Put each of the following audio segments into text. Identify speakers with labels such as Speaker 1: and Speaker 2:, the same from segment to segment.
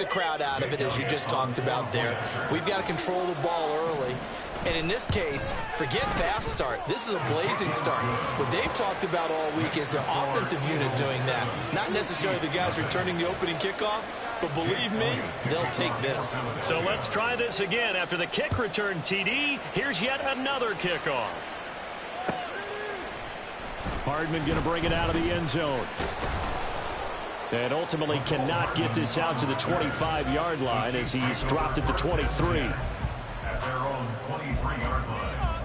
Speaker 1: the crowd out of it, as you just talked about there. We've got to control the ball early. And in this case, forget fast start. This is a blazing start. What they've talked about all week is their offensive unit doing that. Not necessarily the guys returning the opening kickoff, but believe me, they'll take this.
Speaker 2: So let's try this again. After the kick return TD, here's yet another kickoff. Hardman going to bring it out of the end zone. And ultimately cannot get this out to the 25-yard line as he's dropped at the 23.
Speaker 3: At their own 23-yard line.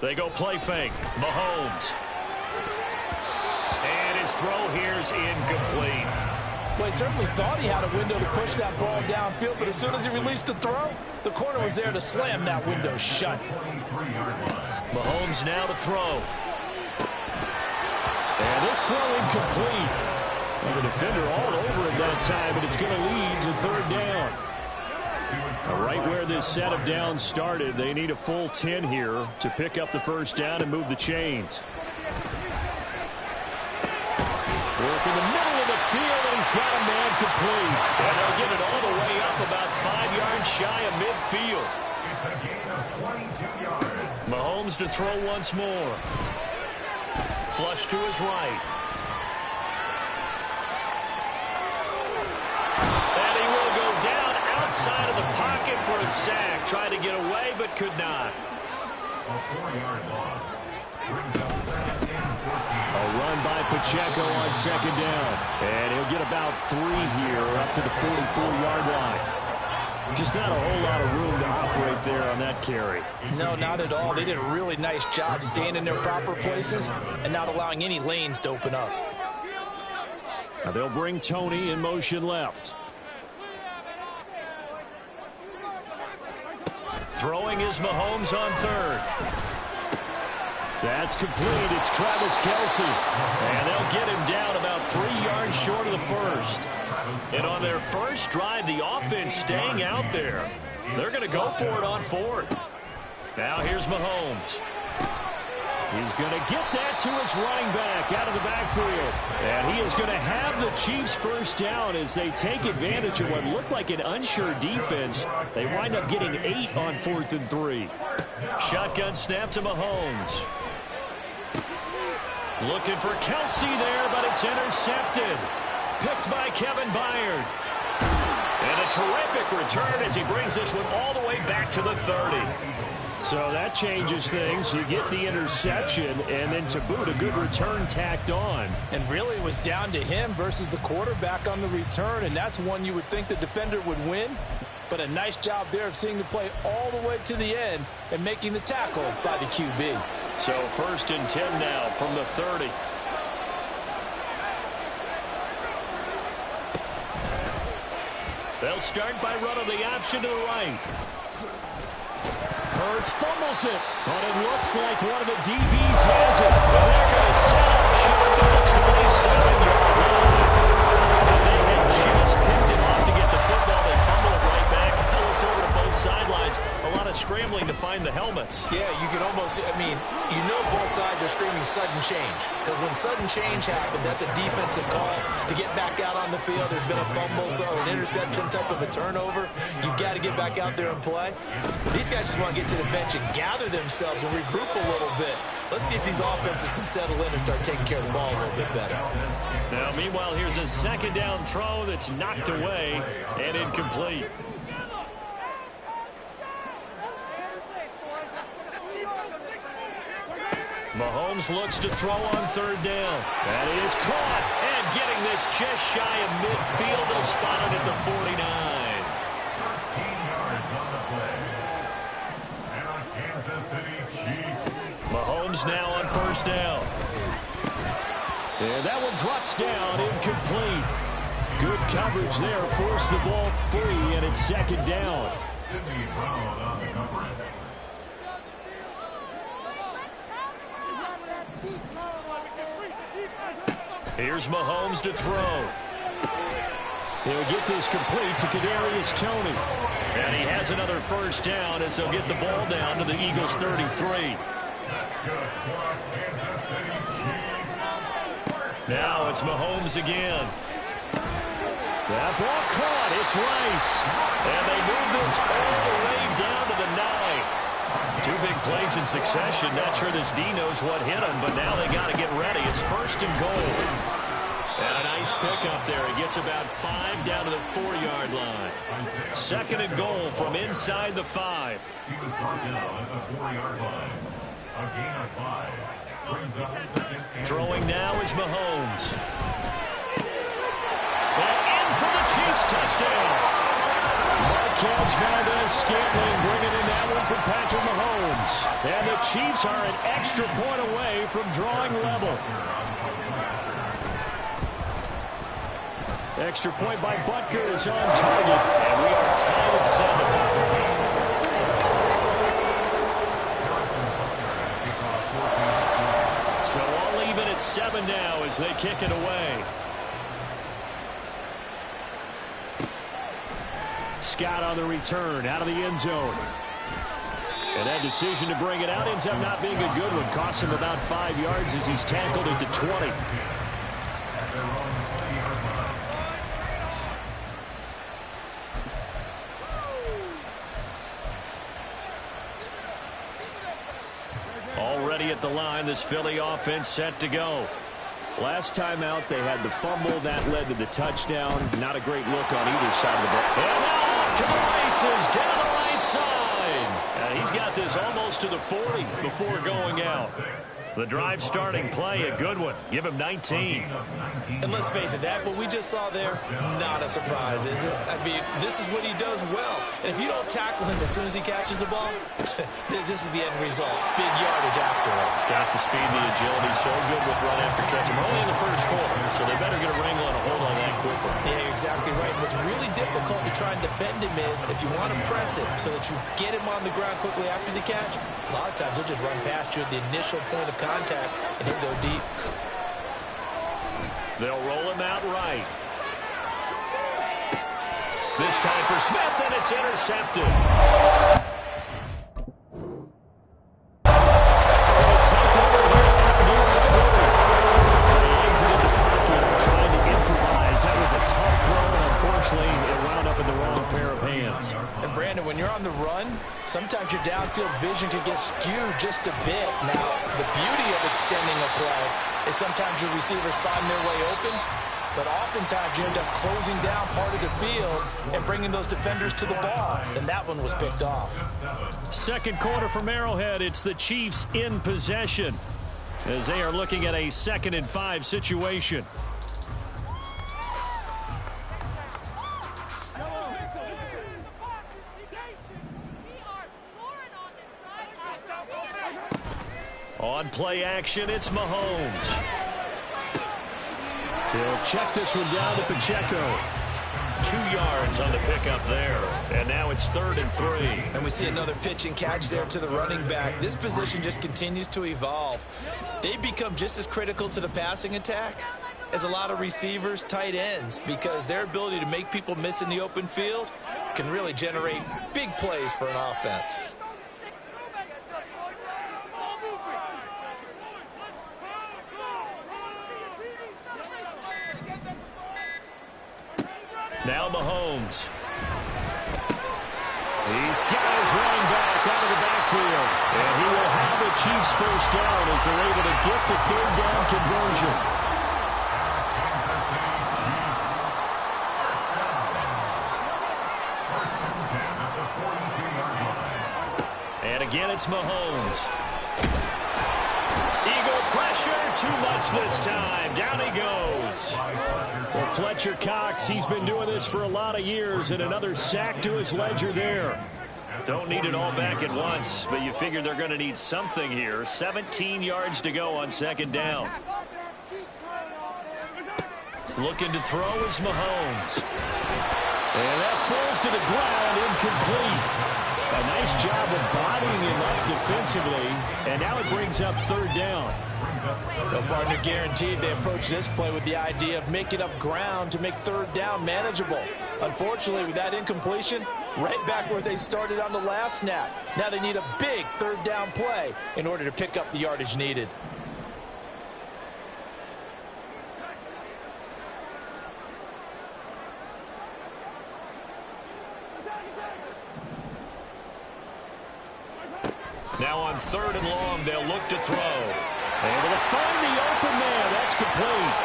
Speaker 2: They go play fake. Mahomes. And his throw here's incomplete.
Speaker 1: Well, he certainly thought he had a window to push that ball downfield, but as soon as he released the throw, the corner was there to slam that window shut.
Speaker 2: Mahomes now to throw. And this throw incomplete. And the defender all over him that time, and it's going to lead to third down. Right where this set of downs started, they need a full 10 here to pick up the first down and move the chains. Work in the middle of the field, and he's got a man complete. And they'll get it all the way up about 5 yards shy of midfield.
Speaker 3: It's a gain of 22 yards.
Speaker 2: Mahomes to throw once more. Flush to his right. And he will go down outside of the pocket for a sack. Tried to get away, but could not.
Speaker 3: A 4-yard loss. Brings up second and 14.
Speaker 2: A run by Pacheco on second down. And he'll get about 3 here up to the 44-yard line. Just not a whole lot of room to operate there on that carry.
Speaker 1: No, not at all. They did a really nice job staying in their proper places and not allowing any lanes to open up.
Speaker 2: Now they'll bring Tony in motion left. Throwing is Mahomes on third. That's complete. It's Travis Kelce. And they'll get him down about 3 yards short of the first. And on their first drive, the offense staying out there. They're going to go for it on fourth. Now here's Mahomes. He's going to get that to his running back out of the backfield. And he is going to have the Chiefs first down as they take advantage of what looked like an unsure defense. They wind up getting 8 on 4th and 3. Shotgun snap to Mahomes. Looking for Kelce there, but it's intercepted. Picked by Kevin Byard. And a terrific return as he brings this one all the way back to the 30. So that changes things. You get the interception, and then to boot, a good return tacked on.
Speaker 1: And really it was down to him versus the quarterback on the return, and that's one you would think the defender would win. But a nice job there of seeing the play all the way to the end and making the tackle by the QB.
Speaker 2: So 1st and 10 now from the 30. They'll start by running the option to the right. Hurts fumbles it, but it looks like one of the DBs has it. And they're going to set up short at the 27-yard line. And they had just picked it off to get the football. They fumble it right back. They looked over to both sidelines. A lot of scrambling to find the helmets.
Speaker 1: Yeah, you can almost, you know both sides are screaming sudden change. Because when sudden change happens, that's a defensive call to get back out on the field. There's been a fumble, so an interception type of a turnover. You've got to get back out there and play. These guys just want to get to the bench and gather themselves and regroup a little bit. Let's see if these offenses can settle in and start taking care of the ball a little bit better.
Speaker 2: Now, meanwhile, here's a second down throw that's knocked away and incomplete. Mahomes looks to throw on third down. That is caught. And getting this just shy of midfield. They'll spot it at the 49.
Speaker 3: 13 yards on the play. And on Kansas City Chiefs.
Speaker 2: Mahomes now on first down. And that one drops down, incomplete. Good coverage there, forced the ball free, and it's second down.
Speaker 3: Sidney Brown on the coverage.
Speaker 2: Here's Mahomes to throw. He'll get this complete to Kadarius Toney. And he has another first down as they'll get the ball down to the Eagles' 33. Now it's Mahomes again. That ball caught. It's Rice. And they move this all the way down to the 9. Two big plays in succession. Not sure this D knows what hit him, but now they got to get ready. It's first and goal. And a nice pickup there. He gets about 5 down to the 4-yard line. Second and goal from inside the 5.
Speaker 3: He was brought down at the 4-yard line. A gain of 5. Brings up second and
Speaker 2: Throwing now is Mahomes. And in for the Chiefs touchdown. Marquez Valdez-Scantling bringing in that one from Patrick Mahomes. And the Chiefs are an extra point away from drawing level. Extra point by Butker is on target. And we are tied at 7. So all even at 7 now as they kick it away. Scott on the return out of the end zone. And that decision to bring it out ends up not being a good one. Costs him about 5 yards as he's tackled at the 20. Already at the line, this Philly offense set to go. Last time out, they had the fumble. That led to the touchdown. Not a great look on either side of the ball. And now off to the races down the right side. And he's got this almost to the 40 before going out. The drive starting play, a good one. Give him 19.
Speaker 1: And let's face it, that what we just saw there, not a surprise, is it? I mean, this is what he does well. And if you don't tackle him as soon as he catches the ball, this is the end result. Big yardage afterwards.
Speaker 2: Got the speed, the agility, so good with run after catch. We're only in the first quarter, so they better get a wrangle and a hold on that quickly.
Speaker 1: Yeah, you're exactly right. And what's really difficult to try and defend him is if you want to press him so that you get him on the ground quickly after the catch, a lot of times he'll just run past you at the initial point of contact and he'll go deep.
Speaker 2: They'll roll him out right. This time for Smith, and it's intercepted. So they take over here near the 40. He exited the pocket trying to improvise. That was a tough throw, and unfortunately it wound up in the wrong pair of hands.
Speaker 1: And Brandon, when you're on the run, sometimes your downfield vision can get skewed just a bit. Now, the beauty of extending a play is sometimes your receivers find their way open, but oftentimes you end up closing down part of the field and bringing those defenders to the ball. And that one was picked off.
Speaker 2: Second quarter from Arrowhead. It's the Chiefs in possession as they are looking at a 2nd and 5 situation. On play action, it's Mahomes. He'll check this one down to Pacheco. 2 yards on the pickup there. And now it's 3rd and 3.
Speaker 1: And we see another pitch and catch there to the running back. This position just continues to evolve. They become just as critical to the passing attack as a lot of receivers, tight ends, because their ability to make people miss in the open field can really generate big plays for an offense.
Speaker 2: Now Mahomes. He's got his running back out of the backfield. And he will have the Chiefs first down as they're able to get the 3rd down conversion. And again, it's Mahomes. Eagle pressure, too much this time. Down he goes. Well, Fletcher Cox, he's been doing this for a lot of years, and another sack to his ledger there. Don't need it all back at once, but you figure they're going to need something here. 17 yards to go on 2nd down. Looking to throw is Mahomes. And that falls to the ground, incomplete. Yeah, nice job of bodying him up defensively. And now it brings up third down.
Speaker 1: The partner guaranteed they approach this play with the idea of making up ground to make third down manageable. Unfortunately, with that incompletion, right back where they started on the last snap. Now they need a big third down play in order to pick up the yardage needed.
Speaker 2: Now on third and long, they'll look to throw. Able to find the open man. That's complete.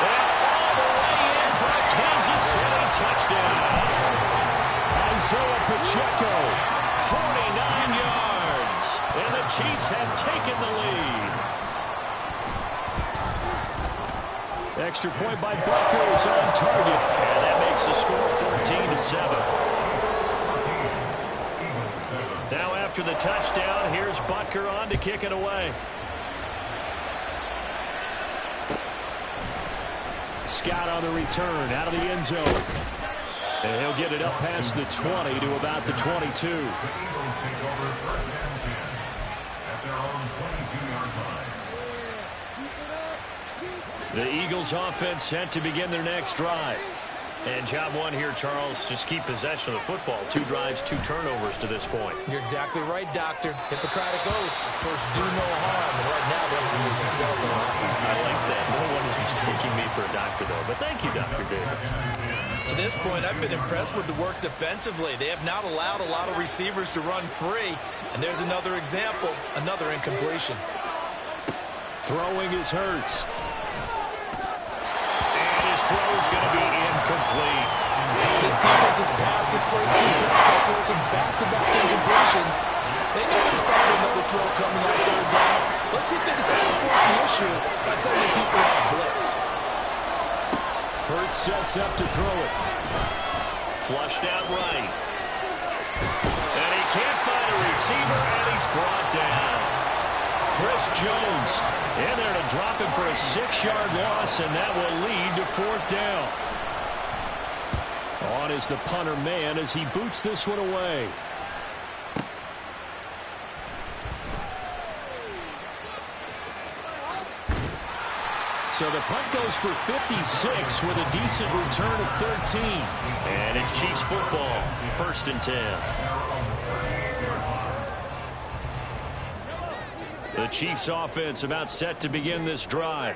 Speaker 2: And all the way in for a Kansas City touchdown. Isaiah Pacheco, 49 yards. And the Chiefs have taken the lead. Extra point by Butker is on target. And that makes the score 14-7. Now after the touchdown, here's Butker on to kick it away. Scott on the return out of the end zone. And he'll get it up past the 20 to about the 22. The Eagles offense set to begin their next drive. And job one here, Charles, just keep possession of the football. 2 drives, 2 turnovers to this point.
Speaker 1: You're exactly right, Doctor. Hippocratic oath. First, do no harm. And right now, they're putting themselves on offense.
Speaker 2: I like that. No one is mistaking me for a doctor, though. But thank you, Dr. Davis.
Speaker 1: To this point, I've been impressed with the work defensively. They have not allowed a lot of receivers to run free. And there's another example, another incompletion.
Speaker 2: Throwing is Hurts. Throw's going to be incomplete.
Speaker 1: This defense has passed its first 2 touchdowns and back-to-back incompletions. They know there's probably another throw coming on third down. Let's see if they decide to force the issue by sending people on blitz.
Speaker 2: Hurts sets up to throw it. Flushed out right. And he can't find a receiver, and he's brought down. Chris Jones in there to drop him for a 6-yard loss, and that will lead to 4th down. On is the punter man as he boots this one away. So the punt goes for 56 with a decent return of 13. And it's Chiefs football, 1st and 10. The Chiefs offense about set to begin this drive.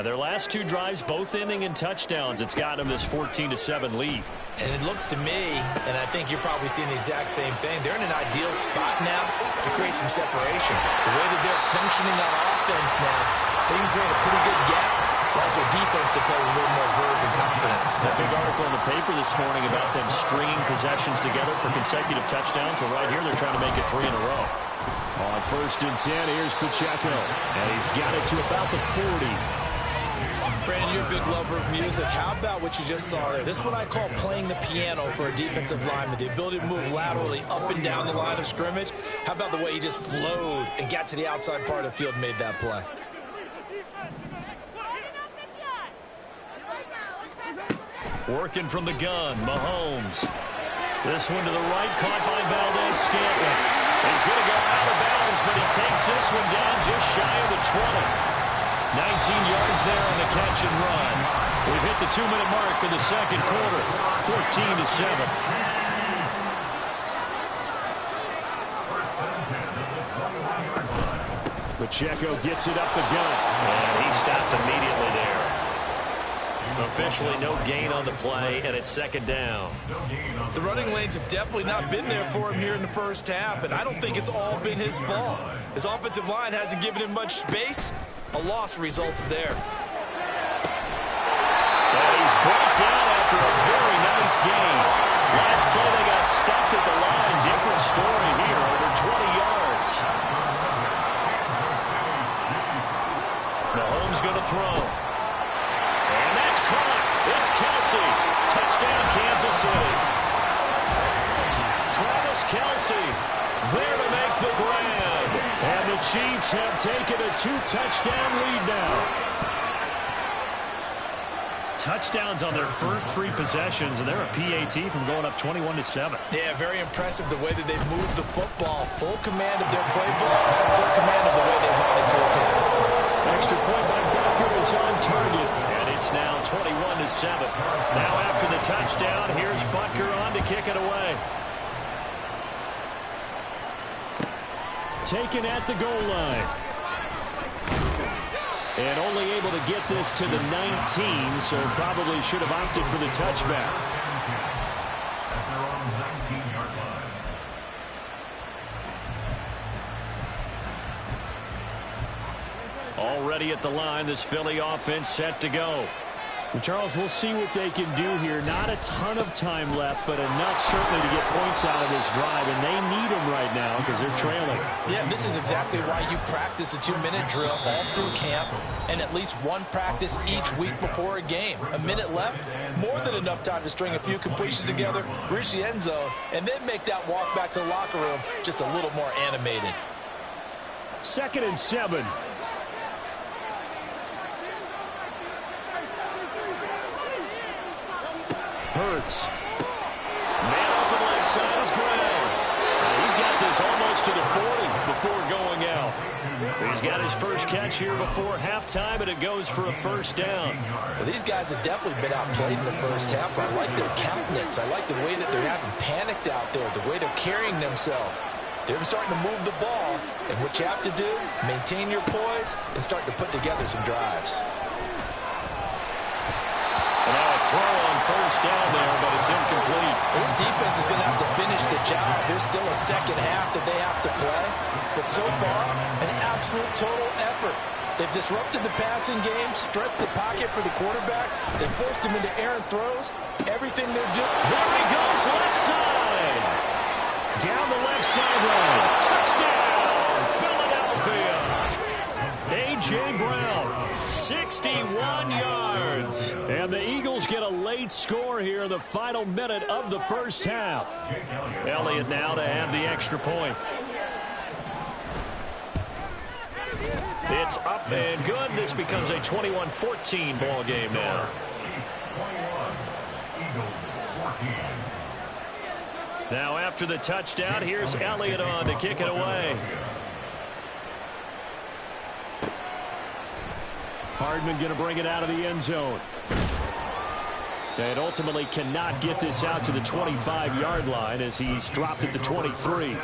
Speaker 2: Their last 2 drives, both ending in touchdowns. It's got them this 14-7 lead.
Speaker 1: And it looks to me, and I think you're probably seeing the exact same thing, they're in an ideal spot now to create some separation. The way that they're functioning on offense now, they can create a pretty good gap. Allows their defense to play with a little more verve and confidence.
Speaker 2: That big article in the paper this morning about them stringing possessions together for consecutive touchdowns. Well, right here, they're trying to make it 3 in a row. On 1st and 10, here's Pacheco. And he's got it to about the 40.
Speaker 1: Brandon, you're a big lover of music. How about what you just saw there? This is what I call playing the piano for a defensive lineman. The ability to move laterally up and down the line of scrimmage. How about the way he just flowed and got to the outside part of the field and made that play?
Speaker 2: Working from the gun, Mahomes. This one to the right, caught by Valdes-Scantling. He's going to go out of bounds, but he takes this one down just shy of the 20. 19 yards there on the catch and run. We've hit the 2-minute mark in the second quarter, 14-7. Pacheco gets it up the gut. And he stopped immediately there. Officially no gain on the play, and it's 2nd down.
Speaker 1: The running lanes have definitely not been there for him here in the first half, and I don't think it's all been his fault. His offensive line hasn't given him much space. A loss results there.
Speaker 2: And he's brought down after a very nice gain. Last play they got stuffed at the line. Different story here, over 20 yards. Mahomes going to throw. And that's caught. It's Kelce. Touchdown, Kansas City. Travis Kelce there to make the grab. And the Chiefs have taken a 2-touchdown lead now. touchdowns on their first 3 possessions, and they're a PAT from going up 21-7.
Speaker 1: Yeah, very impressive the way that they've moved the football. Full command of their playbook, full command of the way they wanted to attack.
Speaker 2: Extra point by Butker is on target, and it's now 21-7. Now after the touchdown, here's Butker on to kick it away. Taken at the goal line. And only able to get this to the 19, so probably should have opted for the touchback.
Speaker 3: At their own 19-yard line.
Speaker 2: Already at the line, this Philly offense set to go. And Charles, we'll see what they can do here. Not a ton of time left, but enough certainly to get points out of this drive, and they need them right now because they're trailing.
Speaker 1: Yeah, this is exactly why you practice a 2-minute drill all through camp and at least one practice each week before a game. A minute left, more than enough time to string a few completions together, reach the end zone, and then make that walk back to the locker room just a little more animated.
Speaker 2: 2nd and 7. Hurts. Man open left side is Brown. He's got this almost to the 40 before going out. He's got his first catch here before halftime, and it goes for a first down.
Speaker 1: Well, these guys have definitely been outplayed in the first half, but I like their countenance. I like the way that they're having panicked out there, the way they're carrying themselves. They're starting to move the ball, and what you have to do, maintain your poise and start to put together some drives.
Speaker 2: Now a throw on first down there, but it's incomplete.
Speaker 1: This defense is going to have to finish the job. There's still a second half that they have to play. But so far, an absolute total effort. They've disrupted the passing game, stressed the pocket for the quarterback. They've forced him into errant throws. Everything they're doing.
Speaker 2: There he goes, left side. Down the left sideline. Touchdown, Philadelphia. A.J. Brown, 61 yards. And the Eagles get a late score here in the final minute of the first half. Elliott now to have the extra point. It's up and good. This becomes a 21-14 ball game now.
Speaker 3: Chiefs 21, Eagles 14.
Speaker 2: Now after the touchdown, here's Elliott on to kick it away. Hardman going to bring it out of the end zone. And ultimately cannot get this out to the 25-yard line as he's dropped it to 23.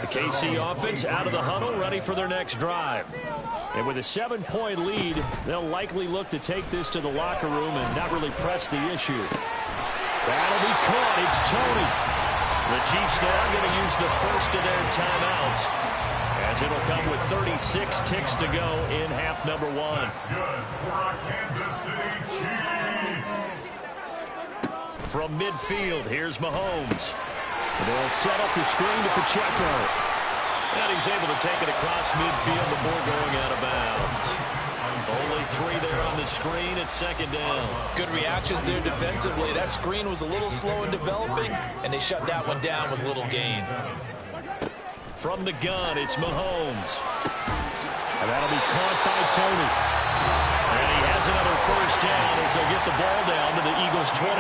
Speaker 2: The KC offense out of the huddle, ready for their next drive. And with a 7-point lead, they'll likely look to take this to the locker room and not really press the issue. That'll be caught. It's Tony. The Chiefs now going to use the first of their timeouts, as it'll come with 36 ticks to go in half number 1.
Speaker 3: Good for our Kansas City Chiefs.
Speaker 2: From midfield, here's Mahomes. They'll set up the screen to Pacheco. And he's able to take it across midfield before going out of bounds. Only 3 there on the screen at 2nd down.
Speaker 1: Good reactions there defensively. That screen was a little slow in developing, and they shut that one down with little gain.
Speaker 2: From the gun, it's Mahomes. And that'll be caught by Tony. And he has another first down as they'll get the ball down to the Eagles' 23.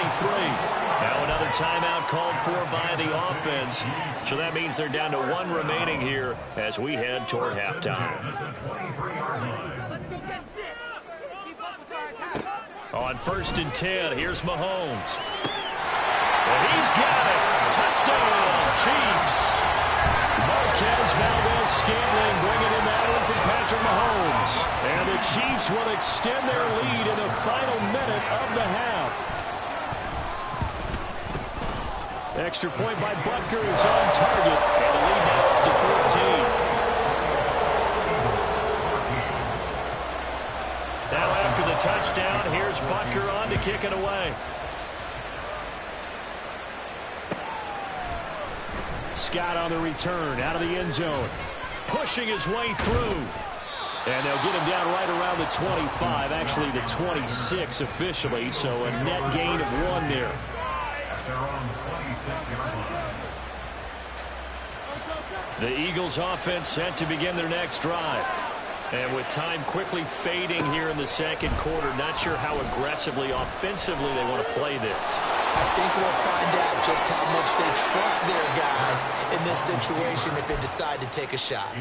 Speaker 2: Now another timeout called for by the offense. So that means they're down to 1 remaining here as we head toward halftime. On 1st and 10, here's Mahomes. And he's got it. Touchdown, Chiefs. Marquez Valdez-Scantling bringing in that one from Patrick Mahomes. And the Chiefs will extend their lead in the final minute of the half. Extra point by Butker is on target. And the lead now up to 14. Now after the touchdown, here's Butker on to kick it away. Scott on the return, out of the end zone. Pushing his way through. And they'll get him down right around the 25, actually the 26 officially, so a net gain of 1 there. The Eagles offense set to begin their next drive. And with time quickly fading here in the second quarter, not sure how aggressively, offensively they want to play this.
Speaker 1: I think we'll find out just how much they trust their guys in this situation if they decide to take a shot.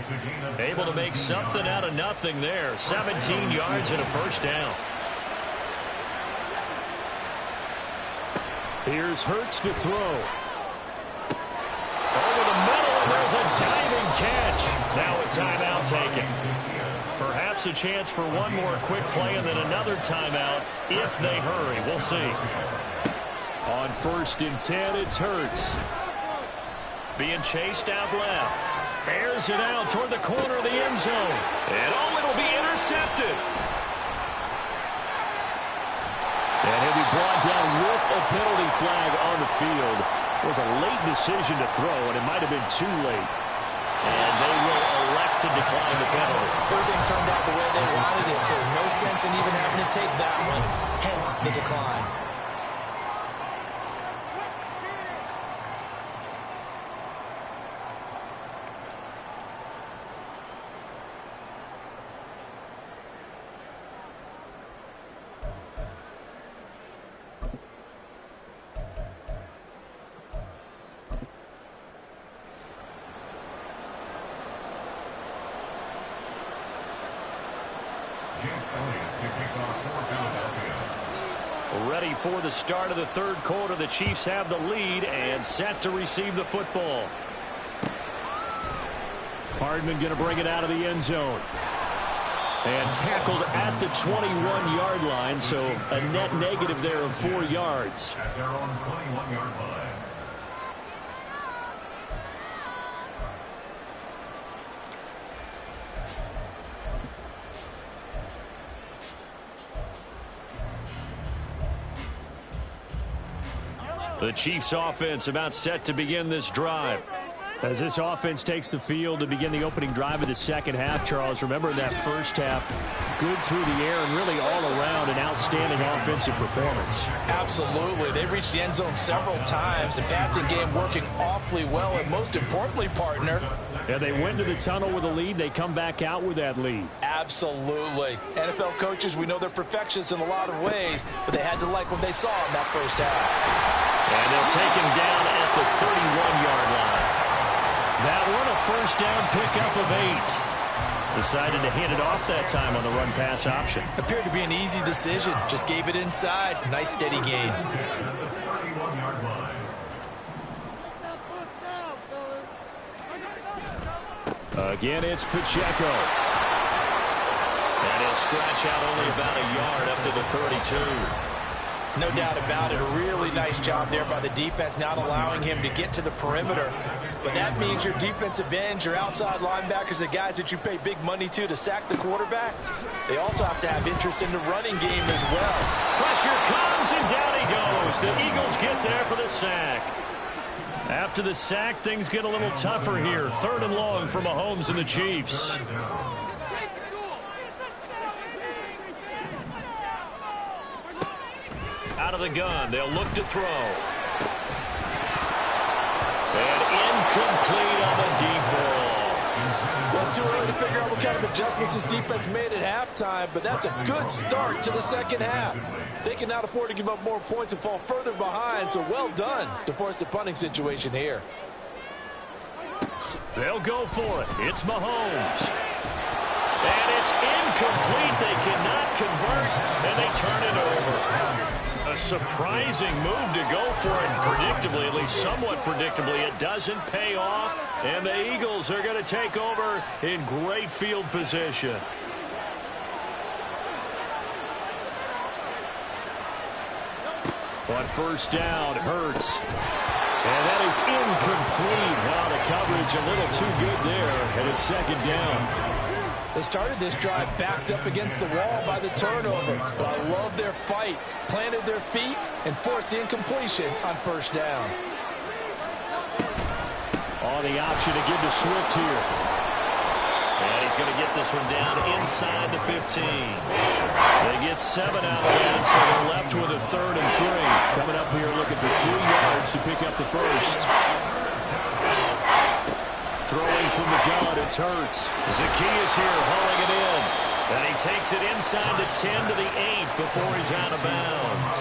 Speaker 2: Able to make something out of nothing there. 17 yards and a first down. Here's Hurts to throw. Over the middle, and there's a diving catch. Now a timeout taken. Perhaps a chance for one more quick play and then another timeout if they hurry. We'll see. On 1st and 10, it's Hurts. Being chased out left. Airs it out toward the corner of the end zone. And it'll be intercepted. And he'll be brought down with a penalty flag on the field. It was a late decision to throw, and it might have been too late. And they will elect to decline the penalty.
Speaker 1: Everything turned out the way they wanted it to. No sense in even having to take that one, hence the decline.
Speaker 2: Ready for the start of the third quarter. The Chiefs have the lead and set to receive the football. Hardman going to bring it out of the end zone. And tackled at the 21-yard line, so a net negative there of 4 yards.
Speaker 3: At their own 21-yard line.
Speaker 2: The Chiefs offense about set to begin this drive. As this offense takes the field to begin the opening drive of the second half, Charles, remember in that first half, good through the air and really all around an outstanding offensive performance.
Speaker 1: Absolutely. They reached the end zone several times. The passing game working awfully well, and most importantly, partner.
Speaker 2: Yeah, they went to the tunnel with a lead. They come back out with that lead.
Speaker 1: Absolutely. NFL coaches, we know they're perfectionists in a lot of ways, but they had to like what they saw in that first half.
Speaker 2: And they'll take him down at the 31-yard line. That one a first down pickup of 8. Decided to hand it off that time on the run-pass option.
Speaker 1: Appeared to be an easy decision. Just gave it inside. Nice steady gain.
Speaker 2: Again, it's Pacheco. And he'll scratch out only about a yard up to the 32.
Speaker 1: No doubt about it. A really nice job there by the defense, not allowing him to get to the perimeter. But that means your defensive ends, your outside linebackers, the guys that you pay big money to sack the quarterback, they also have to have interest in the running game as well.
Speaker 2: Pressure comes, and down he goes. The Eagles get there for the sack. After the sack, things get a little tougher here. 3rd and long for Mahomes and the Chiefs. Out of the gun, they'll look to throw. And incomplete on the deep ball.
Speaker 1: Well, it's too early to figure out what kind of adjustments this defense made at halftime, but that's a good start to the second half. They can not afford to give up more points and fall further behind, so well done to force the punting situation here.
Speaker 2: They'll go for it. It's Mahomes. And it's incomplete. They cannot convert, and they turn it over. A surprising move to go for it. Predictably, at least somewhat predictably, it doesn't pay off. And the Eagles are going to take over in great field position. On 1st down, Hurts. And that is incomplete. Now the coverage a little too good there, and it's 2nd down.
Speaker 1: They started this drive backed up against the wall by the turnover, but I love their fight. Planted their feet and forced the incompletion on 1st down.
Speaker 2: On the option to give to Swift here. And he's going to get this one down inside the 15. They get 7 out of that, so they're left with a 3rd and 3. Coming up here looking for 3 yards to pick up the first. 3 throwing from the gun. It's Hurts. Zaccheaus here hauling it in. And he takes it inside the 10 to the 8 before he's out of bounds.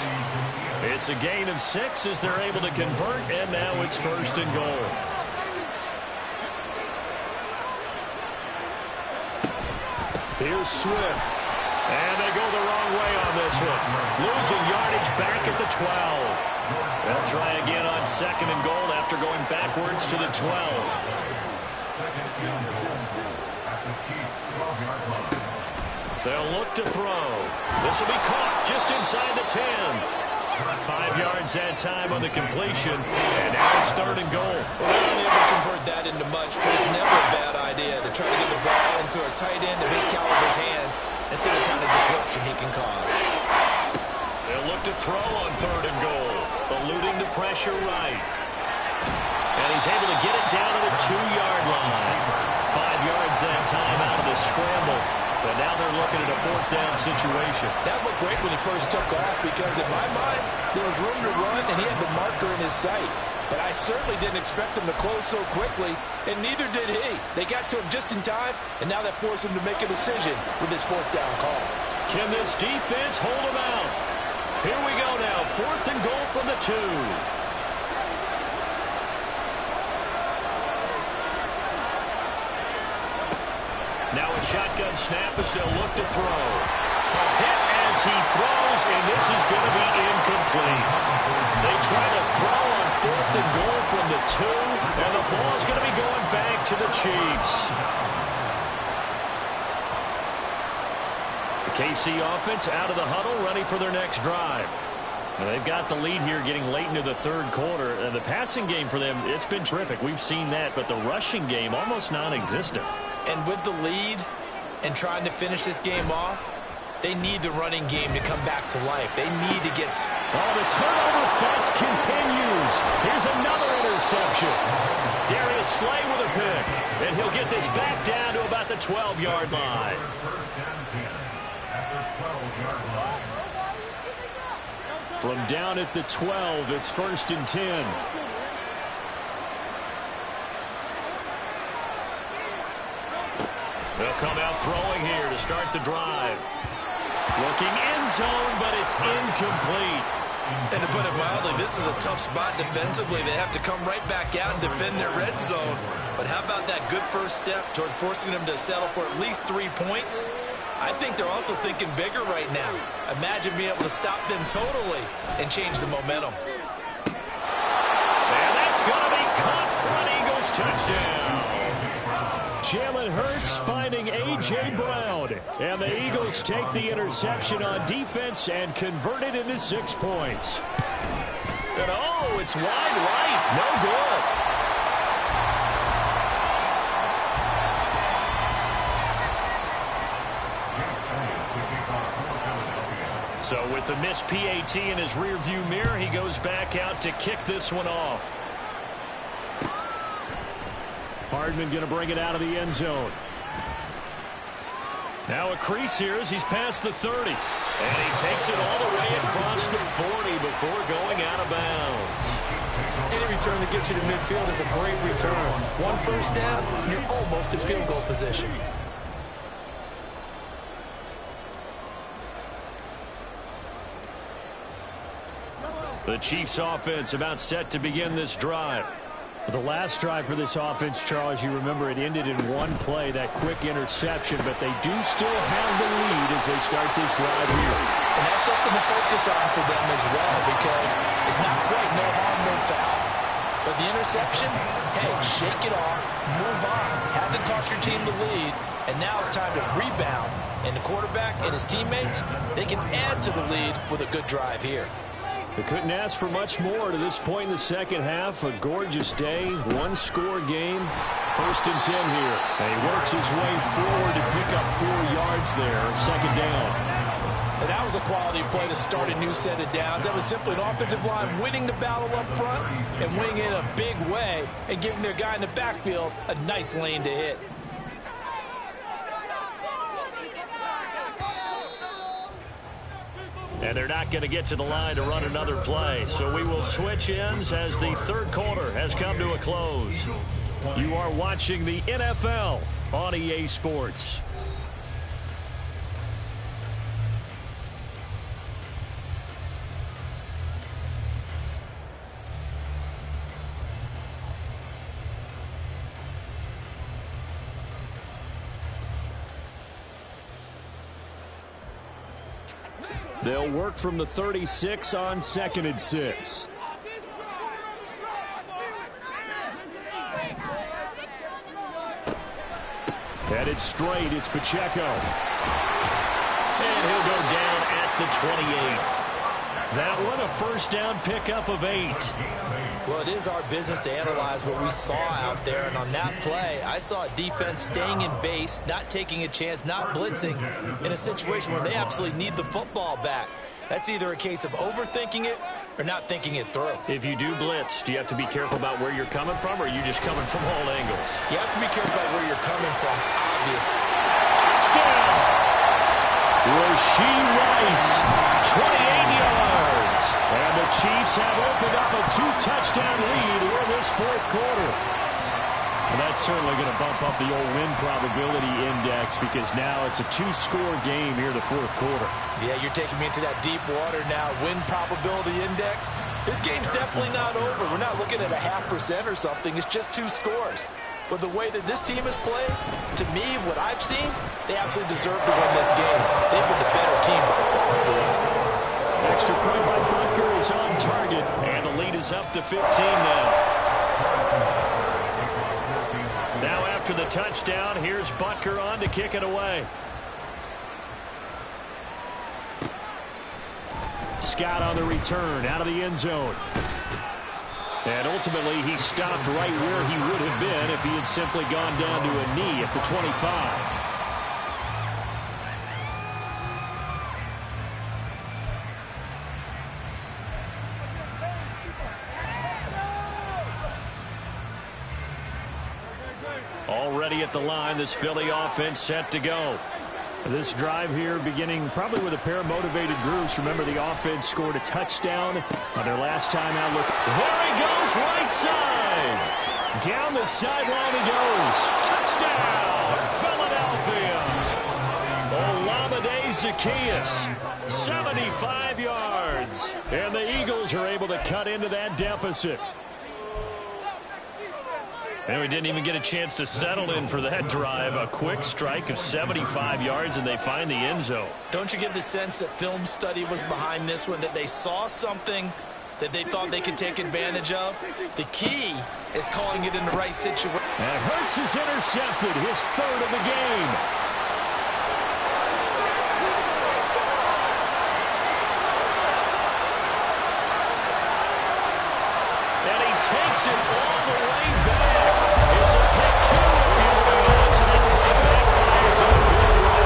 Speaker 2: It's a gain of 6 as they're able to convert, and now it's 1st and goal. Here's Swift. And they go the wrong way on this one. Losing yardage back at the 12. They'll try again on 2nd and goal after going backwards to the 12. They'll look to throw. This will be caught just inside the 10. 5 yards that time on the completion. And now it's 3rd and goal.
Speaker 1: Well, they're unable to convert that into much, but it's never a bad idea to try to get the ball into a tight end of his caliber's hands and see what kind of disruption he can cause.
Speaker 2: They'll look to throw on 3rd and goal. Eluding the pressure right. And he's able to get it down to the 2-yard line. 5 yards that time out of the scramble. But now they're looking at a 4th down situation.
Speaker 1: That looked great when he first took off because in my mind, there was room to run and he had the marker in his sight. But I certainly didn't expect him to close so quickly, and neither did he. They got to him just in time, and now that forced him to make a decision with his 4th down call.
Speaker 2: Can this defense hold him out? Here we go now, 4th and goal from the 2. Now a shotgun snap as they'll look to throw. A hit as he throws, and this is going to be incomplete. They try to throw on 4th and goal from the 2, and the ball's going to be going back to the Chiefs. The KC offense out of the huddle, ready for their next drive. Now they've got the lead here getting late into the 3rd quarter. The passing game for them, it's been terrific. We've seen that, but the rushing game almost non-existent.
Speaker 1: And with the lead and trying to finish this game off, they need the running game to come back to life. They need to get...
Speaker 2: Oh, the turnover fest continues. Here's another interception. Darius Slay with a pick. And he'll get this back down to about the 12-yard line. From down at the 12, it's 1st and 10. They'll come out throwing here to start the drive. Looking end zone, but it's incomplete.
Speaker 1: And to put it mildly, this is a tough spot defensively. They have to come right back out and defend their red zone. But how about that good first step towards forcing them to settle for at least 3 points? I think they're also thinking bigger right now. Imagine being able to stop them totally and change the momentum.
Speaker 2: And that's going to be caught for an Eagles touchdown. Jalen Hurts finding A.J. Brown. And the Eagles take the interception on defense and convert it into 6 points. And oh, it's wide right. No good. So with the missed PAT in his rearview mirror, he goes back out to kick this one off. Hardman going to bring it out of the end zone. Now a crease here as he's past the 30. And he takes it all the way across the 40 before going out of bounds.
Speaker 1: Any return that gets you to midfield is a great return. 1 first down, and you're almost in field goal position.
Speaker 2: The Chiefs offense about set to begin this drive.
Speaker 4: The last drive for this offense, Charles, you remember it ended in 1 play, that quick interception, but they do still have the lead as they start this drive here.
Speaker 1: And that's something to focus on for them as well, because it's not quite no harm, no foul. But the interception, hey, shake it off, move on. Hasn't cost your team the lead, and now it's time to rebound. And the quarterback and his teammates, they can add to the lead with a good drive here.
Speaker 2: They couldn't ask for much more to this point in the second half. A gorgeous day, 1-score game. 1st and 10 here. And he works his way forward to pick up 4 yards there. 2nd down.
Speaker 1: And that was a quality play to start a new set of downs. That was simply an offensive line winning the battle up front and winning it in a big way and giving their guy in the backfield a nice lane to hit.
Speaker 2: And they're not going to get to the line to run another play. So we will switch ends as the 3rd quarter has come to a close. You are watching the NFL on EA Sports. They'll work from the 36 on 2nd and 6. Headed straight, it's Pacheco. And he'll go down at the 28. That one a first down pickup of 8.
Speaker 1: Well, it is our business to analyze what we saw out there, and on that play, I saw a defense staying in base, not taking a chance, not blitzing, in a situation where they absolutely need the football back. That's either a case of overthinking it or not thinking it through.
Speaker 2: If you do blitz, do you have to be careful about where you're coming from, or are you just coming from all angles?
Speaker 1: You have to be careful about where you're coming from, obviously.
Speaker 2: Touchdown! Rashee Rice, 28 yards. And the Chiefs have opened up a 2-touchdown lead in this 4th quarter. And that's certainly going to bump up the old win probability index, because now it's a 2-score game here in the 4th quarter.
Speaker 1: Yeah, you're taking me into that deep water now. Win probability index. This game's definitely not over. We're not looking at a 0.5% or something. It's just 2 scores. But the way that this team has played, to me, what I've seen, they absolutely deserve to win this game. They've been the better team by far today.
Speaker 2: Extra point by Butker is on target, and the lead is up to 15 now. Now after the touchdown, here's Butker on to kick it away. Scott on the return out of the end zone. And ultimately, he stopped right where he would have been if he had simply gone down to a knee at the 25. Already at the line, this Philly offense set to go. This drive here beginning probably with a pair of motivated groups. Remember, the offense scored a touchdown on their last time out. Look, there he goes, right side. Down the sideline he goes. Touchdown, Philadelphia. Olamide Zaccheaus, 75 yards. And the Eagles are able to cut into that deficit. And we didn't even get a chance to settle in for that drive. A quick strike of 75 yards, and they find the end zone.
Speaker 1: Don't you get the sense that film study was behind this one, that they saw something that they thought they could take advantage of? The key is calling it in the right situation.
Speaker 2: And Hurts is intercepted, his 3rd of the game. And he takes it all the way back. It's a pick 2 if you will. So that play backfires on the good way.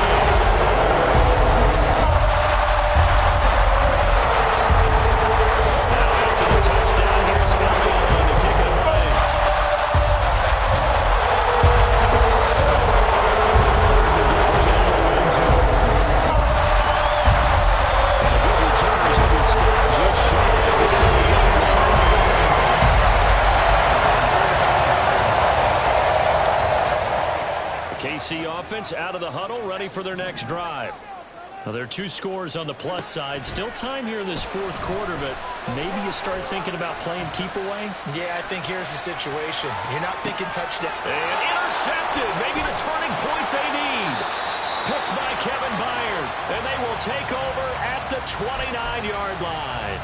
Speaker 2: Now after the touchdown, here's Elliott on to kick it away. And a good return as he'll be stopped just shy of the 40-yard line. KC offense out of the huddle, ready for their next drive. Now, there are 2 scores on the plus side. Still time here in this 4th quarter, but maybe you start thinking about playing keep away?
Speaker 1: Yeah, I think here's the situation. You're not thinking touchdown.
Speaker 2: And intercepted. Maybe the turning point they need. Picked by Kevin Byard. And they will take over at the 29-yard line.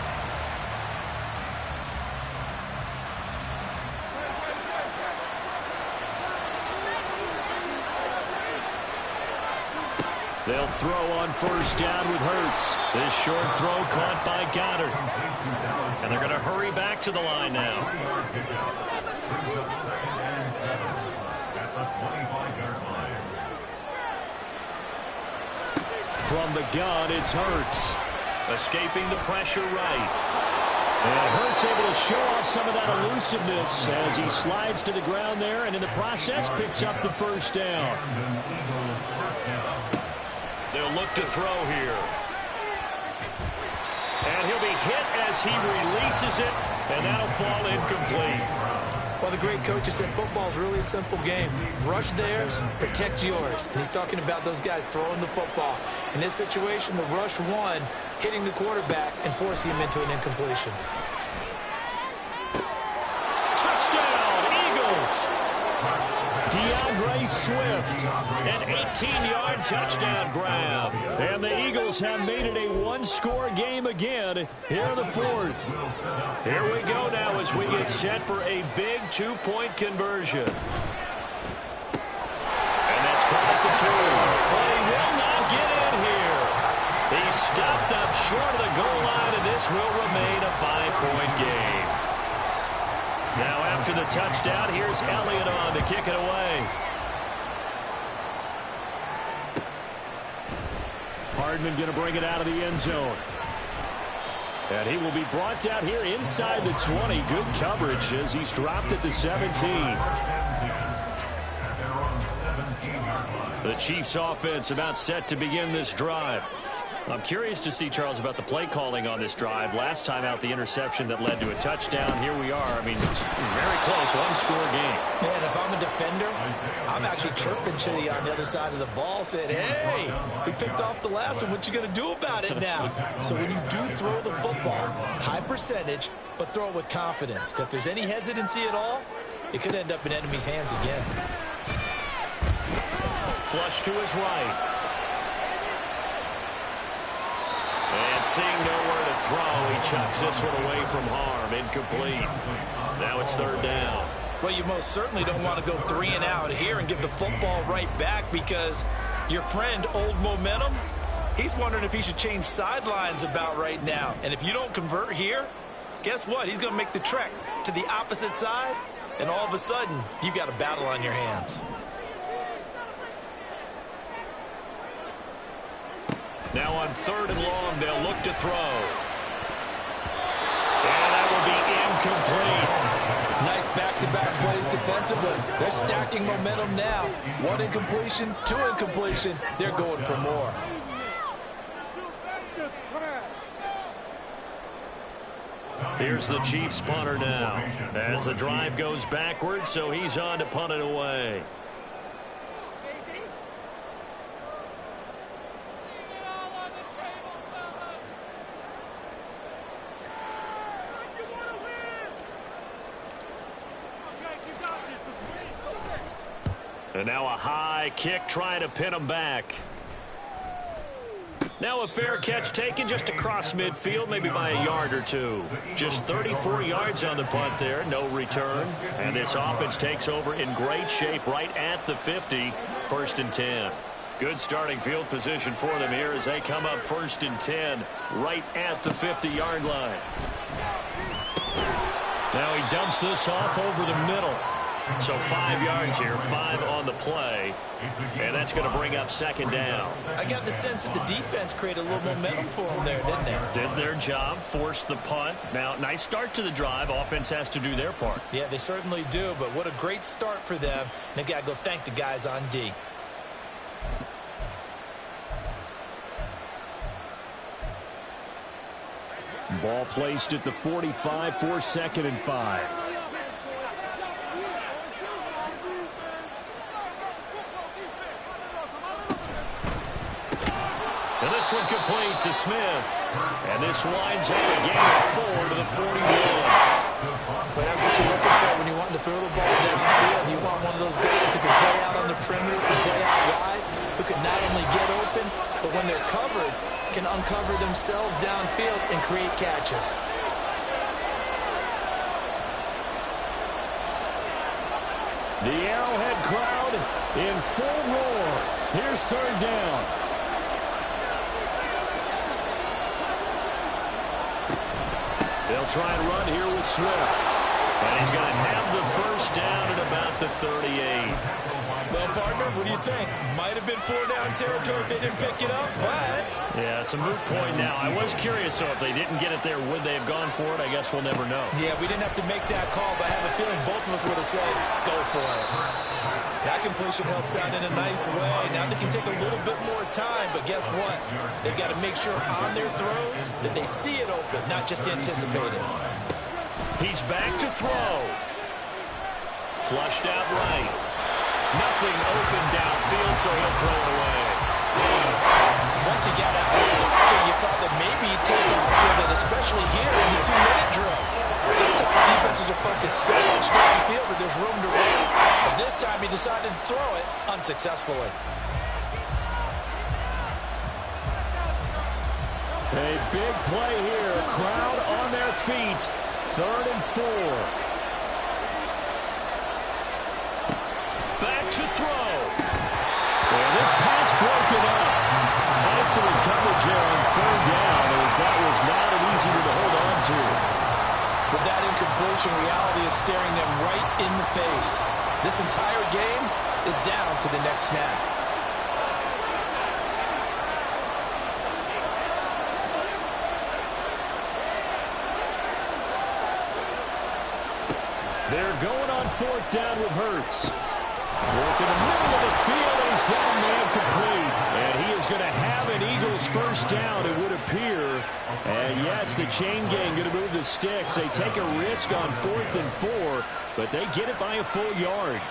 Speaker 2: They'll throw on first down with Hurts. This short throw caught by Goddard. And they're going to hurry back to the line now. From the gun, it's Hurts. Escaping the pressure right. And Hurts able to show off some of that elusiveness as he slides to the ground there, and in the process picks up the first down. They'll look to throw here. And he'll be hit as he releases it, and that'll fall incomplete.
Speaker 1: Well, the great coach has said football is really a simple game. Rush theirs, protect yours. And he's talking about those guys throwing the football. In this situation, the rush one, hitting the quarterback and forcing him into an incompletion.
Speaker 2: Touchdown, Eagles! DeAndre Swift, an 18-yard touchdown grab. And the Eagles have made it a one-score game again here in the fourth. Here we go now as we get set for a big two-point conversion. And that's caught at the 2. But he will not get in here. He's stopped up short of the goal line, and this will remain a 5-point game. Now after the touchdown, here's Elliott on to kick it away.
Speaker 4: Hardman going to bring it out of the end zone. And he will be brought down here inside the 20. Good coverage as he's dropped at the 17. The Chiefs offense about set to begin this drive. I'm curious to see, Charles, about the play calling on this drive. Last time out, the interception that led to a touchdown. Here we are. I mean, it's very close, one-score game.
Speaker 1: Man, if I'm a defender, I'm actually chirping Chili on the other side of the ball, saying, hey, we picked off the last one. What you going to do about it now? So when you do throw the football, high percentage, but throw it with confidence. Because if there's any hesitancy at all, it could end up in enemy's hands again.
Speaker 2: Flush to his right. And seeing nowhere to throw, he chucks this one away from harm. Incomplete. Now it's third down.
Speaker 1: Well, you most certainly don't want to go 3 and out here and give the football right back because your friend, Old Momentum, he's wondering if he should change sidelines about right now. And if you don't convert here, guess what? He's going to make the trek to the opposite side, and all of a sudden, you've got a battle on your hands.
Speaker 2: Now on third and long, they'll look to throw. And that will be incomplete.
Speaker 1: Nice back-to-back plays defensively. They're stacking momentum now. 1 incompletion, 2 incompletion. They're going for more.
Speaker 2: Here's the Chiefs punter now. As the drive goes backwards, so he's on to punt it away. And now a high kick trying to pin him back. Now a fair catch taken just across midfield, maybe by a yard or two. Just 34 yards on the punt there, no return. And this offense takes over in great shape right at the 50, 1st and 10. Good starting field position for them here as they come up 1st and 10 right at the 50-yard line. Now he dumps this off over the middle. So 5 yards here, 5 on the play, and that's going to bring up 2nd down.
Speaker 1: I got the sense that the defense created a little momentum for them there, didn't they?
Speaker 2: Did their job, forced the punt. Now, nice start to the drive. Offense has to do their part.
Speaker 1: Yeah, they certainly do, but what a great start for them. And they got to go thank the guys on D.
Speaker 4: Ball placed at the 45 for 2nd and 5.
Speaker 2: And this one complete to Smith. And this winds up a gain of 4 to the 41.
Speaker 1: Well, that's what you're looking for when you're wanting to throw the ball downfield. You want one of those guys who can play out on the perimeter, can play out wide, who can not only get open, but when they're covered, can uncover themselves downfield and create catches.
Speaker 4: The Arrowhead crowd in full roar. Here's 3rd down.
Speaker 2: They'll try and run here with Swift. And he's going to have the 1st down at about the 38.
Speaker 1: Well, partner, what do you think? Might have been 4-down territory if they didn't pick it up, but...
Speaker 2: Yeah, it's a moot point now. I was curious, so if they didn't get it there, would they have gone for it? I guess we'll never know.
Speaker 1: Yeah, we didn't have to make that call, but I have a feeling both of us would have said, go for it. That completion helps out in a nice way. Now they can take a little bit more time, but guess what? They've got to make sure on their throws that they see it open, not just anticipate it.
Speaker 2: He's back to throw. Flushed out right. Nothing open downfield, so he'll throw it away.
Speaker 1: Once he got out of the pocket, you thought that maybe he'd take off with it, especially here in the 2-minute drill. Sometimes defenses are focused so much downfield that there's room to run. But this time he decided to throw it unsuccessfully.
Speaker 2: A big play here. Crowd on their feet. 3rd and 4. Back to throw. And this pass broken up. Excellent coverage there on 3rd down, as that was not an easy one to hold on to.
Speaker 1: With that incompletion, reality is staring them right in the face. This entire game is down to the next snap.
Speaker 2: They're going on 4th down with Hurts. Working the middle of the field, and he's got a man complete. And he is going to have an Eagles first down, it would appear. And yes, the chain gang going to move the sticks. They take a risk on 4th and 4, but they get it by a full yard.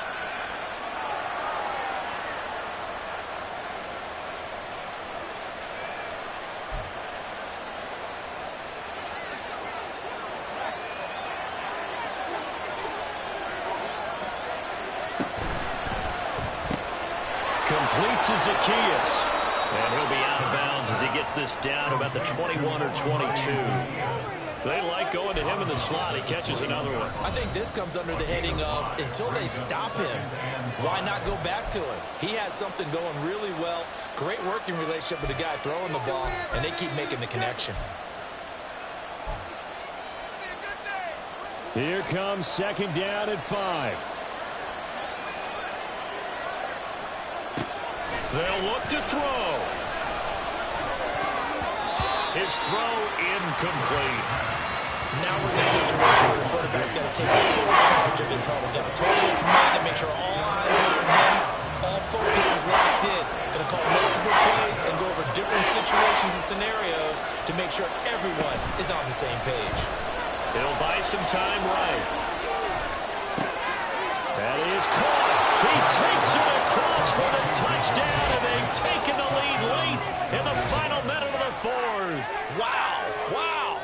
Speaker 2: Complete to Zaccheaus. And he'll be out of bounds as he gets this down about the 21 or 22. They like going to him in the slot. He catches another one.
Speaker 1: I think this comes under the heading of until they stop him, why not go back to it? He has something going really well. Great working relationship with the guy throwing the ball, and they keep making the connection.
Speaker 2: Here comes 2nd down at 5. They'll look to throw. His throw incomplete.
Speaker 1: Now we're in the situation where the quarterback's got to take full charge of his huddle. Got to totally command to make sure all eyes are on him. All focus is locked in. Going to call multiple plays and go over different situations and scenarios to make sure everyone is on the same page.
Speaker 2: He'll buy some time right. That is caught. He takes it across for the touchdown, and they've taken the lead late in the final minute of the 4th.
Speaker 1: Wow. Wow.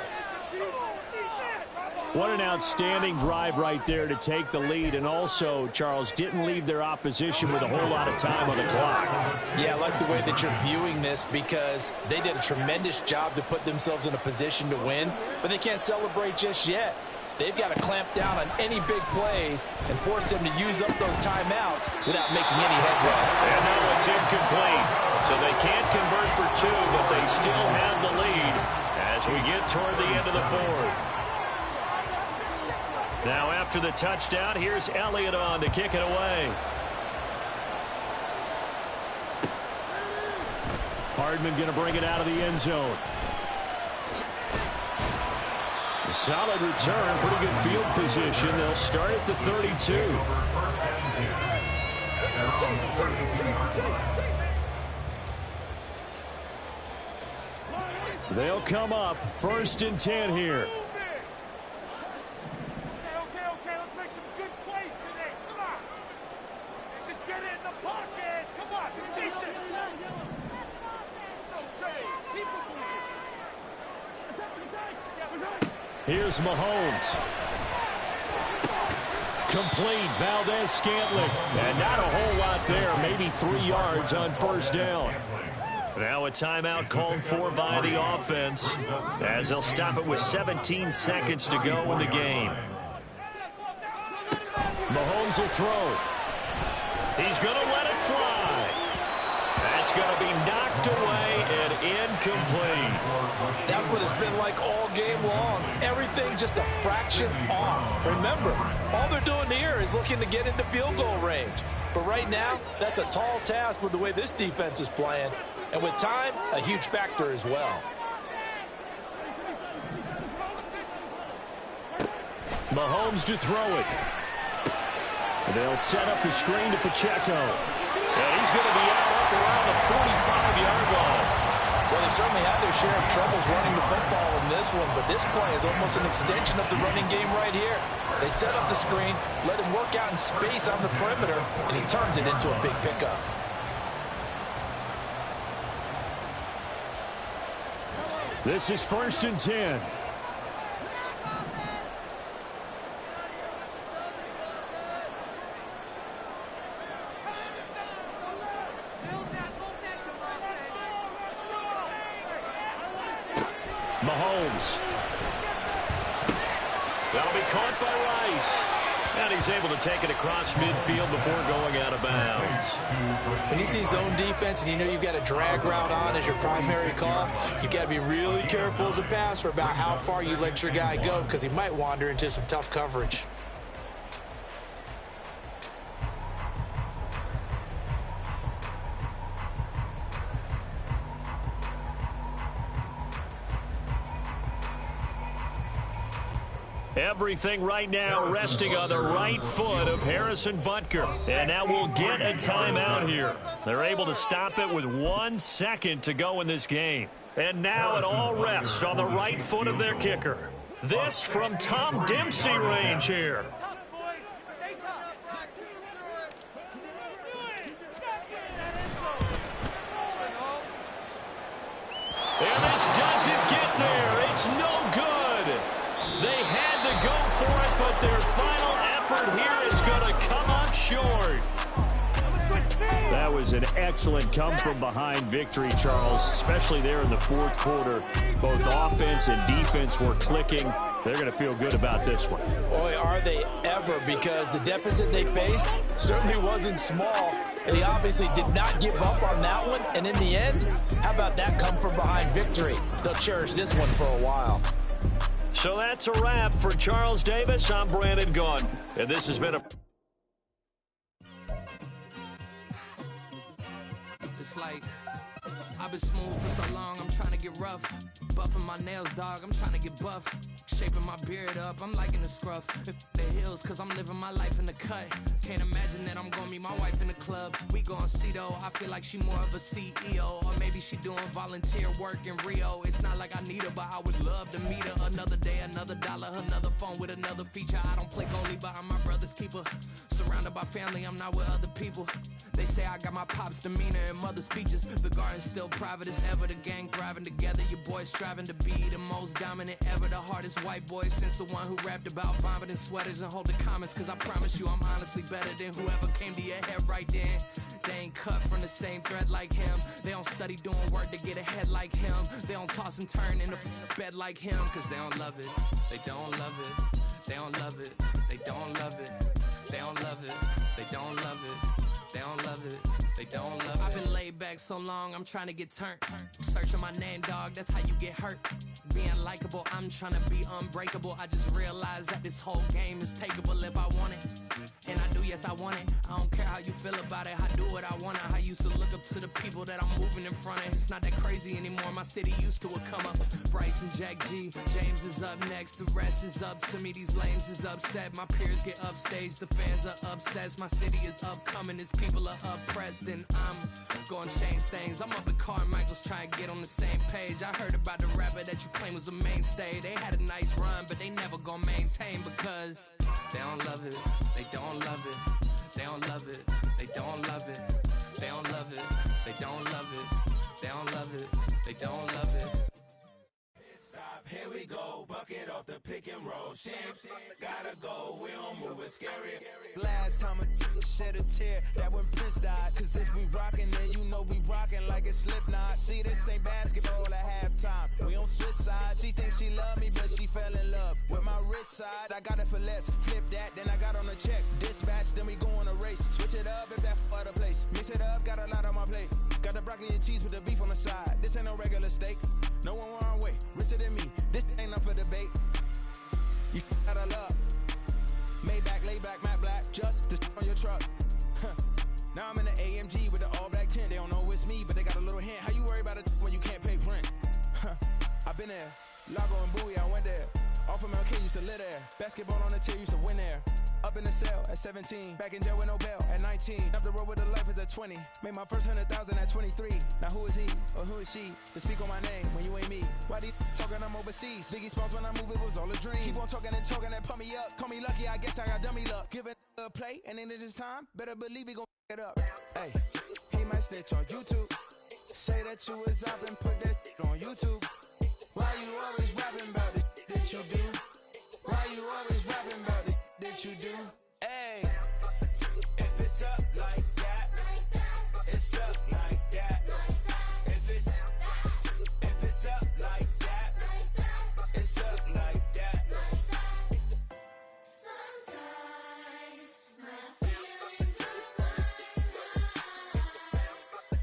Speaker 2: What an outstanding drive right there to take the lead, and also, Charles, didn't leave their opposition with a whole lot of time on the clock.
Speaker 1: Yeah, I like the way that you're viewing this because they did a tremendous job to put themselves in a position to win, but they can't celebrate just yet. They've got to clamp down on any big plays and force them to use up those timeouts without making any headway.
Speaker 2: And now it's incomplete. So they can't convert for 2, but they still have the lead as we get toward the end of the 4th. Now after the touchdown, here's Elliott on to kick it away. Hardman going to bring it out of the end zone. A solid return, pretty good field position. They'll start at the 32. They'll come up 1st and 10 here.
Speaker 5: Okay, let's make some good plays today. Come on. Just get it in the pocket. Come on, be patient. Those trades, keep it moving.
Speaker 2: Here's Mahomes. Complete, Valdez-Scantling. And not a whole lot there, maybe 3 yards on 1st down. Now a timeout called for by the offense as they'll stop it with 17 seconds to go in the game. Mahomes will throw. He's going to let it fly. That's going to be knocked away and incomplete.
Speaker 1: That's what it's been like all game long. Everything just a fraction off. Remember, all they're doing here is looking to get into field goal range. But right now, that's a tall task with the way this defense is playing. And with time, a huge factor as well.
Speaker 2: Mahomes to throw it. They'll set up the screen to Pacheco. And he's going to be out up around the 45-yard line.
Speaker 1: Well, he They've certainly had their share of troubles running the football in this one, but this play is almost an extension of the running game right here. They set up the screen, let him work out in space on the perimeter, and he turns it into a big pickup.
Speaker 2: This is 1st and 10. Mahomes. That'll be caught by Rice. And he's able to take it across midfield before going out of bounds.
Speaker 1: When you see zone defense and you know you've got a drag route on as your primary call, you've got to be really careful as a passer about how far you let your guy go because he might wander into some tough coverage.
Speaker 2: Everything right now resting on the right foot of Harrison Butker. And now we'll get a timeout here. They're able to stop it with 1 second to go in this game. And now it all rests on the right foot of their kicker. This from Tom Dempsey range here. And this doesn't get there. It's no good. They had to go for it, but their final effort here is going to come up short. That was an excellent come-from-behind victory, Charles, especially there in the fourth quarter. Both offense and defense were clicking. They're going to feel good about this one.
Speaker 1: Boy, are they ever, because the deficit they faced certainly wasn't small. And they obviously did not give up on that one. And in the end, how about that come-from-behind victory? They'll cherish this one for a while.
Speaker 2: So that's a wrap for Charles Davis. I'm Brandon Gaudin, and this has been a...
Speaker 6: Just like I've been smooth for so long, I'm trying to get rough. Buffing my nails, dog, I'm trying to get buff. Shaping my beard up, I'm liking the scruff. The hills, cause I'm living my life in the cut. Can't imagine that I'm gonna meet my wife in the club. We gon' see though, I feel like she more of a CEO. Or maybe she doing volunteer work in Rio. It's not like I need her, but I would love to meet her. Another day, another dollar, another phone with another feature. I don't play goalie, but I'm my brother's keeper. Surrounded by family, I'm not with other people. They say I got my pop's demeanor and mother's features. The garden's still private as ever, the gang thriving together. Your boys striving to be the most dominant ever. The hardest white boy since the one who rapped about vomiting sweaters and hold the comments. Cause I promise you I'm honestly better than whoever came to your head right then. They ain't cut from the same thread like him. They don't study doing work to get ahead like him. They don't toss and turn in the bed like him. Cause they don't love it, they don't love it. They don't love it, they don't love it. They don't love it, they don't love it. They don't love it, they don't love it. I've been laid back so long, I'm trying to get turned. Searching my name, dog, that's how you get hurt. Being likable, I'm trying to be unbreakable. I just realized that this whole game is takeable if I want it. And I do, yes, I want it. I don't care how you feel about it, I do what I want it. I used to look up to the people that I'm moving in front of. It's not that crazy anymore, my city used to a come up. Bryce and Jack G, James is up next. The rest is up to me, these lames is upset. My peers get upstage, the fans are obsessed. My city is upcoming, it's people are oppressed, and I'm gonna change things. I'm up at Carmichael's trying to get on the same page. I heard about the rapper that you claim was a mainstay. They had a nice run, but they never gonna maintain because they don't love it, they don't love it, they don't love it, they don't love it, they don't love it, they don't love it, they don't love it, they don't love it.
Speaker 7: Here we go, bucket off the pick and roll. Shit, gotta go, we don't move it scary.
Speaker 8: Last time a shed a tear, that when Prince died. Cause if we rockin', then you know we rockin' like it's Slipknot. See, this ain't basketball at halftime. We on switch sides. She thinks she love me, but she fell in love with my rich side. I got it for less, flip that, then I got on a check. Dispatch, then we go on a race. Switch it up if that other place. Mix it up, got a lot on my plate. Got the broccoli and cheese with the beef on the side. This ain't no regular steak. No one wrong way, richer than me. This ain't up for debate. You out of luck. Maybach, lay back, matte black, just the on your truck. Now I'm in the AMG with the all black tint. They don't know it's me, but they got a little hint. How you worry about it when you can't pay rent? I've been there. Lago and Bowie, I went there. Off of MLK, used to live there. Basketball on the tier, used to win there. Up in the cell at 17, back in jail with no bail at 19. Up the road with a life is at 20. Made my first 100,000 at 23. Now who is he or who is she to speak on my name when you ain't me? Why these talking I'm overseas? Biggie Smalls when I move it was all a dream. Keep on talking and pump me up. Call me lucky, I guess I got dummy luck. Give it a play and then it is time. Better believe he gon' it up. Hey, he might snitch on YouTube. Say that you was up and put that on YouTube. Why you always rapping about the that you do? Why you always rapping about the that you do? Hey, if it's up like that, it's stuck like that. If it's up like that, it's stuck like that.
Speaker 9: Sometimes my feelings are blind.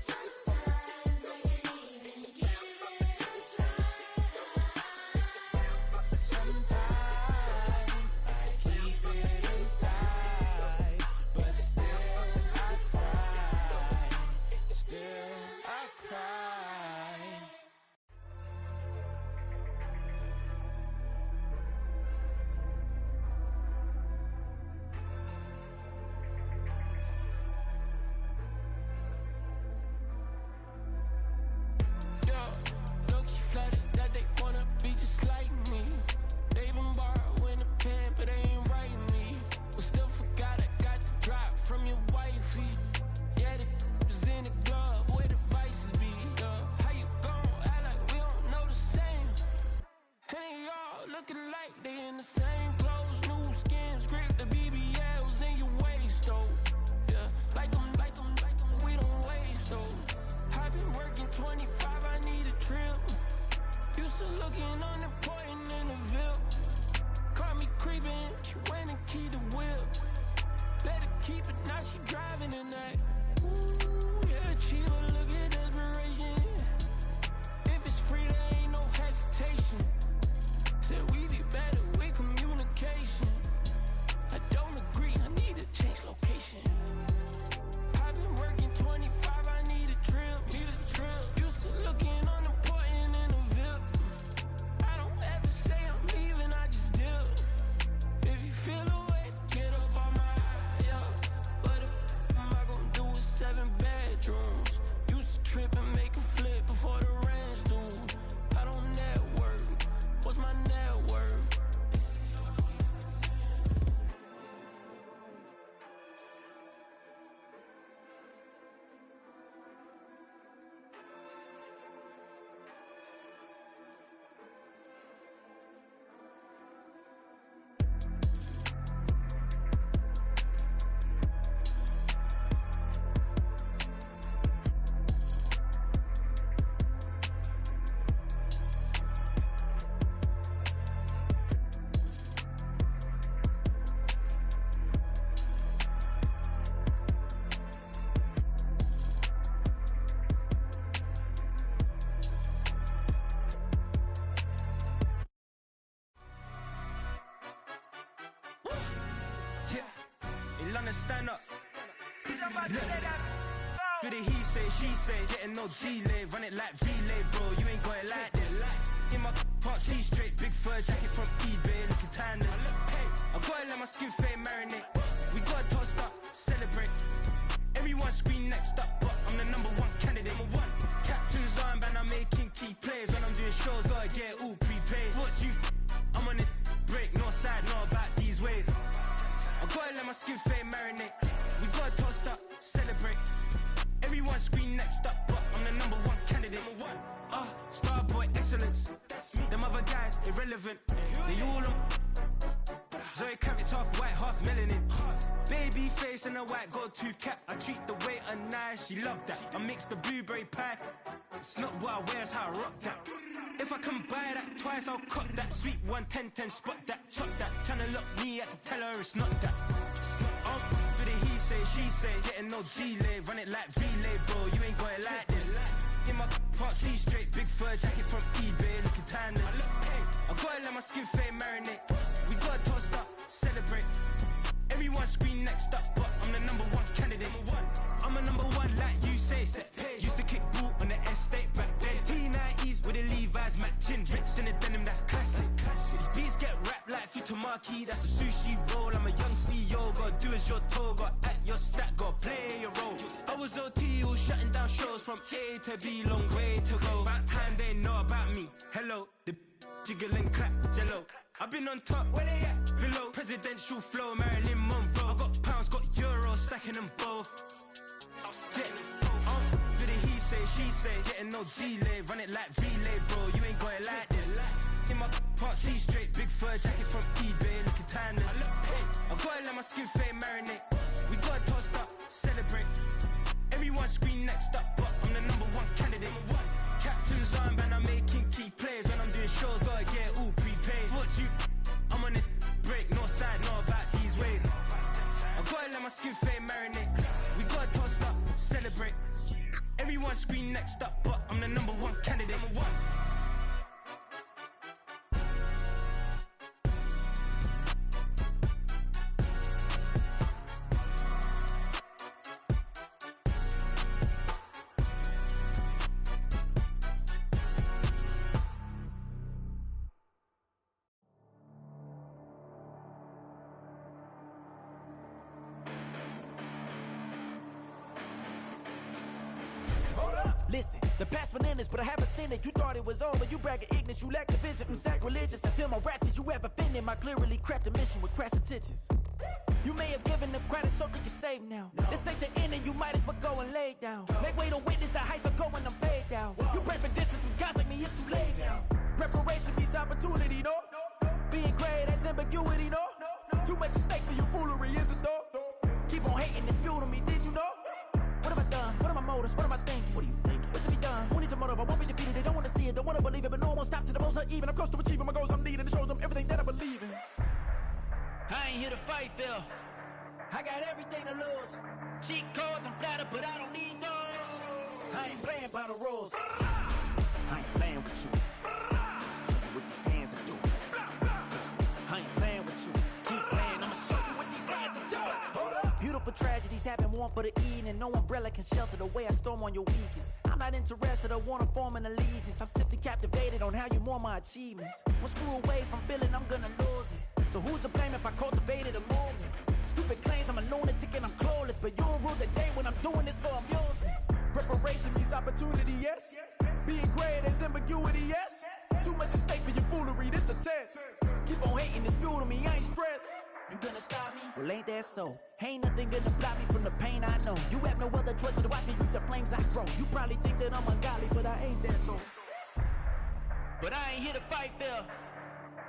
Speaker 9: Sometimes I can't even give it a try.
Speaker 8: Sometimes I keep it inside, but still I cry. Still I cry.
Speaker 6: Yeah, low-key flattered that they wanna be just like me. They been borrowing a pen, but they ain't writing me. But still forgot I got the drop from your wifey. Yeah, the was in the glove where the vices be. Yeah, how you gon' act like we don't know the same? And they all looking like they in the same clothes, new skins, grip the BBLs in your waist, though. Yeah, like them, we don't waste, though. I've been working 25, I need a trip. Used to looking unimportant in the Ville. Caught me creeping, she went and keyed the wheel. Let her keep it, now she driving in that. Ooh, yeah, achiever, look at desperation. If it's free, there ain't no hesitation. Said we be better with communication. I don't agree, I need to change location. I've been working 25, I need a trip. Used to looking unimportant in the Ville. I don't ever say I'm leaving, I just dip. If you feel away, get up on my yeah. What the am I gonna do with 7 bedrooms? Used to trip and make a flip before the rent's due. I don't network. What's my net worth? Yeah, in London, stand up. Look. Do the he say, she say, getting no delay, run it like relay, bro. You ain't got it like this. In my can't see straight, big fur jacket from eBay, looking timeless. I gotta let my skin fade marinate. We gotta toast up, celebrate. Everyone scream next up, but I'm the #1 candidate. Captain's armband, I'm making key plays. When I'm doing shows, gotta get it all prepaid. What you I'm on it, break, no side, know about these ways. I gotta let my skin fade marinate. We gotta toast up, celebrate. Everyone scream next up, but I'm the #1 candidate. Starboy excellence. Them other guys irrelevant. They all on. Zoe Kravitz half white, half melanin. Baby face and a white gold tooth cap. I treat the waiter nice, she love that. I mix the blueberry pie. It's not what I wear, it's how I rock that. If I can buy that twice, I'll cut that. Sweet 110, spot that, chop that. Tryna lock me at the teller, it's not that. Do the he say, she say, getting no delay, run it like relay, bro. You ain't got it like this. In my can't see straight, big fur jacket from eBay, looking timeless. I gotta let my skin fade marinate. We gotta toast up, celebrate. Everyone scream next up, but I'm the #1 candidate. I'm a #1 like you say. Used to kick ball on the estate back then. T90s with the Levi's matching. Rips in the denim, that's classic. These beats get wrapped like Futamar
Speaker 8: marquee, that's a sushi roll. I'm a young CEO, gotta do as you're told. Gotta act your stat, gotta play your role. I was OT, all shutting down shows from A to B, long way to go. About time they know about me. Hello, the jiggle and clap, jello. I've been on top, where they at? Below, presidential flow, Marilyn Monroe. I got pounds, got euros, stacking them both. Do the he say, she say, getting no delay, run it like relay, bro. You ain't got it like this. In my part C straight, big fur jacket from eBay, looking timeless. I gotta let my skin fade marinate. We gotta toast up, celebrate. Everyone scream next up, but I'm the #1 candidate. Captain's armband, I'm making key plays. When I'm doing shows, gotta get all prepaid. What you? I'm on it, break, no side, know about these ways. I gotta let my skin fade marinate. We gotta toast up, celebrate. Everyone scream next up, but I'm the #1 candidate.
Speaker 10: Listen, the past bananas, but I haven't seen it. You thought it was over, you bragging ignorance, you lack the vision. I'm sacrilegious, I feel my ratchets, you ever offended my clearly crafted mission with crass intentions. You may have given them credit so they can save now. This ain't the end and you might as well go and lay down. Make way to witness the heights are going, I'm paid down. You pray for distance with guys like me, it's too late now. Preparation beats opportunity, no? Being great, that's ambiguity, no? Too much at stake for your foolery, is it though? Keep on hating, it's fuel to me, did you know? What have I done? What are my motives? What am I thinking? What are you thinking? What's to be done? Who needs a motive? I won't be defeated. They don't want to see it, don't want to believe it, but no one won't stop to the most even. I'm close to achieving my goals. I'm needing to show them everything that I believe in.
Speaker 8: I ain't here to fight, Phil.
Speaker 10: I got everything to lose.
Speaker 8: Cheat codes and platter, but I don't need those.
Speaker 10: I ain't playing by the rules. I ain't playing with you. Show you what these hands are doing. I ain't playing with you. Keep playing, I'ma show you what these hands are doing. Hold up. Beautiful tragedies happen, one for the evening. No umbrella can shelter the way I storm on your weekends. I'm not interested, I wanna form an allegiance. I'm simply captivated on how you more my achievements. One screw away from feeling I'm gonna lose it. So who's to blame if I cultivated a movement? Stupid claims I'm a lunatic and I'm clueless, but you'll rule the day when I'm doing this for amusement. Preparation means opportunity, yes. Being great is ambiguity, yes. Too much at stake for your foolery, this a test. Keep on hating, it's fuel to me, I ain't stressed. You gonna stop me? Well, ain't that so? Ain't nothing gonna block me from the pain I know. You have no other choice but to watch me reap the flames I grow. You probably think that I'm ungodly, but I ain't that though.
Speaker 8: But I ain't here to fight, Phil.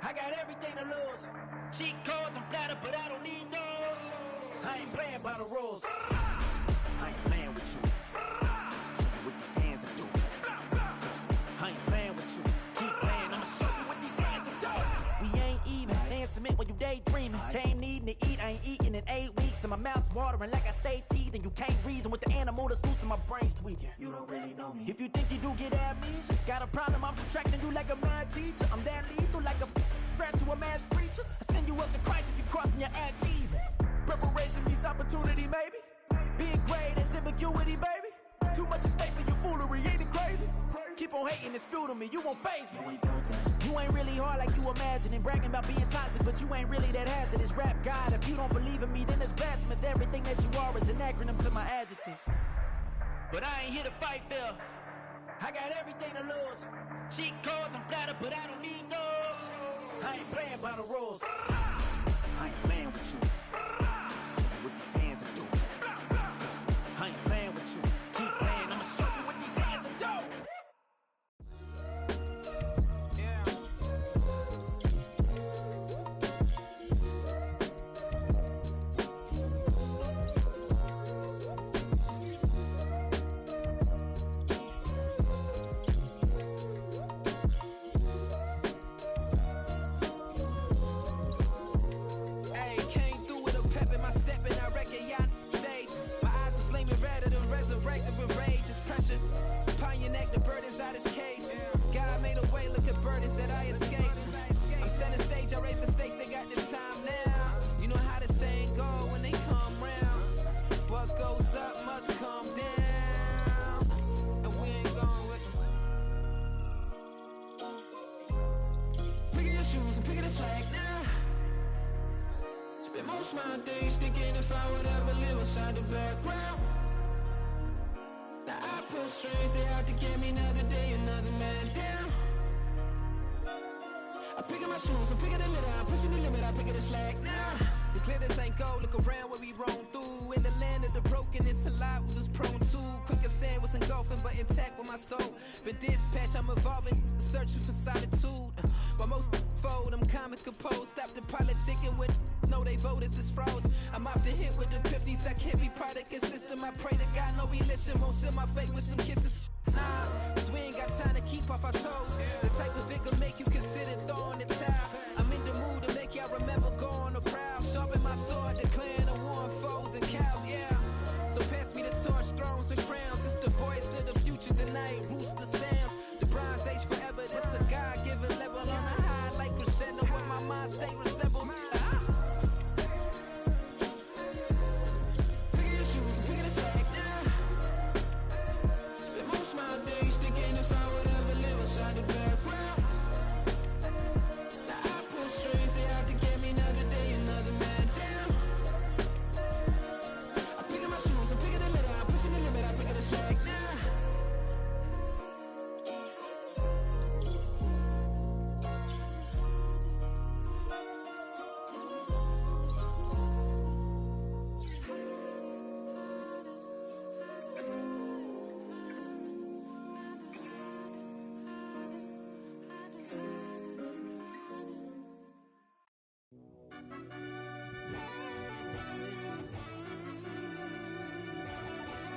Speaker 10: I got everything to lose.
Speaker 8: Cheat codes and platter, but I don't need those.
Speaker 10: I ain't playing by the rules. I ain't playing with you. Show you what these hands are doing. I ain't playing with you. Keep playing, I'ma show you what these hands are doing. We ain't even. They ain't submit while you daydreaming. Came needing to eat, I ain't eating in 8 weeks. And my mouth's watering like I stay teeth. And you can't reason with the animal that's loose and my brain's tweaking. You don't really know me. If you think you do get amnesia, got a problem, I'm subtracting you like a mad teacher. I'm that lethal like a threat to a mass preacher. I send you up to Christ if you crossing your act even. Preparation means opportunity, maybe. Being great is ambiguity, baby. Too much at stake for your foolery, ain't it crazy? Keep on hating, it's fuel to me, you won't faze me. You ain't really hard like you imagining. Bragging about being toxic, but you ain't really that hazardous. Rap God, if you don't believe in me, then it's blasphemous. Everything that you are is an acronym to my adjectives.
Speaker 8: But I ain't here to fight, Phil.
Speaker 10: I got everything to lose.
Speaker 8: Cheat codes and platter, but I don't need those.
Speaker 10: I ain't playing by the rules. I ain't playing with you. Show you what these hands are doing. I ain't playing with you. Keep playing, I'ma show you what these hands are doing.
Speaker 8: With rage is pressure upon your neck, the burden's out his cage. God made a way, look at burdens that I escaped. I'm setting stage, I raise the stakes, they got the time now. You know how the saying go when they come round. What goes up must come down, and we ain't going with them. Pick your shoes and pick it a slack now. most my days thinking if I would ever live inside the background. Now I pull strings, they out to get me another day, another man down. I pick up my shoes, I'm picking the litter, I'm pushing the limit, I pick up the slack now.
Speaker 6: The glitters ain't gold, look around where we roam through. In the land of the broken, it's a lot we was prone to. Quicker sand was engulfing, but intact with my soul. Been dispatched, I'm evolving, searching for solitude. While most fold, I'm comic composed. Stop the politicking with no, they voters is frauds. I'm off the hit with the 50s, I can't be product and system. I pray to God, no, we listen, won't seal my fate with some kisses. Nah, cause we ain't got time to keep off our toes. The type of it can make you consider throwing the towel. I'm in the mood to make y'all remember going to proud. Sharpen my sword, declaring the war on foes and cows, yeah. So pass me the torch, thrones and crowns. It's the voice of the future tonight, rooster sounds. The Bronze Age forever, this a God-given level. On a high like crescendo, where my mind stay resembled.
Speaker 8: Pick your shoes and pick the slack now. Spend most my days thinking if I would ever live inside the background. Now I pull strings, they out to get me another day, another man down. I pick up my shoes, I'm picking the litter, I'm pushing the limit, I pick up the slack now.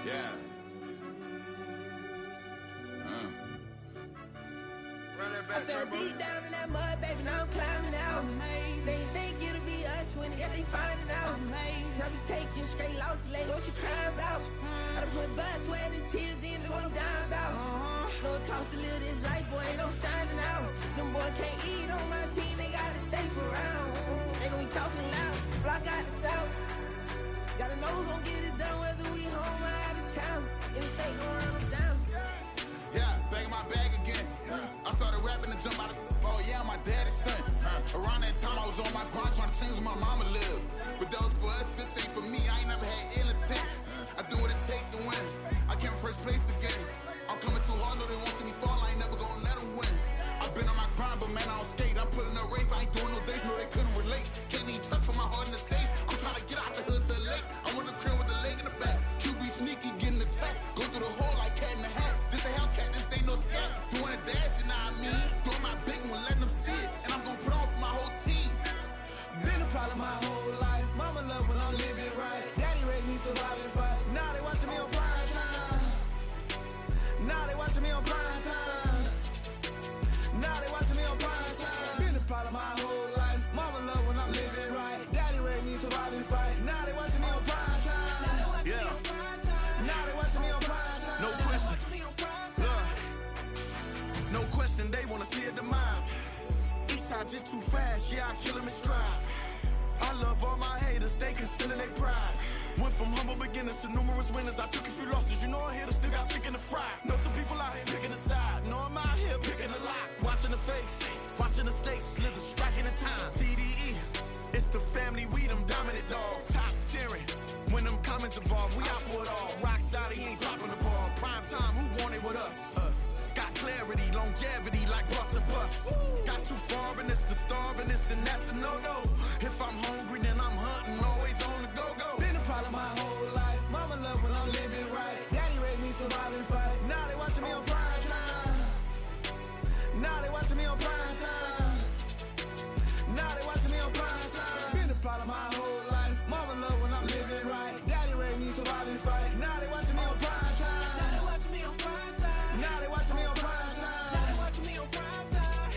Speaker 11: Yeah.
Speaker 6: I fell deep down in that mud, baby, now I'm climbing out. They think it'll be us when they find it out. I be taking straight losses, lady, what you crying about? I done put blood, sweat, and tears in, that's what I'm dying about. Know it costs to live this life, boy, ain't no signing out. Them boy can't eat on my team, they gotta stay for round. They gon' be talking loud, block out the south. Gotta know who gon' get it done, whether we home or out of town. Interstate gon' run them down.
Speaker 11: Yeah, back in my bag again. I started rapping to jump out of. Oh yeah, I'm my daddy's son. Around that time I was on my grind trying to change where my mama lived. But that was for us, this ain't for me. I ain't never had ill intent. I do what it take to win. I came first place again. I'm coming too hard, no they won't see me fall. I ain't never gonna let them win. I've been on my grind, but man I don't skate. I'm putting up race, I ain't doing no days, no they couldn't relate. Can't even touch for my heart in the safe. I'm trying to get out the hood to the lake. I'm with the crib with the leg in the back. QB sneaky, getting attacked. Go through the hole like cat in the hat. This a Hellcat, this ain't no scat. Doing a dash, you know what I mean? Doing my big one, letting them see it. And I'm gonna put on for my whole team.
Speaker 8: Been a problem my whole life. Mama love when I'm living right. Daddy raised me survive and fight. Now they watching me on prime time. Now they watching me on prime time. Now they watching me on prime time. Been a problem my whole life. Mama love when I'm living right. Daddy raised me survive and fight. Now they watching me on prime time.
Speaker 10: Yeah.
Speaker 8: Now they watching me on prime time.
Speaker 10: No question. No question, they wanna see a demise. Eastside just too fast, yeah, I kill him in stride. I love all my haters, they consider they pride. Went from humble beginners to numerous winners. I took a few losses, you know I hit her, still got chicken to fry. Know some people out here picking a side. Know I'm out here picking a lot. Watching the face, watching the stakes, slither, striking the time. TDE, it's the family, we them dominant dogs. Top tiering, when them comments involved, we out for it all. Rock side, he ain't dropping the ball. Prime time, who want it with us? Got clarity, longevity, like bust and bust. Got too far and it's the starving, this and that's a no-no. If I'm hungry, then I'm hunting, always on the go-go.
Speaker 8: Been a problem my whole life. Mama love when I'm living right. Daddy raised me survive and fight. Now they watching me on prime time. Now they watching me on prime time. Now they watching me on prime time. Been a problem my whole life. Mama love when I'm living right. Daddy raised me survive and fight. Now they watching me on prime time. Now they watching me on prime time. Now they watching me on prime time. Now they watching me on prime time.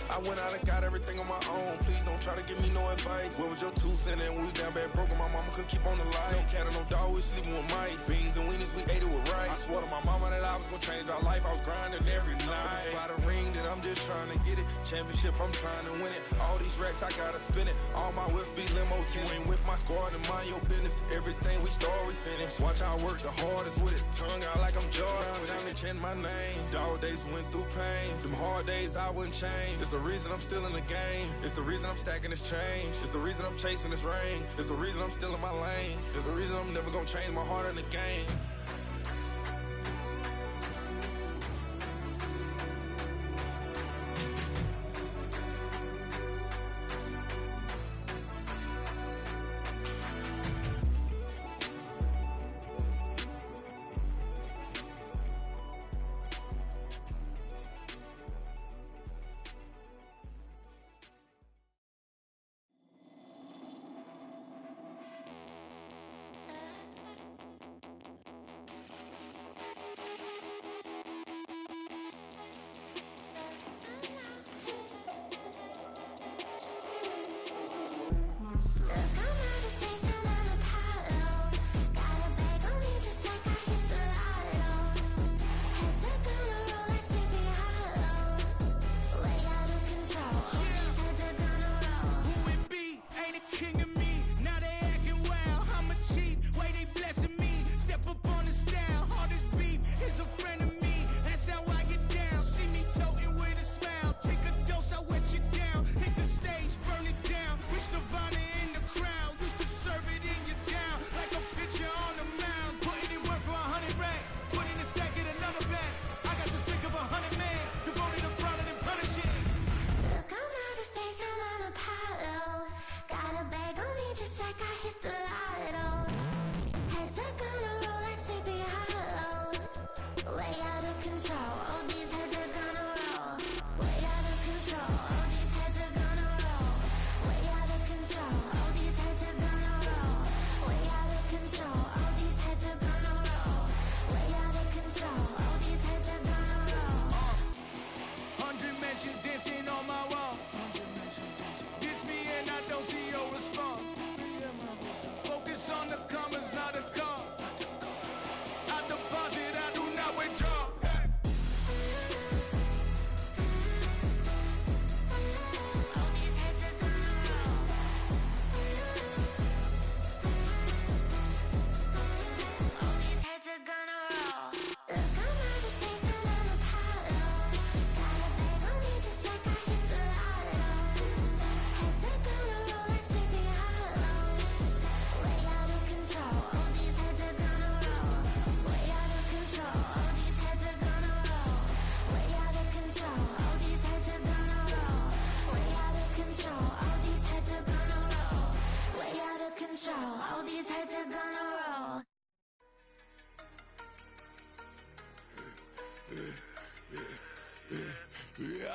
Speaker 10: I went out and got everything on my own. Please don't try to give me no advice. What was your 2 cents? And we was down bad broke and my mama couldn't keep on the light. No cat or no dog, we sleeping with mice. Beans and weenies, we ate it with rice. I swore to my mama that I was gonna change our life.
Speaker 8: life, I was grinding every night. By the ring that I'm just trying to get it. Championship, I'm trying to win it. All these racks, I gotta spin it. All my whips be limo. You ain't with my squad and mind your business. Everything we start, we finish. Watch I work the hardest with it. Tongue out like I'm Jordan. Time to change my name. Dog days went through pain. Them hard days I wouldn't change. It's the reason I'm still in the game. It's the reason I'm stacking this change. It's the reason I'm chasing this rain. It's the reason I'm still in my lane. It's the reason I'm never gonna change my heart in the game.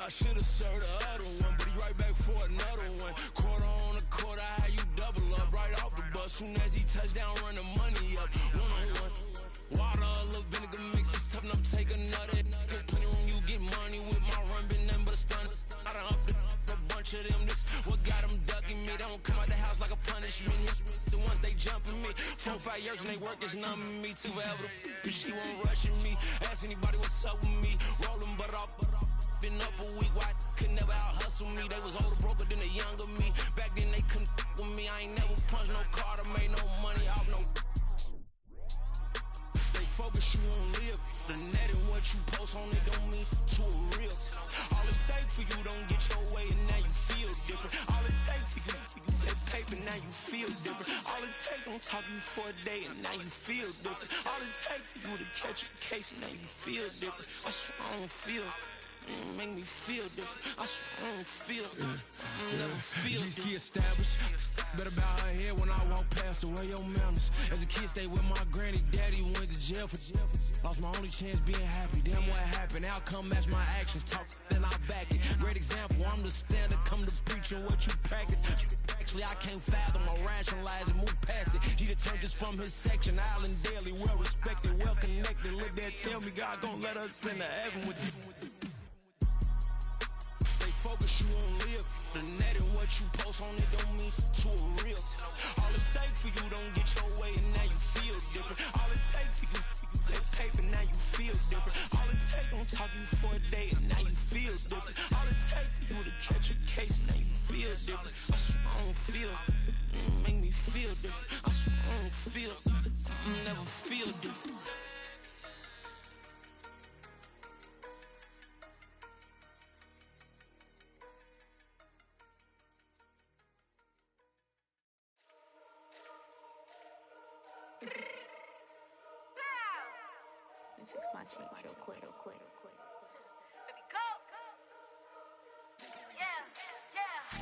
Speaker 12: I should've served the other one, but he right back for another one. Quarter on the quarter, how you double up right off the bus. Soon as he touch down, run the money up. One-on-one. Water, a little vinegar mix, it's tough enough to take another. Get plenty room, you get money with my run, been nothing but a stun. I done up a bunch of them. This what got them ducking me. They don't come out the house like a punishment. The ones they jumping me. 4 or 5 years and they work is numbing me. Too forever. She won't rushing me. Ask anybody what's up with me. Rolling butt off. Been up a week, why could never out hustle me? They was older, broker than the younger me. Back then they couldn't with me. I ain't never punched no card or made no money off no. Stay focused, you won't live. The net and what you post on it don't mean to a real. All it takes for you don't get your way and now you feel different. All it takes for you get paper, now you feel different. All it takes don't talk you for a day and now you feel different. All it takes for you to catch a case and now you feel different. I swear I don't feel. Make me feel different. I swear I don't feel never feel different. G-Ski established. Better bow her head when I walk past the way your manners. As a kid, stayed with my granny. Daddy went to jail for lost my only chance being happy. Damn what happened. Outcome match my actions. Talk then I back it. Great example. I'm the standard. Come to preaching what you practice. Actually, I can't fathom or rationalize and move past it. She turned this from his section. Island Daily, well respected, well connected. Look there, tell me God gon' let us into heaven with this. Focus, you won't live. The net and what you post on it don't mean to a real. All it takes for you don't get your way and now you feel different. All it takes for you get paper, now you feel different. All it takes don't Talk you for a day and now you feel different. All it takes for you to catch a case and now you feel different. I swear I don't feel, make me feel different. I swear I don't feel, never feel different.
Speaker 13: Let me fix my cheek real quick.
Speaker 9: Baby, go. Yeah.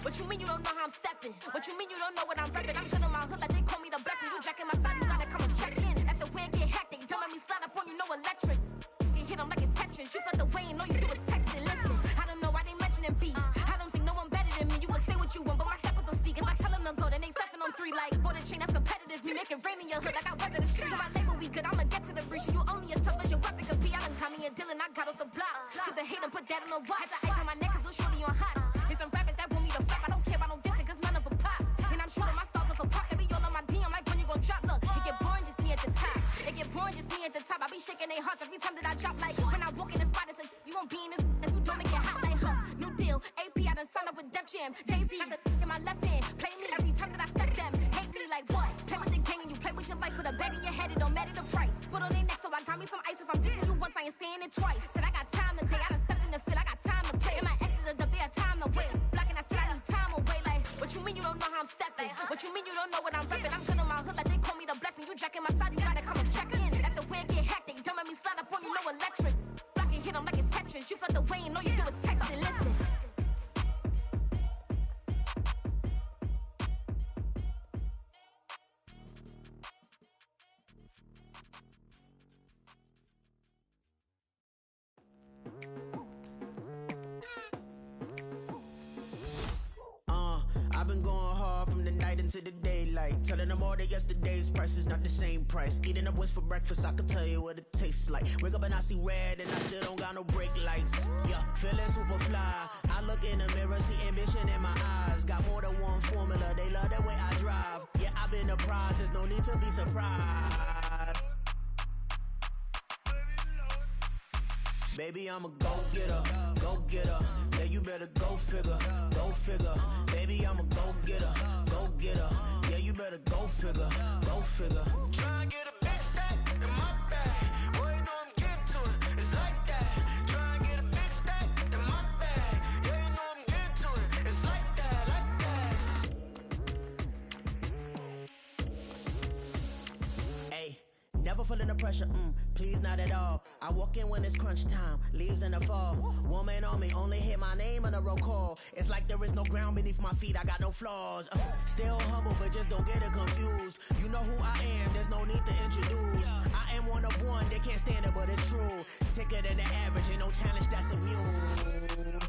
Speaker 13: What you mean you don't know how I'm stepping? What you mean you don't know what I'm repping? I'm good in my hood like they call me the blessing. You jacking my side, you gotta come and check in. That's the way it get hectic. Don't make me slide up on you, no electric. You hit them like it's Tetris. You felt the way and know you do it texting. Listen, I don't know why they mentioning beef. I don't think no one better than me. You can say what you want, but my steppers don't speak. If I tell them to go, then they stepping on 3 like border chain. That's competitive. Me make it rain in your hood like I weather the street. So my label we good. I'ma get to the reach. You only as tough as your weapon could be. I done caught me a Dylan. I got off the block. Took the hate and put that on the watch. Had the ice on my neck 'cause little shorty on hot. It's some rappers that want me to flop. I don't care about no dissing 'cause none of them pop. And I'm shooting my stars off a pop. They be all on my DM like when you gon' drop. Look, it get boring just me at the top. It get boring just me at the top. I be shaking their hearts every time that I drop. Like when I walk in the spot, it's like you won't be in this. If you don't make it hot like new deal. AP, I done signed up with Def Jam. Jay-Z got the in my left hand. Play me every time that I step them. Hate me like what? Play with the gang and you play with your life. Put a bag in your head, it don't matter the price. Put on their neck, so I got me some ice. If I'm dissing you once, I ain't saying it twice. Said I got time today. I done stepped in the field. I got time to play. And my exes are up, they had time to wait. Blocking, I said I need time away. Like, what you mean you don't know how I'm stepping? What you mean you don't know what I'm repping? I'm good in my hood like they call me the blessing. You jacking my side, you gotta come and check in. That's the way it get hectic. Don't make me slide up on you, no electric. Blocking, hit them like it's Tetris. You felt the way and know you do it texting. Listen.
Speaker 10: I've been going hard from the night into the daylight. Telling them all that yesterday's price is not the same price. Eating up wings for breakfast, I can tell you what it tastes like. Wake up and I see red and I still don't got no brake lights. Yeah, feeling super fly. I look in the mirror, see ambition in my eyes. Got more than one formula, they love the way I drive. Yeah, I've been a prize, there's no need to be surprised. Baby, I'm a go-getter, go-getter. Yeah, you better go figure, go figure. Baby, I'm a go-getter, go-getter. Yeah, you better go figure, go figure.
Speaker 12: Try and get a big stack in my bag. Boy, you know I'm getting to it. It's like that. Try and get a big stack in my bag. Yeah, you know I'm getting to it. It's like that, like that.
Speaker 10: Hey, never feeling the pressure, please not at all. I walk in when it's crunch time, leaves in the fall. Woman on me, only hit my name on a roll call. It's like there is no ground beneath my feet, I got no flaws. Still humble, but just don't get it confused. You know who I am, there's no need to introduce. I am one of one, they can't stand it, but it's true. Sicker than the average, ain't no challenge that's immune.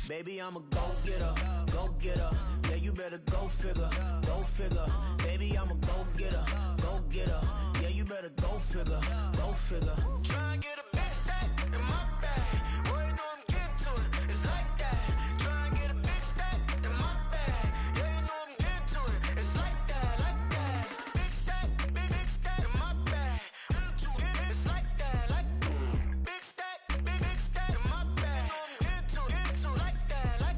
Speaker 10: Baby, I'm a go-getter, go-getter. Yeah, you better go figure, go figure. Baby, I'm a go-getter, go-getter. Yeah, you better go figure, go figure.
Speaker 12: Try and get a big stack in my bag. Boy, you know I'm getting to it. It's like that. Try and get a big stack in my bag. Yeah, you know I'm getting to it. It's like that, like that. Big stack in my bag. It's like that, like big stack in my bag. You know I'm getting to it, like that, like.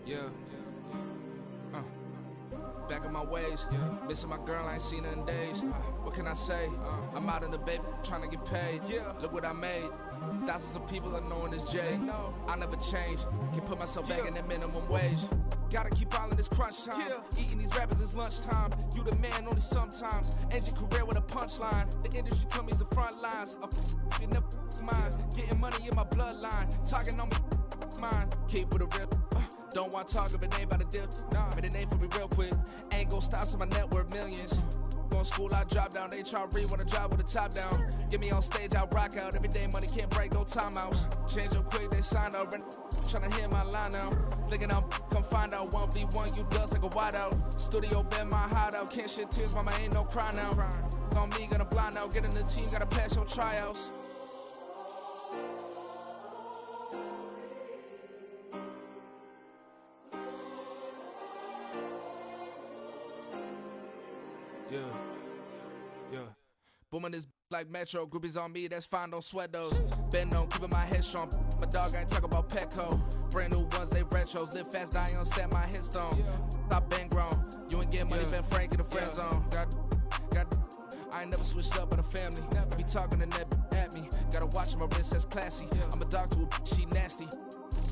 Speaker 14: Yeah. Back in my ways, missing my girl, I ain't seen her in days. What can I say? I'm out in the baby, trying to get paid. Look what I made. Thousands of people are knowing this Jay. I never change. Can put myself back in that minimum wage. Gotta keep all in this crunch time. Eating these rappers is lunchtime. You the man only sometimes. End your career with a punchline. The industry told me it's the front lines. You never mine. Getting money in my bloodline. Talking on me, mine. Keep with a real. Don't want to talk if it ain't about the dip. Made a name for me real quick. Ain't gon' stop till my net worth millions. going to school, I drop down. They try to read when I drive with the top down. Get me on stage, I rock out. Every day money can't break, no timeouts. Change up quick, they sign up. Tryna hear my line now. Thinking I'm come find out 1v1, you dust like a wide out. Studio been my hideout. Can't shed tears, mama, ain't no cry now. On me, gonna blind out. Get in the team, gotta pass your tryouts. Yeah. Booming this like Metro. Groupies on me, that's fine, don't sweat those. Bend on, keeping my head strong. My dog ain't talk about Petco. Brand new ones, they retros. Live fast, die on set my headstone. Stop been grown. You ain't getting money, been Frank in the friend zone. I ain't never switched up in a family. Be talking to that at me. Gotta watch my wrist, that's classy. I'm a dog to a she nasty.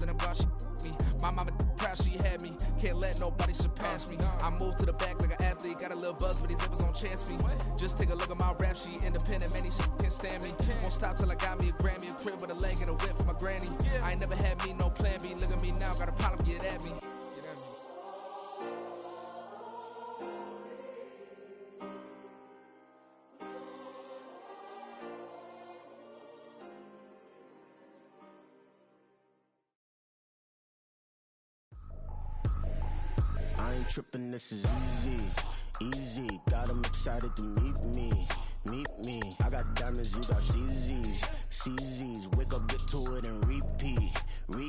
Speaker 14: And about she me. My mama proud she had me. Can't let nobody surpass me. I move to the back like an athlete. Got a little buzz, but these zippers don't chance me. Just take a look at my rap sheet. Independent, man, these can't stand me. Won't stop till I got me a Grammy, a crib with a leg and a whip for my granny. I ain't never had me no plan B. Look at me now, got a problem, get at me.
Speaker 15: I ain't trippin', this is easy. Got 'em excited to meet me. I got diamonds, you got CZs. Wake up, get to it, and repeat. Hey,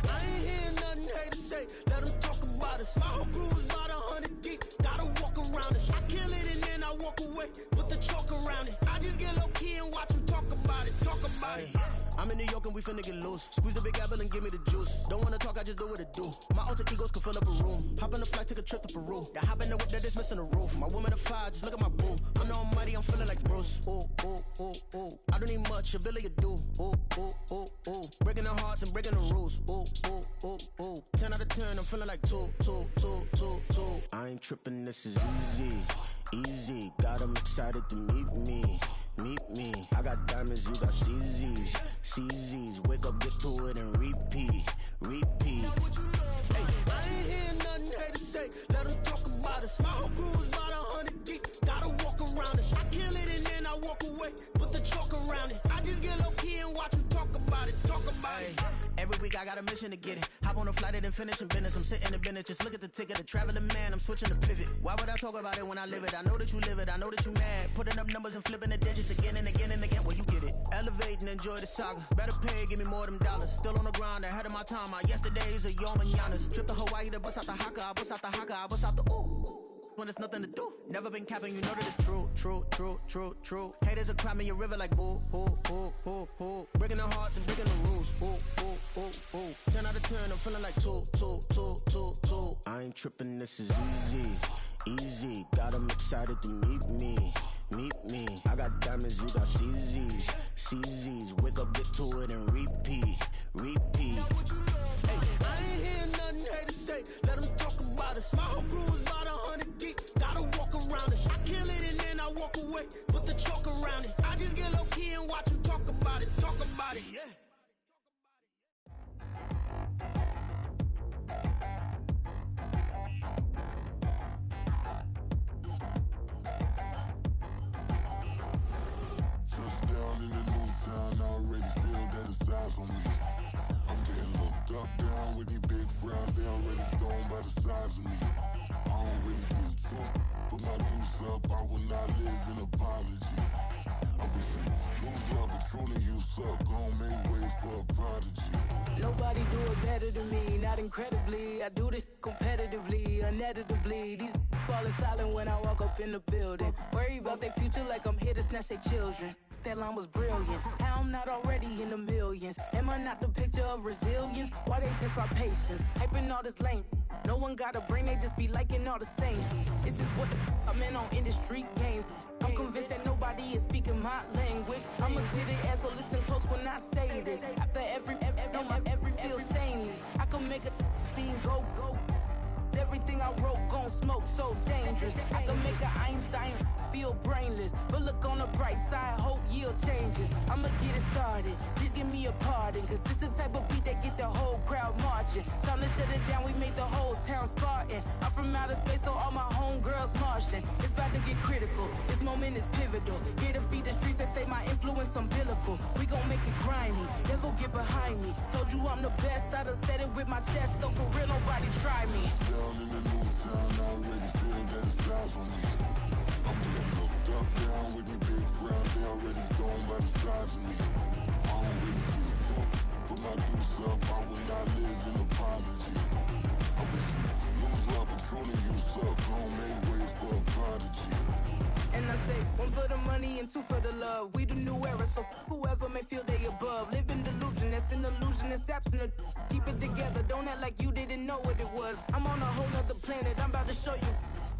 Speaker 15: I ain't hear nothing haters say. Let them talk about us. My whole crew is about 100 deep. Gotta walk around it. I kill it and then I walk away. Put the chalk around it. I just get low key and watch them talk about it. I'm in New York and we finna get loose. Squeeze the big apple and give me the juice. Don't wanna talk, I just do what it do. My alter egos can fill up a room. Hop on the flight, take a trip to Peru. That hop in the whip that is missing the roof. My woman a fire, just look at my boo. I'm the almighty, I'm feeling like Bruce. Ooh. I don't need much, ability to do. Ooh. Breaking the hearts and breaking the rules. Ooh. 10 out of 10, I'm feeling like two. I ain't tripping, this is easy. Got 'em excited to meet me. I got diamonds, you got CZs. Wake up, get to it, and repeat. Hey, I ain't hear nothing haters say. Let them talk about us. My whole crew is about 100 deep. Gotta walk around it. I kill it and then I walk away. Put the chalk around it. I just get low key and watch them talk about it. Every week I got a mission to get it. Hop on a flight and then finish in business. I'm sitting in business, just look at the ticket. A traveling man, I'm switching to pivot. Why would I talk about it when I live it? I know that you live it, I know that you mad. Putting up numbers and flipping the digits again and again. Well, you get it. Elevate and enjoy the saga. Better pay, give me more them dollars. Still on the grind, ahead of my time. My yesterdays are your mananas. Trip to Hawaii to bust out the haka. I bust out the ooh. When there's nothing to do. Never been capping, you know that it's true. Haters will cry me a river like boo. Breaking the hearts and breaking the rules. Ooh. 10 out of 10, I'm feeling like two. I ain't tripping, this is easy. Got 'em excited to meet me. I got diamonds, you got CZs. Wake up, get to it, and repeat. Hey, I ain't hear nothing haters say. Let them talk about us. My whole crew is about 100 deep. Gotta walk around it. I kill it and then I walk away. Put the chalk around it. I just get low key and watch them talk about it. Yeah.
Speaker 3: Touchdown in the new town, I already feel that it's eyes on me. I'm getting looked up, down with these big frowns, they already thrown by the size of me. I don't really give truth, put my deuce up, I will not live in apology. I wish you lose love, but truly you suck, gon' make way for a prodigy.
Speaker 16: Nobody do it better than me, not incredibly. I do this competitively, uneditably. These falling silent when I walk up in the building. Worry about their future like I'm here to snatch their children. That line was brilliant. How I'm not already in the millions? Am I not the picture of resilience? Why they test my patience? Hyping all this lame. No one got a brain, they just be liking all the same. This is what the I'm in on industry games. I'm convinced that nobody is speaking my language. I'm a good ass, so listen close when I say this. After every feel stainless. I can make a scene go. Everything I wrote gon' smoke, so dangerous. I can make an Einstein feel brainless. But look on the bright side, hope yield changes. I'ma get it started, please give me a pardon. Cause this the type of beat that get the whole crowd marching. Time to shut it down, we made the whole town Spartan. I'm from outer space, so all my homegirls Martian. It's to get critical. This moment is pivotal. Here to feed the streets that say my influence umbilical. We gon' make it grimy, then go get behind me. Told you I'm the best, I done said it with my chest. So for real, nobody try me.
Speaker 3: Down in the new town, I already feel that it's eyes on me. I'm getting looked up, down with these big crowds. They already gone by the size of me. I don't really get took. Put my deuce up, I will not live in apology. I wish you lose love, but truly you suck. Gon' make way for a prodigy.
Speaker 16: And I say, one for the money and two for the love. We the new era, so whoever may feel they above. Live in delusion, that's an illusion, it's absent. Keep it together, don't act like you didn't know what it was. I'm on a whole nother planet, I'm about to show you.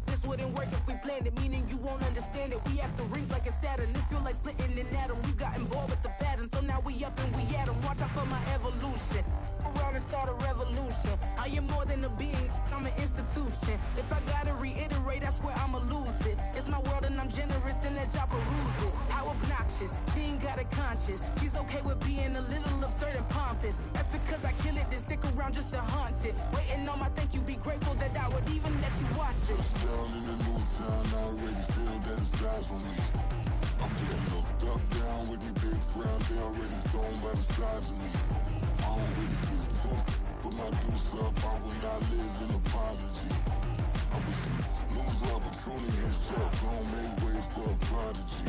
Speaker 16: This wouldn't work if we planned it, meaning you won't understand it. We have to rings like a Saturn. This feel like splitting an atom. We got involved with the pattern, so now we up and we at 'em. Watch out for my evolution. Around and start a revolution. I am more than a being, I'm an institution. If I gotta reiterate, that's where I'ma lose it. It's my world and I'm generous and that y'all peruse it. How obnoxious, she ain't got a conscience. She's okay with being a little absurd and pompous. That's because I kill it, then stick around just to haunt it. Waiting on my thank you, be grateful that I would even let you watch this.
Speaker 3: Down in the new town, I already feel that it's eyes on me. I'm getting looked up, down with these big crowds. They already gone by the size of me. I don't really get took. Put my deuce up, I will not live in apology. I wish you lose love, but truly you suck. Gon' make way for a prodigy.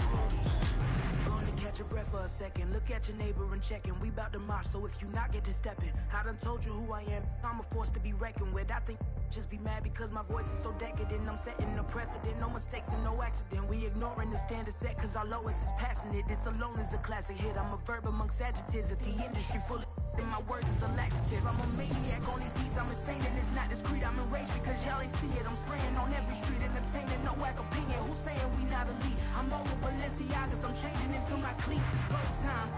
Speaker 16: Gonna catch your breath for a second. Look at your neighbor and checking. We bout to march, so if you not get to stepping. I done told you who I am. I'm a force to be reckoned with. I think just be mad because my voice is so decadent. I'm setting a precedent. No mistakes and no accident. We ignoring the standard set cause our lowest is passionate. This alone is a classic hit. I'm a verb amongst adjectives. If the industry full of and my words is a laxative. I'm a maniac on these beats. I'm insane and it's not discreet. I'm enraged because y'all ain't see it. I'm spraying on every street, entertaining no whack opinion. Who's saying we not elite? I'm over Balenciagas. I'm changing into my cleats. It's go time.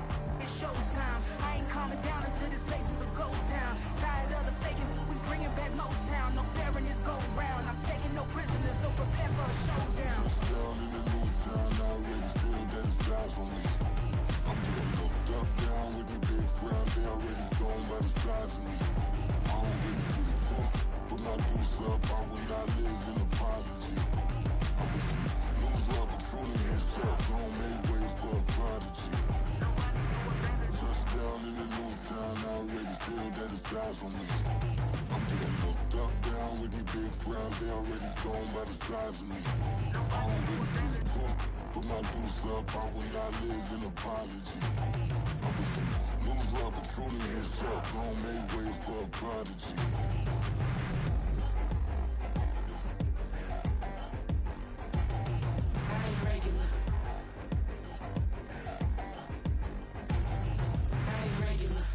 Speaker 16: It's showtime. I ain't calming down until this place is a ghost town. Tired of the faking. We bringing back Motown. No sparing this go round. I'm taking no prisoners, so prepare for a showdown.
Speaker 3: Down in the new town, I already feel that it's eyes on me. I'm getting looked up, down with these big crowds. They already gone by the size of me. I don't really get took. Put my deuce up, I will not live in apology. I wish you lose love, but truly you suck. Gon' make way for a prodigy. Touchdown in the new town, I already feel that it's eyes on me. I'm getting looked up, down with these big crowds. They already gone by the size of me. I don't really get took. Put my deuce up, I will not live in apology. I wish you lose love, but truly you suck. Gon' make way for a prodigy.
Speaker 16: I ain't regular. I ain't regular.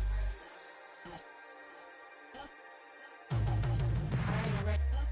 Speaker 16: I ain't regular.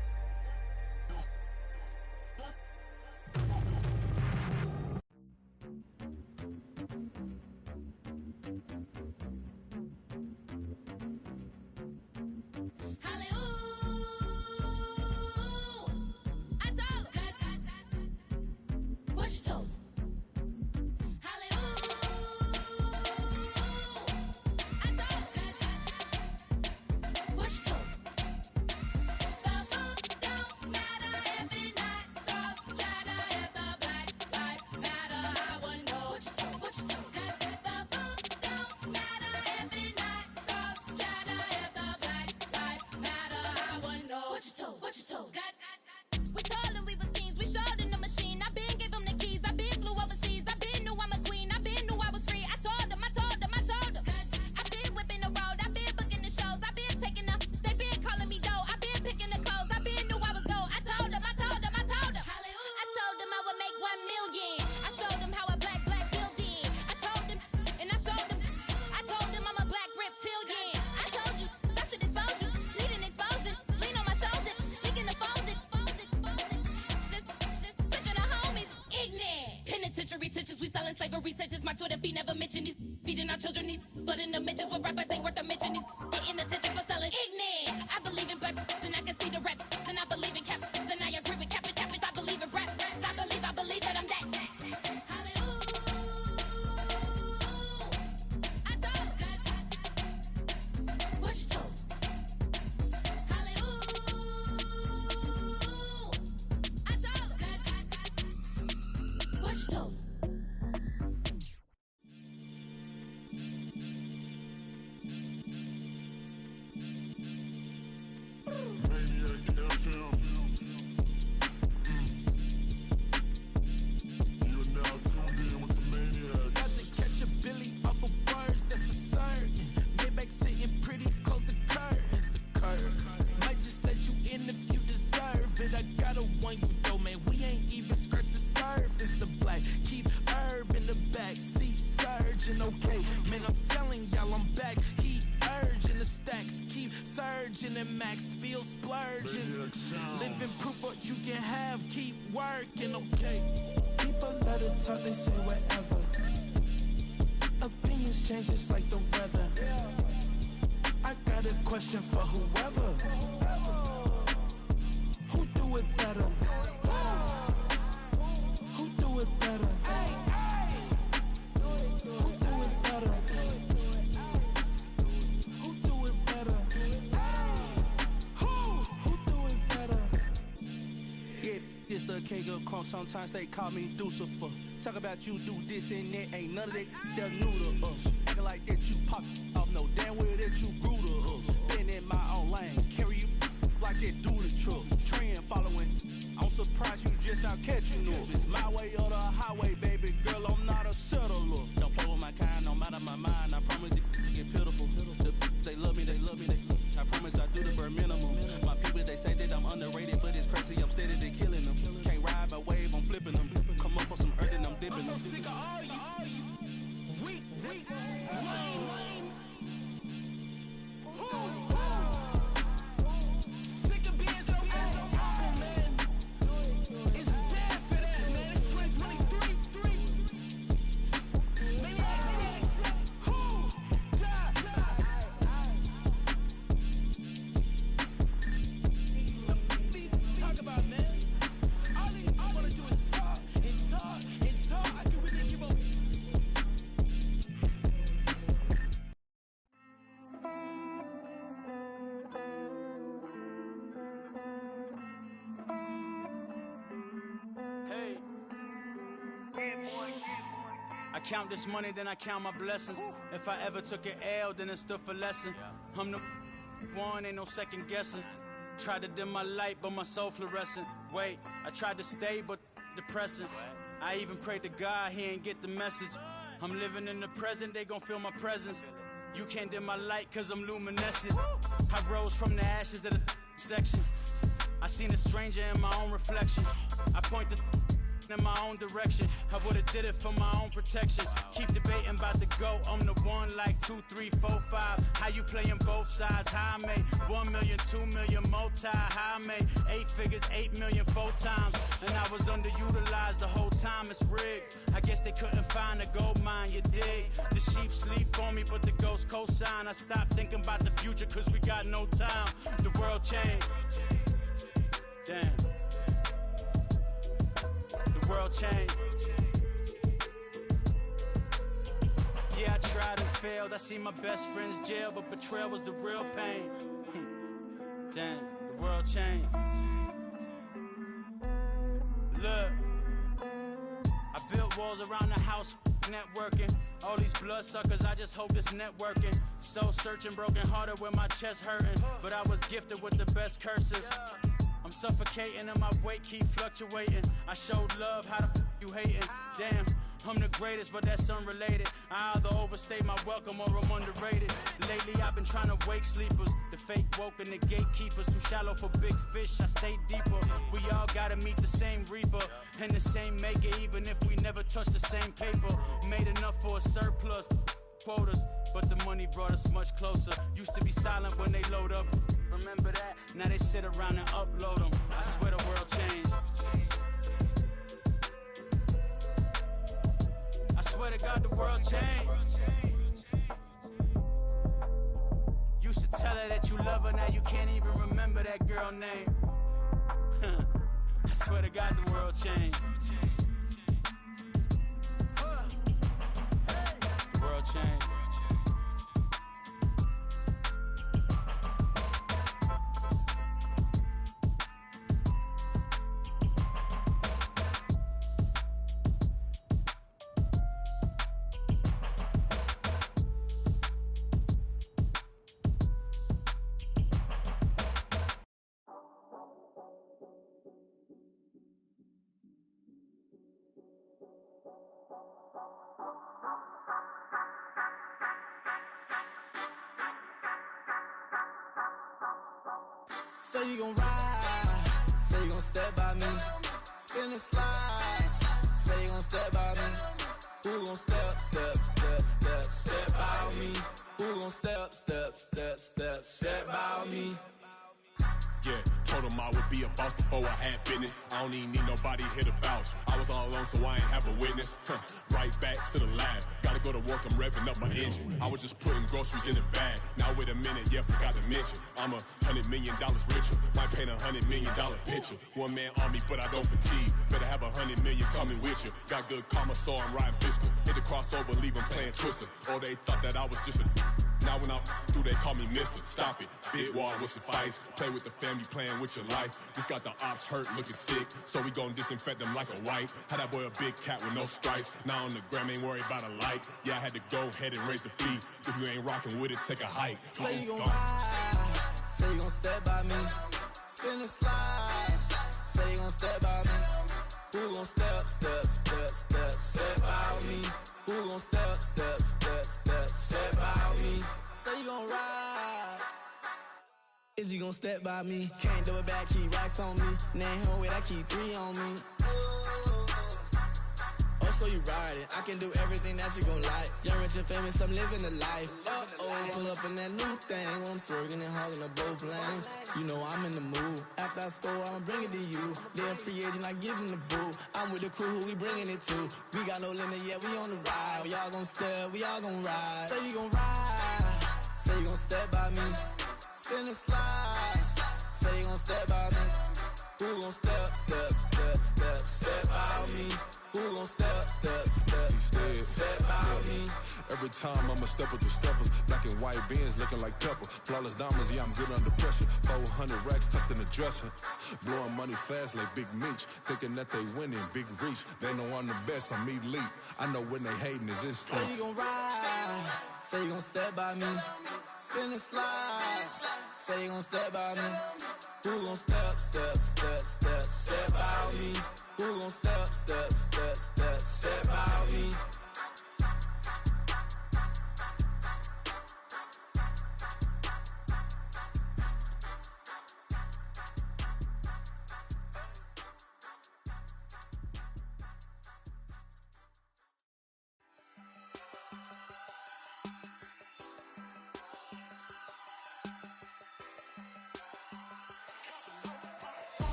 Speaker 17: Slavery sentences, my Twitter feed never mention these feeding our children these but in the mentions what rappers ain't worth a mention these getting attention for selling ignorant. I believe in black and I can see the rap and I believe in cap and I agree with cap and I believe in rap. I believe that I'm that.
Speaker 8: splurging and Max feel splurging. Living proof what you can have, keep working, okay. People let it talk, they say whatever. Opinions change just like the weather. I got a question for whoever. Who do it better? Who do it better? Who do it better? Who do it better? Who do it better?
Speaker 14: Yeah, it's the king of crunk. Sometimes they call me Lucifer. Talk about you do this and that. Ain't none of that. They're new to us. Acting like that you pop off. No damn well that you grew to us. Been in my own lane. Carry you like that do the truck. Trend following. I'm surprised you just not catching up. It's my way or the highway, baby girl. I'm not a settler. Don't play with my kind, no matter my mind. I promise it get pitiful. They love me, they love me, they love me. I promise I do the bare minimum. My people, they say that I'm underrated, but it's crazy. I'm steady, they killing them. Can't ride my wave, I'm flipping them. Come up for some earth and I'm dipping them.
Speaker 8: I'm so sick of all you weak, lame. Sick of being so humble, man. It's dead for that, man. It's 2023. Maniacs. Talk about, man. All I wanna do is talk and talk and talk. I can really give up.
Speaker 10: Hey. I count this money, then I count my blessings. If I ever took an L, then it stood for lesson. I'm the one, ain't no second guessing. Tried to dim my light, but my soul fluorescent. Wait, I tried to stay, but depressing. I even prayed to God, he ain't get the message. I'm living in the present, they gon' feel my presence. You can't dim my light, cause I'm luminescent. I rose from the ashes of the section. I seen a stranger in my own reflection. I point the in my own direction. I would've did it for my own protection. Keep debating about the GOAT. I'm the one like 2, 3, 4, 5. How you playing both sides? How I made 1 million, 2 million, multi. How I made 8 figures, 8 million, 4 times. And I was underutilized the whole time. It's rigged. I guess they couldn't find a gold mine, you dig? The sheep sleep on me, but the ghost cosign. I stopped thinking about the future, cause we got no time. The world changed. Damn. The world changed. Yeah, I tried and failed. I seen my best friends jail, but betrayal was the real pain. Damn, the world changed. Look, I built walls around the house, networking. All these bloodsuckers, I just hope this networking. Soul searching, broken hearted with my chest hurting. But I was gifted with the best curses. I'm suffocating and my weight keep fluctuating. I showed love, how the you hating? Damn, I'm the greatest, but that's unrelated. I either overstay my welcome or I'm underrated. Lately I've been trying to wake sleepers. The fake woke and the gatekeepers. Too shallow for big fish, I stay deeper. We all gotta meet the same reaper and the same maker, even if we never touch the same paper. Made enough for a surplus quotas, but the money brought us much closer. Used to be silent when they load up. Remember that? Now they sit around and upload them. I swear the world changed. I swear to God the world changed. Used to tell her that you love her, now you can't even remember that girl name. I swear to God the world changed. The world changed.
Speaker 8: Say you gon' ride, say you gon' step by me. Spin and slide, say you gon' step by me. Who gon' step by me? Who gon' step by me?
Speaker 18: Yeah, told him I would be a boss before I had business. I don't even need nobody here to vouch. I was all alone, so I ain't have a witness. Right back to the lab. Gotta go to work, I'm revving up my engine. I was just putting groceries in the bag. Now wait a minute, yeah, forgot to mention. I'm $100 million richer. Might paint $100 million picture. One man army, but I don't fatigue. Better have 100 million coming with you. Got good karma, so I'm riding fiscal. Hit the crossover, leave them playing Twister. Or they thought that I was just a... Now when I do, they call me Mister. Stop it. Big wall would suffice. Play with the family, playing with your life. This got the ops hurt, looking sick. So we gon' disinfect them like a wipe. Had that boy a big cat with no stripes. Now on the gram, ain't worried about a light. Yeah, I had to go ahead and raise the fee. If you ain't rocking with it, take a hike.
Speaker 8: Say you gon' ride. Say you gon' step by me. Spin and slide. Say you gon' step by me. Who gon' step by me? Who gon' step by me? Say you gon' ride. Is you gon' step by me? Can't do it back, keep racks on me. Name home with I keep 3 on me. Oh, so you ride it. I can do everything that you gon' like. Young, rich, and famous, I'm living the life. Pull up in that new thing. I'm swerving and hogging up both lanes. You know I'm in the mood. After I score, I'ma bring it to you. They're a free agent, I give them the boo. I'm with the crew, who we bringing it to. We got no limit, yeah, we on the ride. We all gon' step, we all gon' ride. Say you gon' ride. Say you gon' step by me. Spin and slide. Say you gon' step by me. Who gon' step by me? Who gon' step by me?
Speaker 19: Every time I'ma step with the steppers. Black and white beans looking like pepper. Flawless diamonds, yeah, I'm good under pressure. 400 racks tucked in the dresser. Blowing money fast like Big Meech. Thinking that they winning, big reach. They know I'm the best, I'm elite. I know when they hating is instant.
Speaker 8: Say you gon' ride. Say you gon' step by me. Spin and slide. Say you gon' step by me. Who gon' step by me? Who gon' step by me?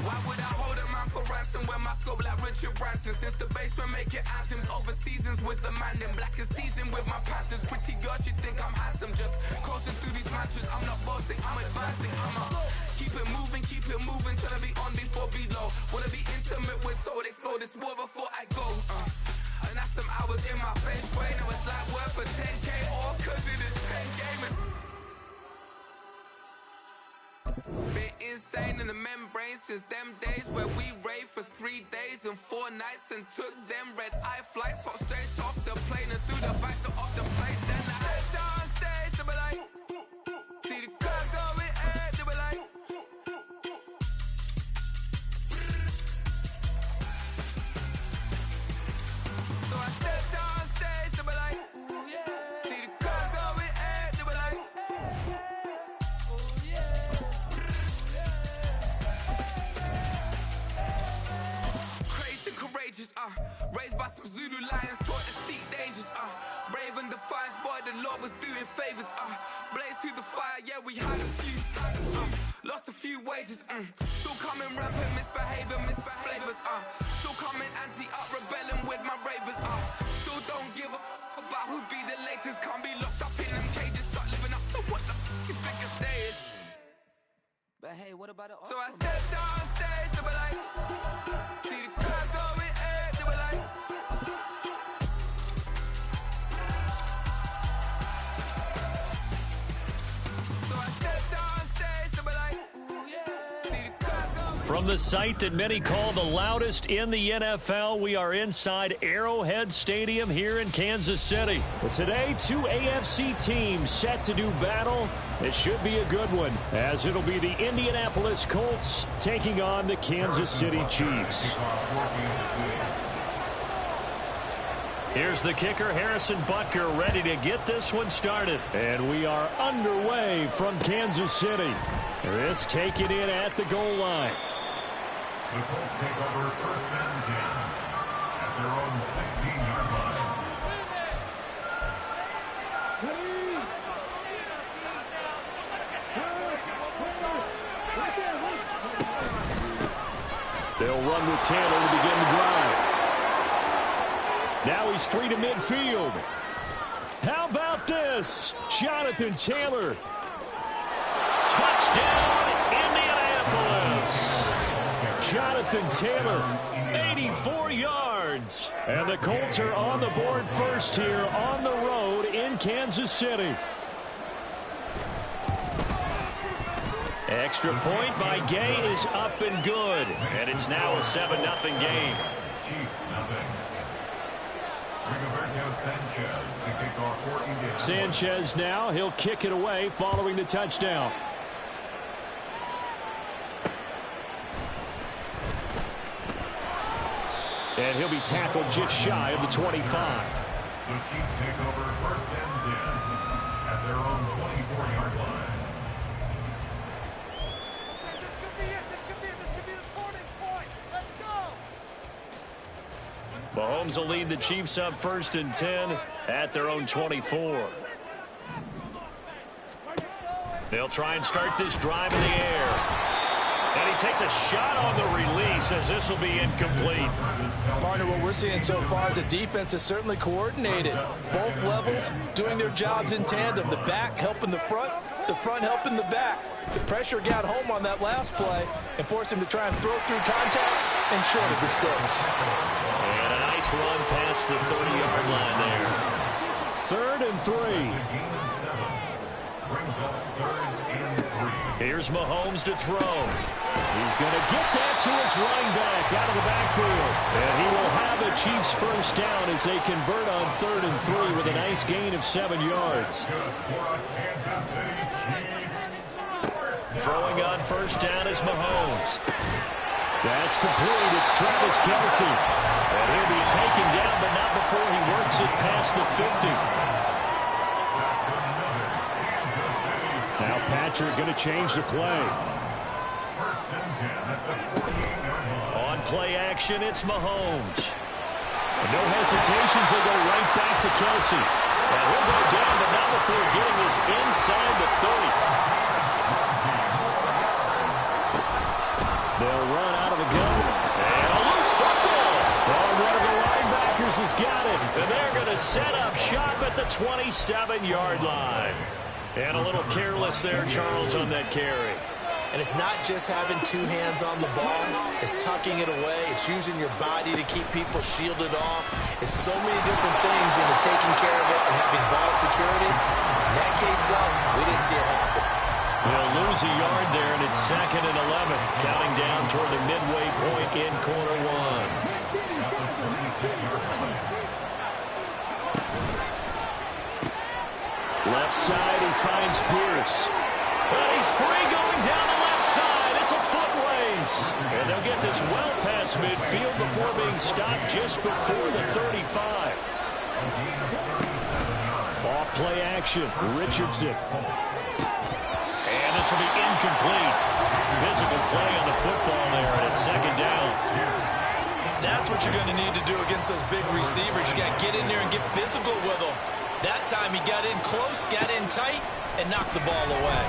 Speaker 20: Why would I hold a man for ransom when my scope like Richard Branson? Since the basement making anthems over seasons with the man in black is teasing with my panthers. Pretty girl, she think I'm handsome. Just coasting through these matches. I'm not bossing, I'm advancing. I'ma keep it moving till I be on before below. Wanna be intimate with soul, explore this war before I go. And that's some hours in my face. Wait, now it's like worth for 10K or cause it is 10 gamers. Been insane in the membrane since them days where we raved for 3 days and 4 nights and took them red eye flights, hot straight off the plane and through the back door of the place. Then I head down stage to be like, see the car going ahead to be like. So I step down stage to be like, ooh yeah. See the car going ahead to be like. Courageous, raised by some Zulu lions, taught to seek dangers, brave and defiant, boy, the Lord was doing favors, blaze through the fire, yeah, we had a few, lost a few wages, still coming rampant, misbehaving, flavors, still coming anti-up, rebelling with my ravers, still don't give a about who be the latest, can't be locked up in them cages, start living up to what the you think a day is. But hey, what about it? So I step down stage to be like, see the crowd going ahead to be like. So I step down stage to be like, ooh yeah. See the crowd going.
Speaker 2: From the site that many call the loudest in the NFL, we are inside Arrowhead Stadium here in Kansas City. But today, 2 AFC teams set to do battle. It should be a good one, as it'll be the Indianapolis Colts taking on the Kansas City Chiefs. Here's the kicker, Harrison Butker, ready to get this one started. And we are underway from Kansas City. This taken in at the goal line.
Speaker 21: The Colts take over first and 10 at their own 16-yard line.
Speaker 2: They'll run with Taylor to begin the drive. Now he's free to midfield. How about this? Jonathan Taylor. Touchdown, Indianapolis. Jonathan Taylor, 84 yards. And the Colts are on the board first here on the road in Kansas City. Extra point by Gay is up and good. And it's now a 7-0 game. Sanchez now, he'll kick it away following the touchdown. And he'll be tackled just shy of the 25.
Speaker 21: The Chiefs take over 1st and 10 at their own 24-yard line.
Speaker 5: This could be it. This could be the turning point. Let's go.
Speaker 2: Mahomes will lead the Chiefs up 1st and 10 at their own 24. They'll try and start this drive in the air. And he takes a shot on the release as this will be incomplete.
Speaker 1: Partner, what we're seeing so far is the defense is certainly coordinated. Both levels doing their jobs in tandem. The back helping the front helping the back. The pressure got home on that last play and forced him to try and throw through contact and short of the sticks.
Speaker 2: And a nice run past the 30-yard line there. 3rd and 3. Here's Mahomes to throw. He's going to get that to his running back out of the backfield. And he will have a Chiefs first down as they convert on 3rd and 3 with a nice gain of 7 yards. Throwing on 1st down is Mahomes. That's complete. It's Travis Kelce. And he'll be taken down, but not before he works it past the 50. Now Patrick going to change the play. On play action, it's Mahomes. No hesitations, they go right back to Kelce. And he'll go down, but not before getting this inside the 30. They'll run out of the gun. And a loose football. Oh, one of the linebackers has got it. And they're going to set up shop at the 27-yard line. And a little careless there, Charles, on that carry.
Speaker 1: And it's not just having 2 hands on the ball. It's tucking it away. It's using your body to keep people shielded off. It's so many different things into taking care of it and having ball security. In that case, though, we didn't see it happen.
Speaker 2: They'll lose a yard there, and it's 2nd and 11. Counting down toward the midway point in quarter 1. Left side, he finds Pierce. And he's free going down the left side. It's a foot race. And they'll get this well past midfield before being stopped just before the 35. Off play action, Richardson. And this will be incomplete. Physical play on the football there, and it's 2nd down.
Speaker 1: That's what you're going to need to do against those big receivers. You got to get in there and get physical with them. That time he got in close, got in tight, and knocked the ball away.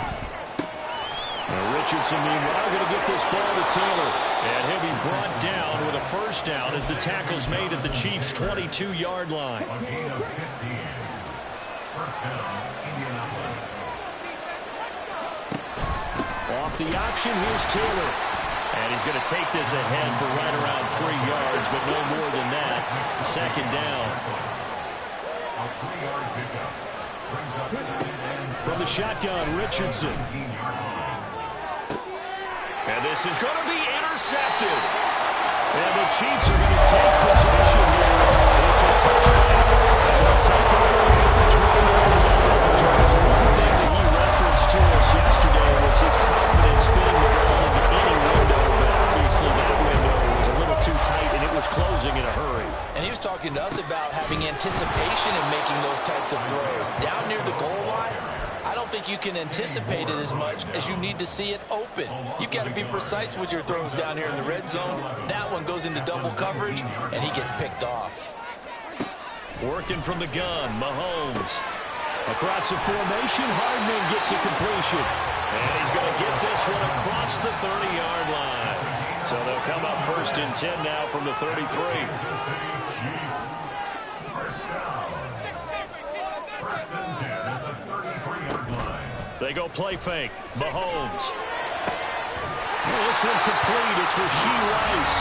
Speaker 2: Now Richardson, meanwhile, going to get this ball to Taylor. And he'll be brought down with a 1st down as the tackle's made at the Chiefs' 22-yard line. Off the option, here's Taylor. And he's going to take this ahead for right around 3 yards, but no more than that. 2nd down. From the shotgun, Richardson. And this is going to be intercepted. And the Chiefs are going to take possession here. It's a touchback. And they'll take over at the 20-yard line. Charles, one thing that he referenced to us yesterday was his confidence fitting the ball into any window, but obviously that window was a little too tight and it was closing in a hurry.
Speaker 1: And he was talking to us about having anticipation in making those types of throws. Down near the goal line, I don't think you can anticipate it as much as you need to see it open. You've got to be precise with your throws down here in the red zone. That one goes into double coverage, and he gets picked off.
Speaker 2: Working from the gun, Mahomes. Across the formation, Hardman gets a completion. And he's going to get this one across the 30-yard line. So they'll come up 1st and 10 now from the 33. They go play fake. Mahomes. This one complete. It's Rashee Rice.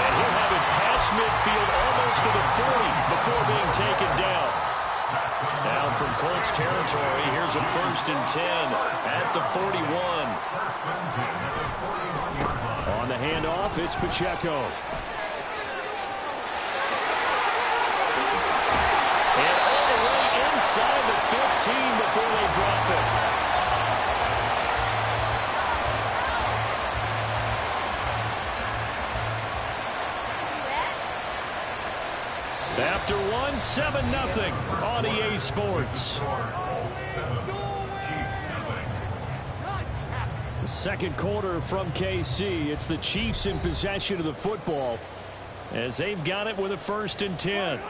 Speaker 2: And he'll have it past midfield almost to the 40 before being taken down. Now from Colts territory, here's a 1st and 10 at the 41. On the handoff, it's Pacheco. And all the way inside the 15 before they drop it. After one, 7-0 on EA Sports. The second quarter from KC. It's the Chiefs in possession of the football as they've got it with a 1st and 10.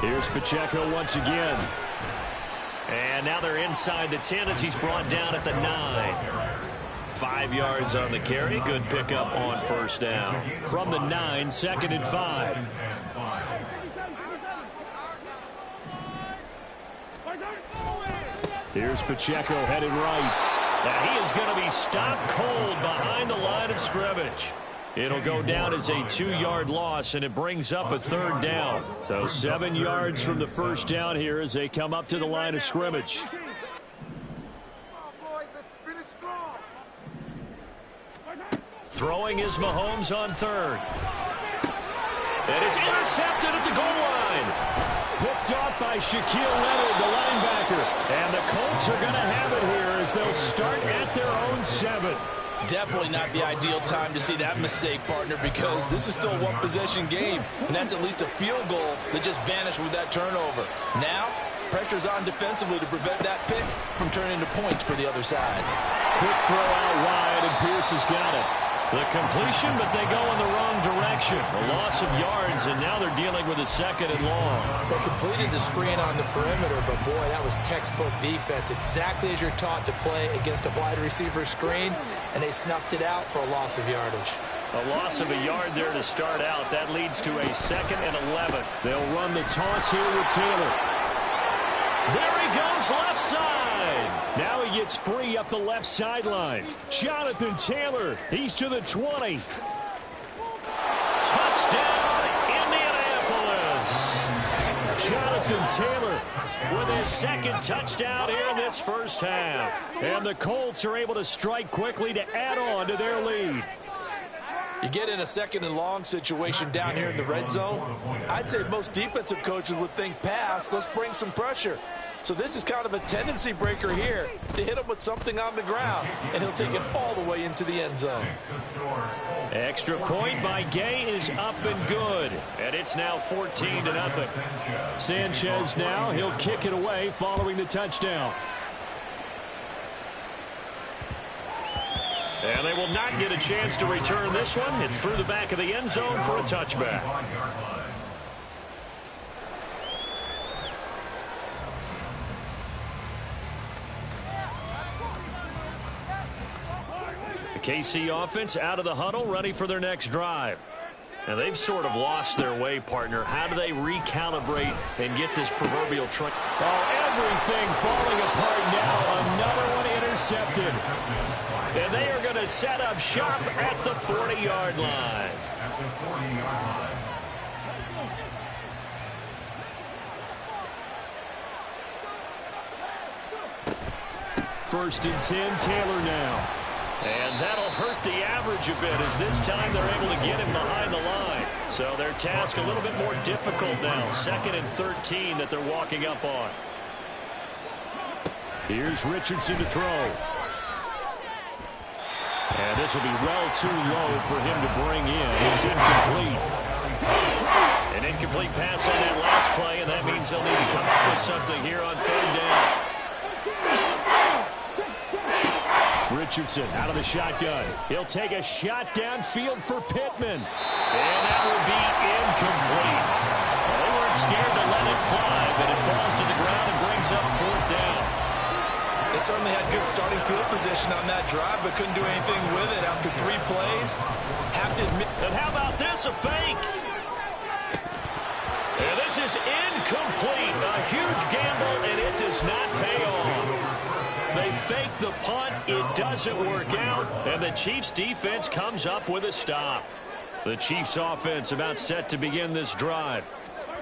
Speaker 2: Here's Pacheco once again. And now they're inside the 10 as he's brought down at the 9. 5 yards on the carry. Good pickup on 1st down. From the 9, 2nd and 5. Here's Pacheco headed right. Now he is going to be stopped cold behind the line of scrimmage. It'll go down as a 2-yard loss, and it brings up a 3rd down. So 7 yards from the 1st down here as they come up to the line of scrimmage. Throwing is Mahomes on 3rd. And it's intercepted at the goal line. Picked off by Shaquille Leonard, the linebacker. And the Colts are going to have it here as they'll start at their own 7.
Speaker 1: Definitely not the ideal time to see that mistake, partner, because this is still a one-possession game, and that's at least a field goal that just vanished with that turnover. Now, pressure's on defensively to prevent that pick from turning into points for the other side.
Speaker 2: Quick throw out wide, and Pierce has got it. The completion, but they go in the wrong direction. A loss of yards, and now they're dealing with a 2nd and long.
Speaker 1: They completed the screen on the perimeter, but boy, that was textbook defense. Exactly as you're taught to play against a wide receiver screen, and they snuffed it out for a loss of yardage.
Speaker 2: A loss of a yard there to start out. That leads to a 2nd and 11. They'll run the toss here with Taylor. There he goes, left side. Now he gets free up the left sideline. Jonathan Taylor, he's to the 20. Touchdown, Indianapolis. Jonathan Taylor with his 2nd touchdown here in this 1st half. And the Colts are able to strike quickly to add on to their lead.
Speaker 1: You get in a 2nd and long situation down here in the red zone. I'd say most defensive coaches would think pass. Let's bring some pressure. So this is kind of a tendency breaker here to hit him with something on the ground, and he'll take it all the way into the end zone.
Speaker 2: Extra point by Gay is up and good, and it's now 14-0. Sanchez now, he'll kick it away following the touchdown. And they will not get a chance to return this one. It's through the back of the end zone for a touchback. The KC offense out of the huddle, ready for their next drive. Now they've sort of lost their way, partner. How do they recalibrate and get this proverbial truck? Oh, everything falling apart now. Another one intercepted. And they are going to set up shop at the 40-yard line. First and 10, Taylor now. And that'll hurt the average a bit as this time they're able to get him behind the line. So their task a little bit more difficult now. 2nd and 13 that they're walking up on. Here's Richardson to throw. And this will be well too low for him to bring in. It's incomplete. An incomplete pass on that last play, and that means they'll need to come up with something here on 3rd down. Richardson out of the shotgun. He'll take a shot downfield for Pittman. And that will be incomplete. Well, they weren't scared to let it fly, but it falls to the ground and brings
Speaker 1: certainly had good starting field position on that drive, but couldn't do anything with it after 3 plays. Have to admit.
Speaker 2: And how about this, a fake? And this is incomplete. A huge gamble, and it does not pay off. They fake the punt. It doesn't work out, and the Chiefs' defense comes up with a stop. The Chiefs' offense about set to begin this drive.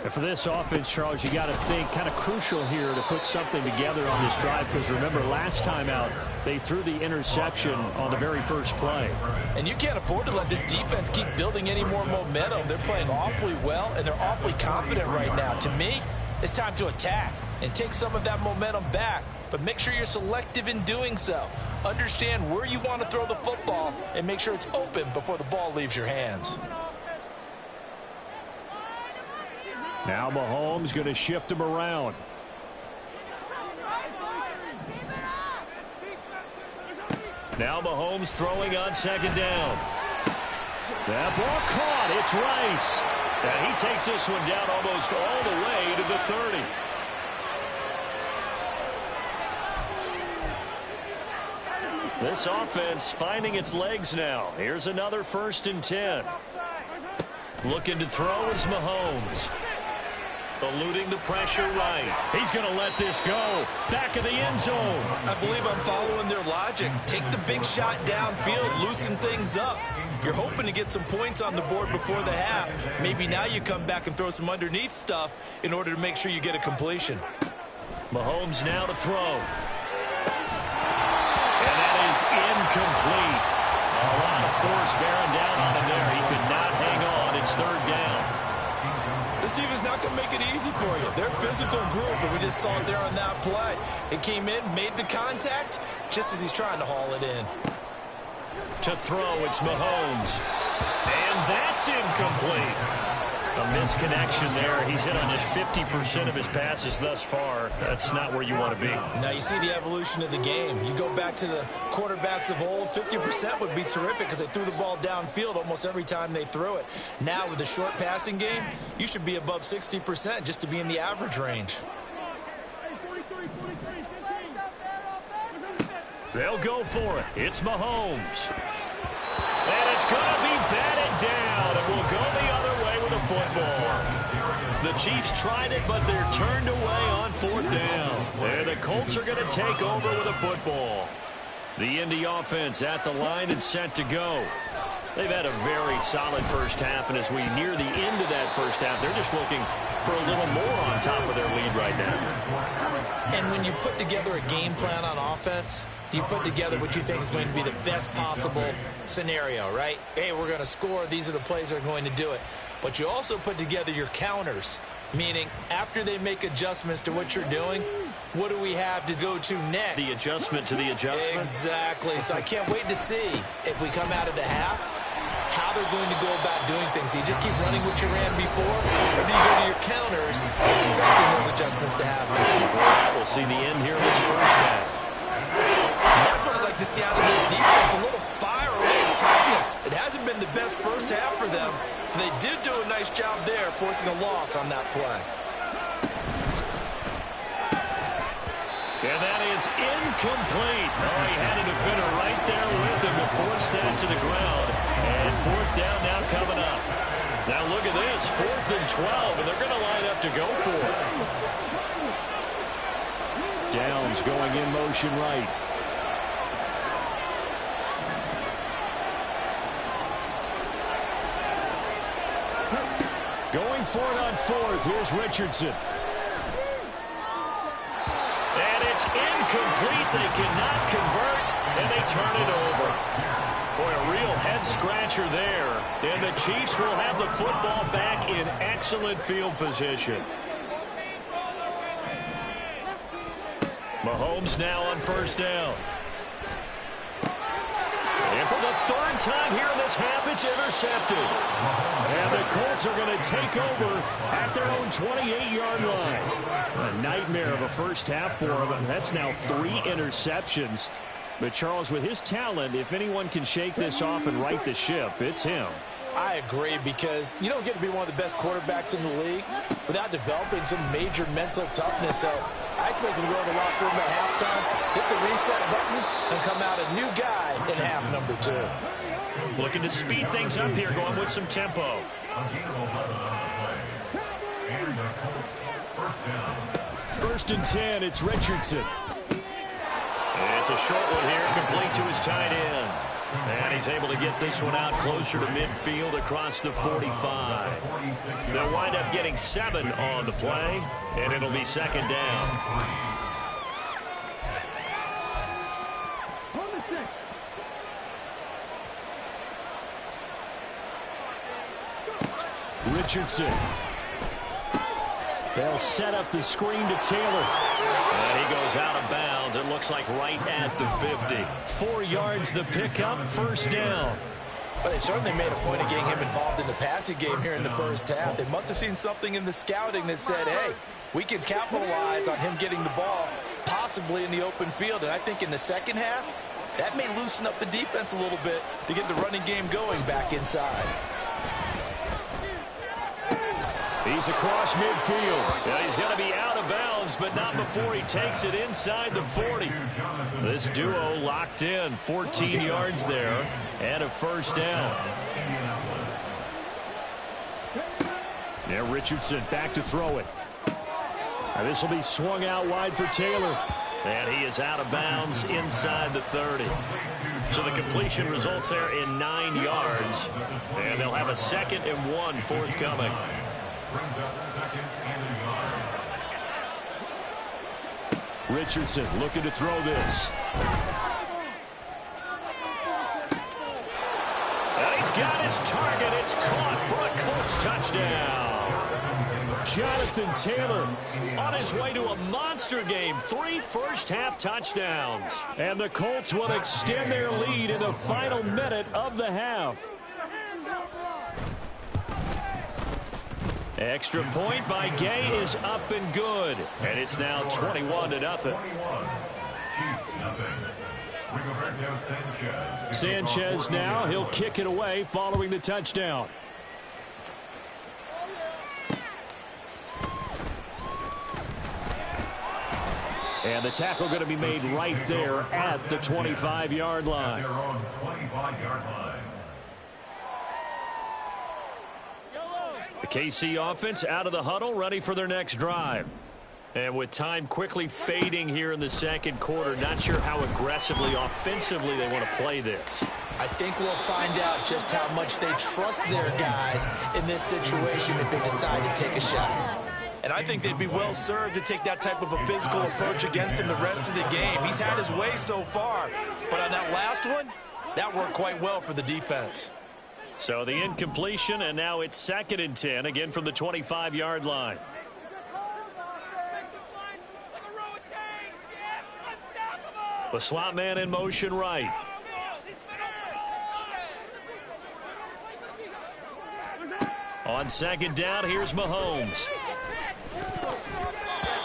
Speaker 2: And for this offense, Charles, you got to think kind of crucial here to put something together on this drive, because remember last time out they threw the interception on the very first play.
Speaker 1: And you can't afford to let this defense keep building any more momentum. They're playing awfully well, and they're awfully confident right now. To me, it's time to attack and take some of that momentum back, but make sure you're selective in doing so. Understand where you want to throw the football and make sure it's open before the ball leaves your hands.
Speaker 2: Now Mahomes going to shift him around. Now Mahomes throwing on second down. That ball caught. It's Rice. And he takes this one down almost all the way to the 30. This offense finding its legs now. Here's another 1st and 10. Looking to throw is Mahomes. Eluding the pressure right. He's going to let this go. Back of the end zone.
Speaker 1: I believe I'm following their logic. Take the big shot downfield, loosen things up. You're hoping to get some points on the board before the half. Maybe now you come back and throw some underneath stuff in order to make sure you get a completion.
Speaker 2: Mahomes now to throw. And that is incomplete. A lot of force bearing down on him there. He could not hang on. It's 3rd down.
Speaker 1: This defense not going to make it easy for you. They're a physical group, and we just saw it there on that play. It came in, made the contact, just as he's trying to haul it in.
Speaker 2: To throw, it's Mahomes. And that's incomplete. A misconnection there. He's hit on just 50% of his passes thus far. That's not where you want to be.
Speaker 1: Now you see the evolution of the game. You go back to the quarterbacks of old, 50% would be terrific because they threw the ball downfield almost every time they threw it. Now with the short passing game, you should be above 60% just to be in the average range.
Speaker 2: They'll go for it. It's Mahomes. And it's going to be batted down, and we'll go the other way with a football. The Chiefs tried it, but they're turned away on 4th down. And the Colts are going to take over with a football. The Indy offense at the line and set to go. They've had a very solid first half, and as we near the end of that first half, they're just looking for a little more on top of their lead right now.
Speaker 1: And when you put together a game plan on offense, you put together what you think is going to be the best possible scenario, right? Hey, we're going to score. These are the plays that are going to do it. But you also put together your counters, meaning after they make adjustments to what you're doing, what do we have to go to next?
Speaker 2: The adjustment to the adjustment?
Speaker 1: Exactly. So I can't wait to see if we come out of the half, how they're going to go about doing things. Do you just keep running what you ran before, or do you go to your counters expecting those adjustments to happen?
Speaker 2: For that, we'll see the end here in this first half.
Speaker 1: And that's what I'd like to see out of this defense, a little fire, a little toughness. It hasn't been the best first half for them, but they did do a nice job there forcing a loss on that play.
Speaker 2: And that is incomplete. Oh, he had a defender right there with him to force that to the ground. And 4th down now coming up. Now look at this, 4th and 12, and they're going to line up to go for it. Downs going in motion right. Going for it on 4th. Here's Richardson. And it's incomplete. They cannot convert, and they turn it over. Boy, a real head-scratcher there. And the Chiefs will have the football back in excellent field position. Mahomes now on 1st down. And for the 3rd time here in this half, it's intercepted. And the Colts are going to take over at their own 28-yard line. A nightmare of a first half for them, and that's now 3 interceptions. But Charles, with his talent, if anyone can shake this off and right the ship, it's him.
Speaker 1: I agree, because you don't get to be one of the best quarterbacks in the league without developing some major mental toughness. So I expect him to go to the locker room at halftime, hit the reset button, and come out a new guy in half number 2.
Speaker 2: Looking to speed things up here, going with some tempo. First and 10, it's Richardson. It's a short one here, complete to his tight end. And he's able to get this one out closer to midfield across the 45. They'll wind up getting 7 on the play, and it'll be second down. Richardson. They'll set up the screen to Taylor. And he goes out of bounds. It looks like right at the 50. 4 yards the pickup, first down.
Speaker 1: But they certainly made a point of getting him involved in the passing game here in the first half. They must have seen something in the scouting that said, hey, we can capitalize on him getting the ball possibly in the open field. And I think in the second half, that may loosen up the defense a little bit to get the running game going back inside.
Speaker 2: He's across midfield. Yeah, he's going to be out of bounds, but not before he takes it inside the 40. This duo locked in, 14 yards there, and a first down. Now Richardson back to throw it. Now this will be swung out wide for Taylor. And he is out of bounds inside the 30. So the completion results there in 9 yards. And they'll have a 2nd and 1 forthcoming.
Speaker 21: Brings up 2nd and 1.
Speaker 2: Richardson looking to throw this. And he's got his target. It's caught for a Colts touchdown. Jonathan Taylor on his way to a monster game. 3 first-half touchdowns. And the Colts will extend their lead in the final minute of the half. Extra point by Gay is up and good. And it's now 21-0. Sanchez now, he'll kick it away following the touchdown. And the tackle going to be made right there at the 25-yard line. The KC offense out of the huddle, ready for their next drive. And with time quickly fading here in the second quarter, not sure how aggressively, offensively they want to play this.
Speaker 1: I think we'll find out just how much they trust their guys in this situation if they decide to take a shot. And I think they'd be well served to take that type of a physical approach against him the rest of the game. He's had his way so far, but on that last one, that worked quite well for the defense.
Speaker 2: So the incompletion, and now it's 2nd and 10, again from the 25-yard line. The slot man in motion right. On 2nd down, here's Mahomes.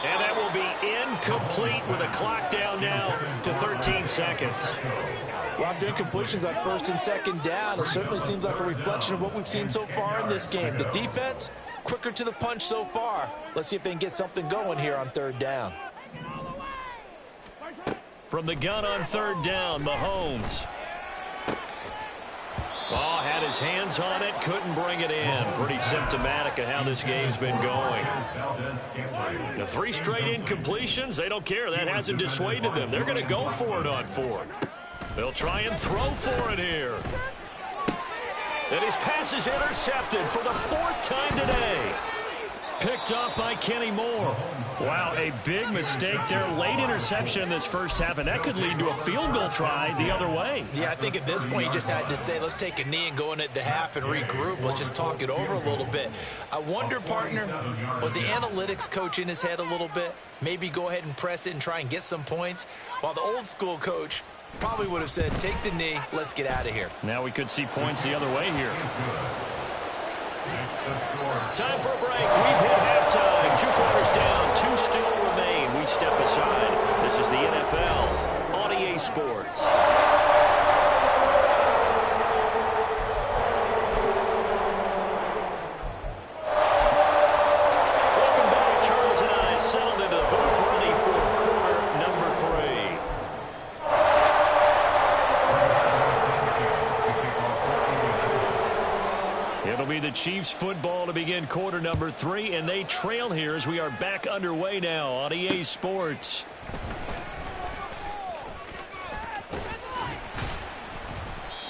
Speaker 2: And that will be incomplete with a clock down now to 13 seconds.
Speaker 1: A lot of incompletions on 1st and 2nd down. It certainly seems like a reflection of what we've seen so far in this game. The defense, quicker to the punch so far. Let's see if they can get something going here on 3rd down.
Speaker 2: From the gun on 3rd down, Mahomes. Oh, had his hands on it, couldn't bring it in. Pretty symptomatic of how this game's been going. The 3 straight incompletions, they don't care. That hasn't dissuaded them. They're going to go for it on 4th. They'll try and throw for it here. And his pass is intercepted for the 4th time today. Picked up by Kenny Moore. Wow, a big mistake there. Late interception in this first half, and that could lead to a field goal try the other way.
Speaker 1: Yeah, I think at this point you just had to say, let's take a knee and go into the half and regroup. Let's just talk it over a little bit. I wonder, partner, was the analytics coach in his head a little bit? Maybe go ahead and press it and try and get some points? While the old school coach probably would have said, take the knee, let's get out of here.
Speaker 2: Now we could see points the other way here. Time for a break. We've hit halftime. 2 quarters down. 2 still remain. We step aside. This is the NFL on EA Sports. Chiefs football to begin quarter number 3, and they trail here as we are back underway now on EA Sports.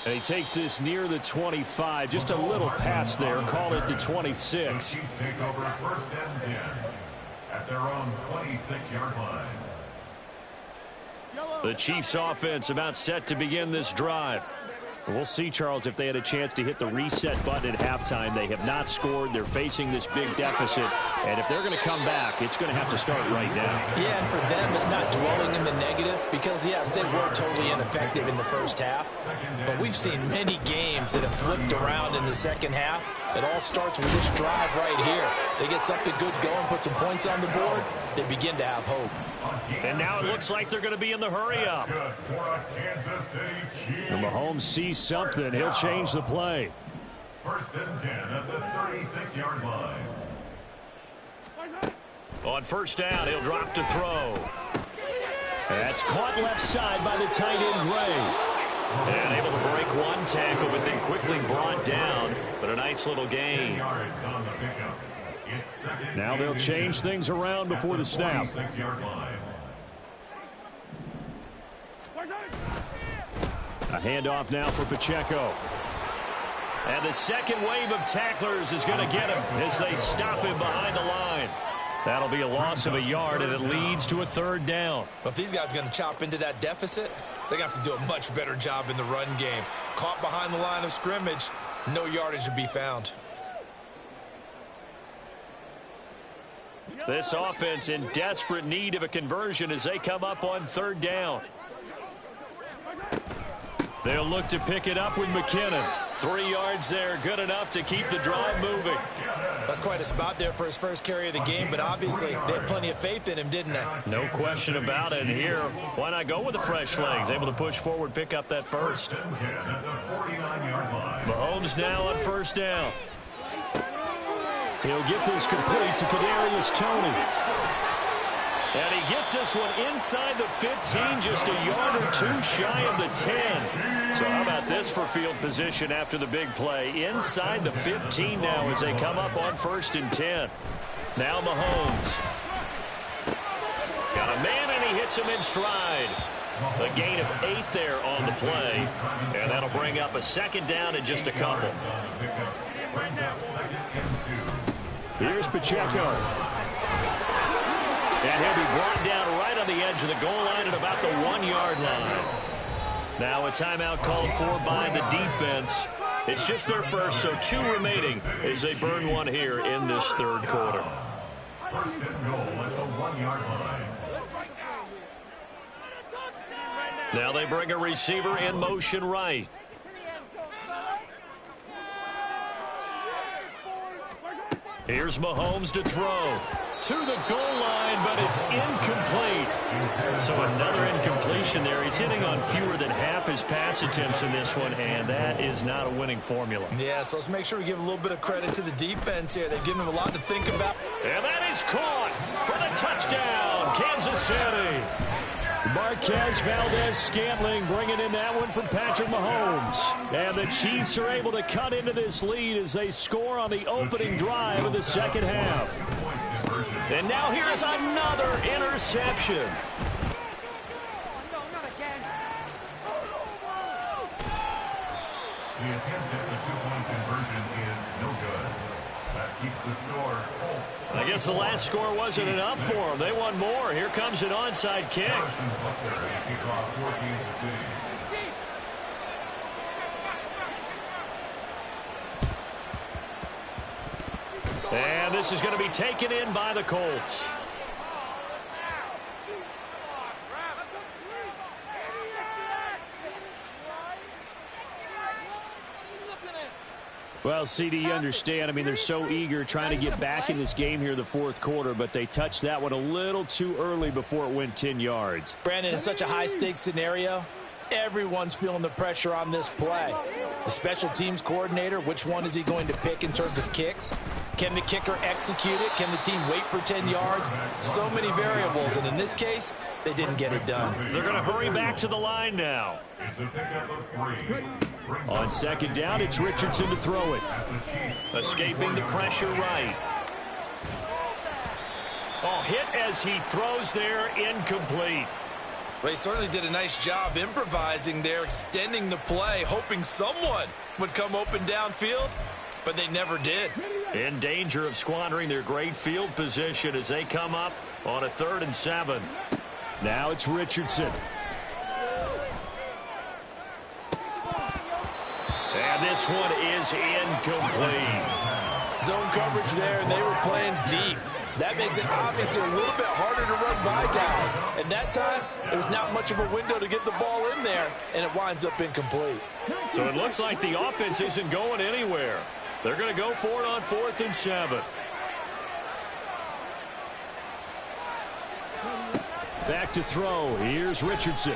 Speaker 2: And he takes this near the 25, just a little pass there, call it the 26.
Speaker 21: Chiefs take over first and 10 at their own 26-yard line.
Speaker 2: The Chiefs offense about set to begin this drive. We'll see, Charles, if they had a chance to hit the reset button at halftime. They have not scored. They're facing this big deficit. And if they're going to come back, it's going to have to start right now.
Speaker 1: Yeah, and for them, it's not dwelling in the negative because, yes, they were totally ineffective in the first half. But we've seen many games that have flipped around in the second half. It all starts with this drive right here. They get something good going, put some points on the board, they begin to have hope.
Speaker 2: And now it looks like they're going to be in the hurry-up. And Mahomes sees something. He'll change the play.
Speaker 21: First and 10 at the 36-yard line.
Speaker 2: On first down, he'll drop to throw. That's caught left side by the tight end, Gray. And able to break one tackle, but then quickly brought down. But a nice little gain. Now they'll change things around before the snap. A handoff now for Pacheco. And the second wave of tacklers is going to get him as they stop him behind the line. That'll be a loss of a yard, and it leads to a third down.
Speaker 1: But if these guys are going to chop into that deficit, they're going to have to do a much better job in the run game. Caught behind the line of scrimmage, no yardage to be found.
Speaker 2: This offense in desperate need of a conversion as they come up on third down. They'll look to pick it up with McKinnon. 3 yards there, good enough to keep the drive moving.
Speaker 1: That's quite a spot there for his first carry of the game, but obviously they had plenty of faith in him, didn't they?
Speaker 2: No question about it. Here, why not go with the fresh legs? Able to push forward, pick up that first. Mahomes now on first down. He'll get this complete to Kadarius Toney. And he gets this one inside the 15, just a yard or two shy of the 10. So how about this for field position after the big play? Inside the 15 now as they come up on first and 10. Now Mahomes. Got a man and he hits him in stride. A gain of 8 there on the play. And that'll bring up a second down and just a couple. Here's Pacheco. And he'll be brought down right on the edge of the goal line at about the 1-yard line. Now a timeout called for by the defense. It's just their first, so 2 remaining as they burn one here in this third quarter.
Speaker 21: First and goal at the 1-yard line.
Speaker 2: Now they bring a receiver in motion right. Here's Mahomes to throw. To the goal line, but it's incomplete. So another incompletion there. He's hitting on fewer than half his pass attempts in this one, and that is not a winning formula.
Speaker 1: Yeah, so let's make sure we give a little bit of credit to the defense here. They've given him a lot to think about.
Speaker 2: And that is caught for the touchdown, Kansas City. Marquez Valdez-Scantling bringing in that one from Patrick Mahomes. And the Chiefs are able to cut into this lead as they score on the opening drive of the second half. And now here's another interception.
Speaker 21: The attempt at the 2-point conversion is no good. That keeps the score Colts.
Speaker 2: I guess the last score wasn't enough for them. They want more. Here comes an onside kick.
Speaker 21: Carson Butler, a kickoff for Kansas City.
Speaker 2: And this is going to be taken in by the Colts. Well, CD, you understand. I mean, they're so eager trying to get back in this game here the fourth quarter, but they touched that one a little too early before it went 10 yards.
Speaker 1: Brandon, in such a high-stakes scenario, everyone's feeling the pressure on this play. The special teams coordinator, which one is he going to pick in terms of kicks? Can the kicker execute it? Can the team wait for 10 yards? So many variables, and in this case, they didn't get it done.
Speaker 2: They're going to hurry back to the line now. On second down, it's Richardson to throw it. Escaping the pressure right. Oh, hit as he throws there, incomplete.
Speaker 1: Well, he certainly did a nice job improvising there, extending the play, hoping someone would come open downfield, but they never did.
Speaker 2: In danger of squandering their great field position as they come up on a 3rd and 7. Now it's Richardson. And this one is incomplete.
Speaker 1: Zone coverage there, and they were playing deep. That makes it obviously a little bit harder to run by guys. And that time, there was not much of a window to get the ball in there, and it winds up incomplete.
Speaker 2: So it looks like the offense isn't going anywhere. They're going to go for it on 4th and 7. Back to throw. Here's Richardson.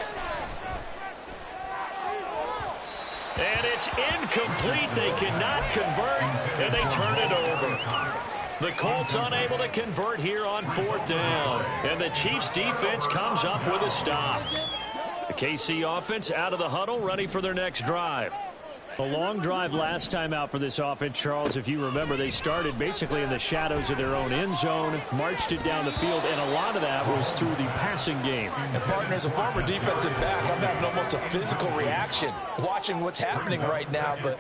Speaker 2: And it's incomplete. They cannot convert, and they turn it over. The Colts unable to convert here on 4th down. And the Chiefs defense comes up with a stop. The KC offense out of the huddle, ready for their next drive. A long drive last time out for this offense, Charles. If you remember, they started basically in the shadows of their own end zone, marched it down the field, and a lot of that was through the passing game.
Speaker 1: And, partner, as a former defensive back, I'm having almost a physical reaction watching what's happening right now. But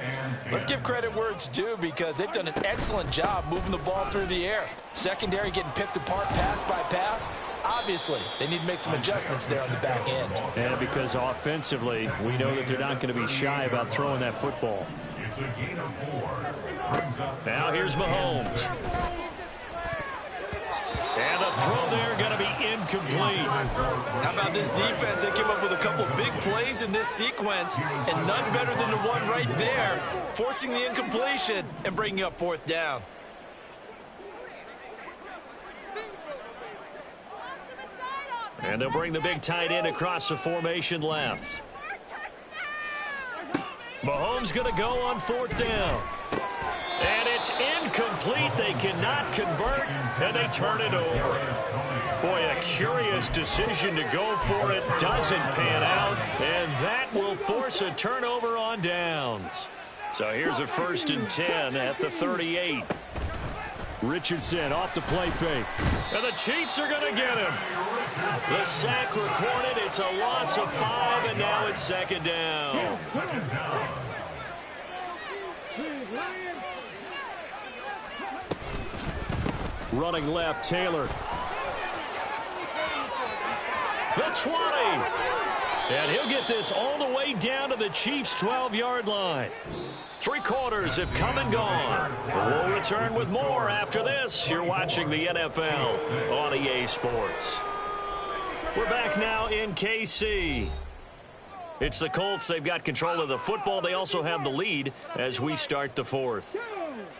Speaker 1: let's give credit where it's due, because they've done an excellent job moving the ball through the air. Secondary getting picked apart pass by pass. Obviously, they need to make some adjustments there on the back end.
Speaker 2: And because offensively, we know that they're not going to be shy about throwing that football.
Speaker 21: It's a gain of 4.
Speaker 2: Now here's Mahomes. And the throw there going to be incomplete.
Speaker 1: How about this defense? They came up with a couple big plays in this sequence, and none better than the one right there, forcing the incompletion and bringing up 4th down.
Speaker 2: And they'll bring the big tight end across the formation left. Mahomes going to go on 4th down. And it's incomplete. They cannot convert, and they turn it over. Boy, a curious decision to go for it. Doesn't pan out, and that will force a turnover on downs. So here's a 1st and 10 at the 38. Richardson off the play fake. And the Chiefs are going to get him. The sack recorded. It's a loss of 5, and now it's 2nd down. Running left, Taylor. The 20. And he'll get this all the way down to the Chiefs' 12-yard line. 3 quarters have come and gone. We'll return with more after this. You're watching the NFL on EA Sports. We're back now in KC. It's the Colts. They've got control of the football. They also have the lead as we start the 4th.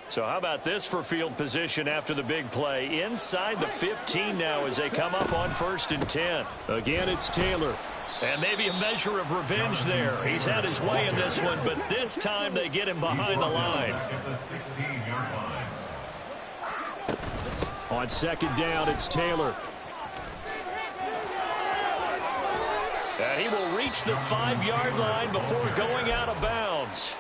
Speaker 2: So how about this for field position after the big play? Inside the 15 now as they come up on 1st and 10. Again, it's Taylor. And maybe a measure of revenge there. He's had his way in this one, but this time they get him behind the line. On 2nd down, it's Taylor. And he will reach the 5-yard line before going out of bounds.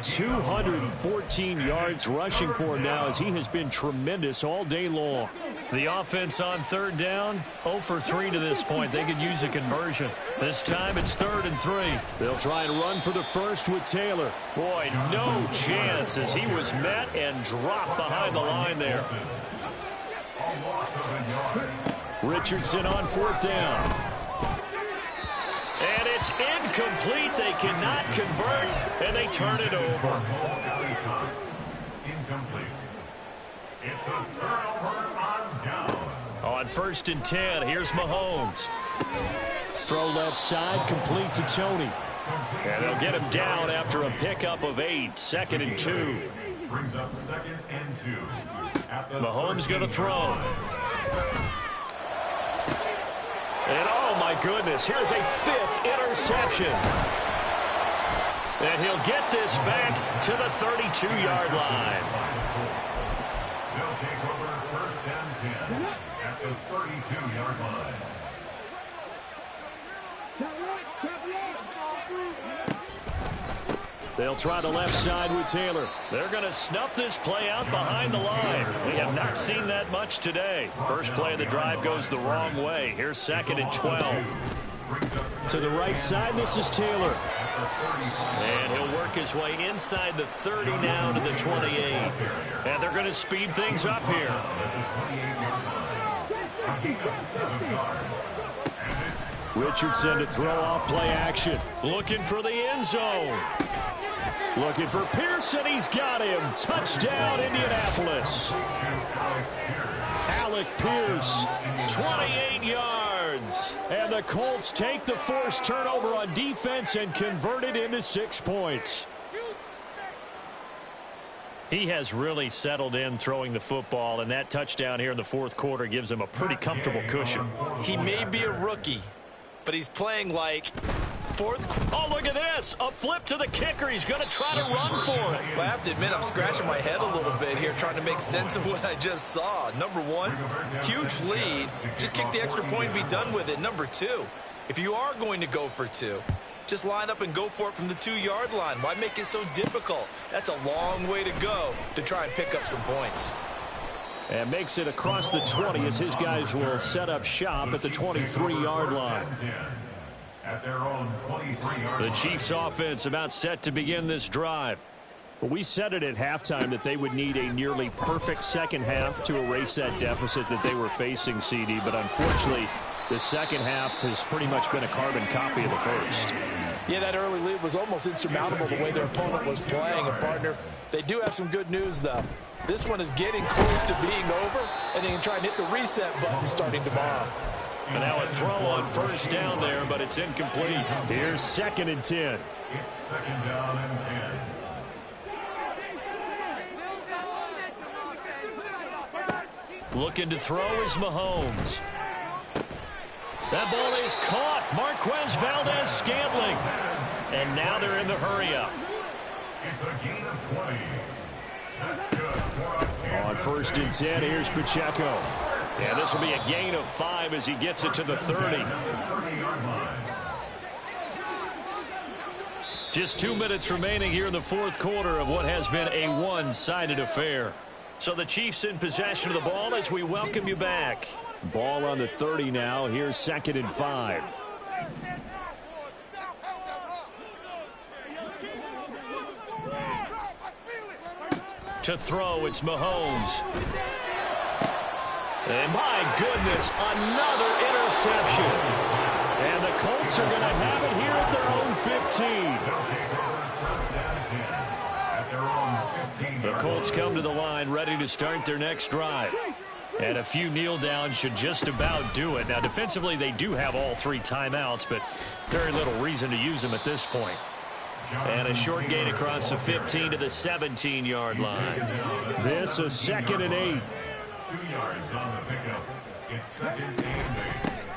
Speaker 2: 214 yards rushing for him now as he has been tremendous all day long. The offense on 3rd down, 0 for 3 to this point. They could use a conversion. This time it's 3rd and 3. They'll try and run for the 1st with Taylor. Boy, no chance as he was met and dropped behind the line there. Richardson on 4th down. And it's incomplete. They cannot convert, and they turn it over.
Speaker 21: Incomplete. It's a turnover on down.
Speaker 2: On 1st and 10, here's Mahomes. Throw left side, complete to Tony. And they'll get him down after a pickup of 8. 2nd and 2.
Speaker 21: Brings up 2nd and 2.
Speaker 2: Mahomes going to throw. And oh my goodness, here's a 5th interception. And he'll get this back to the 32-yard line.
Speaker 21: at the 32-yard line.
Speaker 2: They'll try the left side with Taylor. They're going to snuff this play out behind the line. We have not seen that much today. First play of the drive goes the wrong way. Here's 2nd and 12. To the right side, this is Taylor. And he'll work his way inside the 30 now to the 28. And they're going to speed things up here. Richardson to throw off play action. Looking for the end zone. Looking for Pearson. He's got him. Touchdown, Indianapolis. Alec Pierce, 28 yards. And the Colts take the forced turnover on defense and convert it into 6 points. He has really settled in throwing the football, and that touchdown here in the fourth quarter gives him a pretty comfortable cushion.
Speaker 1: He may be a rookie, but he's playing like fourth.
Speaker 2: Oh, look at this. A flip to the kicker. He's going to try to run for it.
Speaker 1: Well, I have to admit, I'm scratching my head a little bit here trying to make sense of what I just saw. Number one, huge lead. Just kick the extra point and be done with it. Number two, if you are going to go for two, just line up and go for it from the 2-yard line. Why make it so difficult? That's a long way to go to try and pick up some points.
Speaker 2: And makes it across the 20 as his guys will set up shop at the 23-yard line.
Speaker 21: At their own 23-yard
Speaker 2: The Chiefs offense about set to begin this drive. Well, we said it at halftime that they would need a nearly perfect second half to erase that deficit that they were facing, CD. But unfortunately, the second half has pretty much been a carbon copy of the first.
Speaker 1: Yeah, that early lead was almost insurmountable the way their opponent was playing. And, partner, they do have some good news, though. This one is getting close to being over, and they can try and hit the reset button starting tomorrow.
Speaker 2: And now a throw on first down there, but it's incomplete. Here's 2nd and 10.
Speaker 21: It's 2nd down and 10.
Speaker 2: Looking to throw is Mahomes. That ball is caught. Marquez Valdez-Scantling. And now they're in the hurry-up.
Speaker 21: It's a gain of 20. That's good.
Speaker 2: On 1st and 10, here's Pacheco. And this will be a gain of 5 as he gets it to the 30. Just 2 minutes remaining here in the fourth quarter of what has been a one-sided affair. So the Chiefs in possession of the ball as we welcome you back. Ball on the 30 now. Here's 2nd and 5. To throw, it's Mahomes. And my goodness, another interception. And the Colts are going to have it here at their own 15. The Colts come to the line ready to start their next drive. And a few kneel downs should just about do it. Now, defensively, they do have all 3 timeouts, but very little reason to use them at this point. And a short gain across the 15 to the 17-yard line. This is 2nd and 8.
Speaker 21: 2 yards on the pickup. It's 2nd and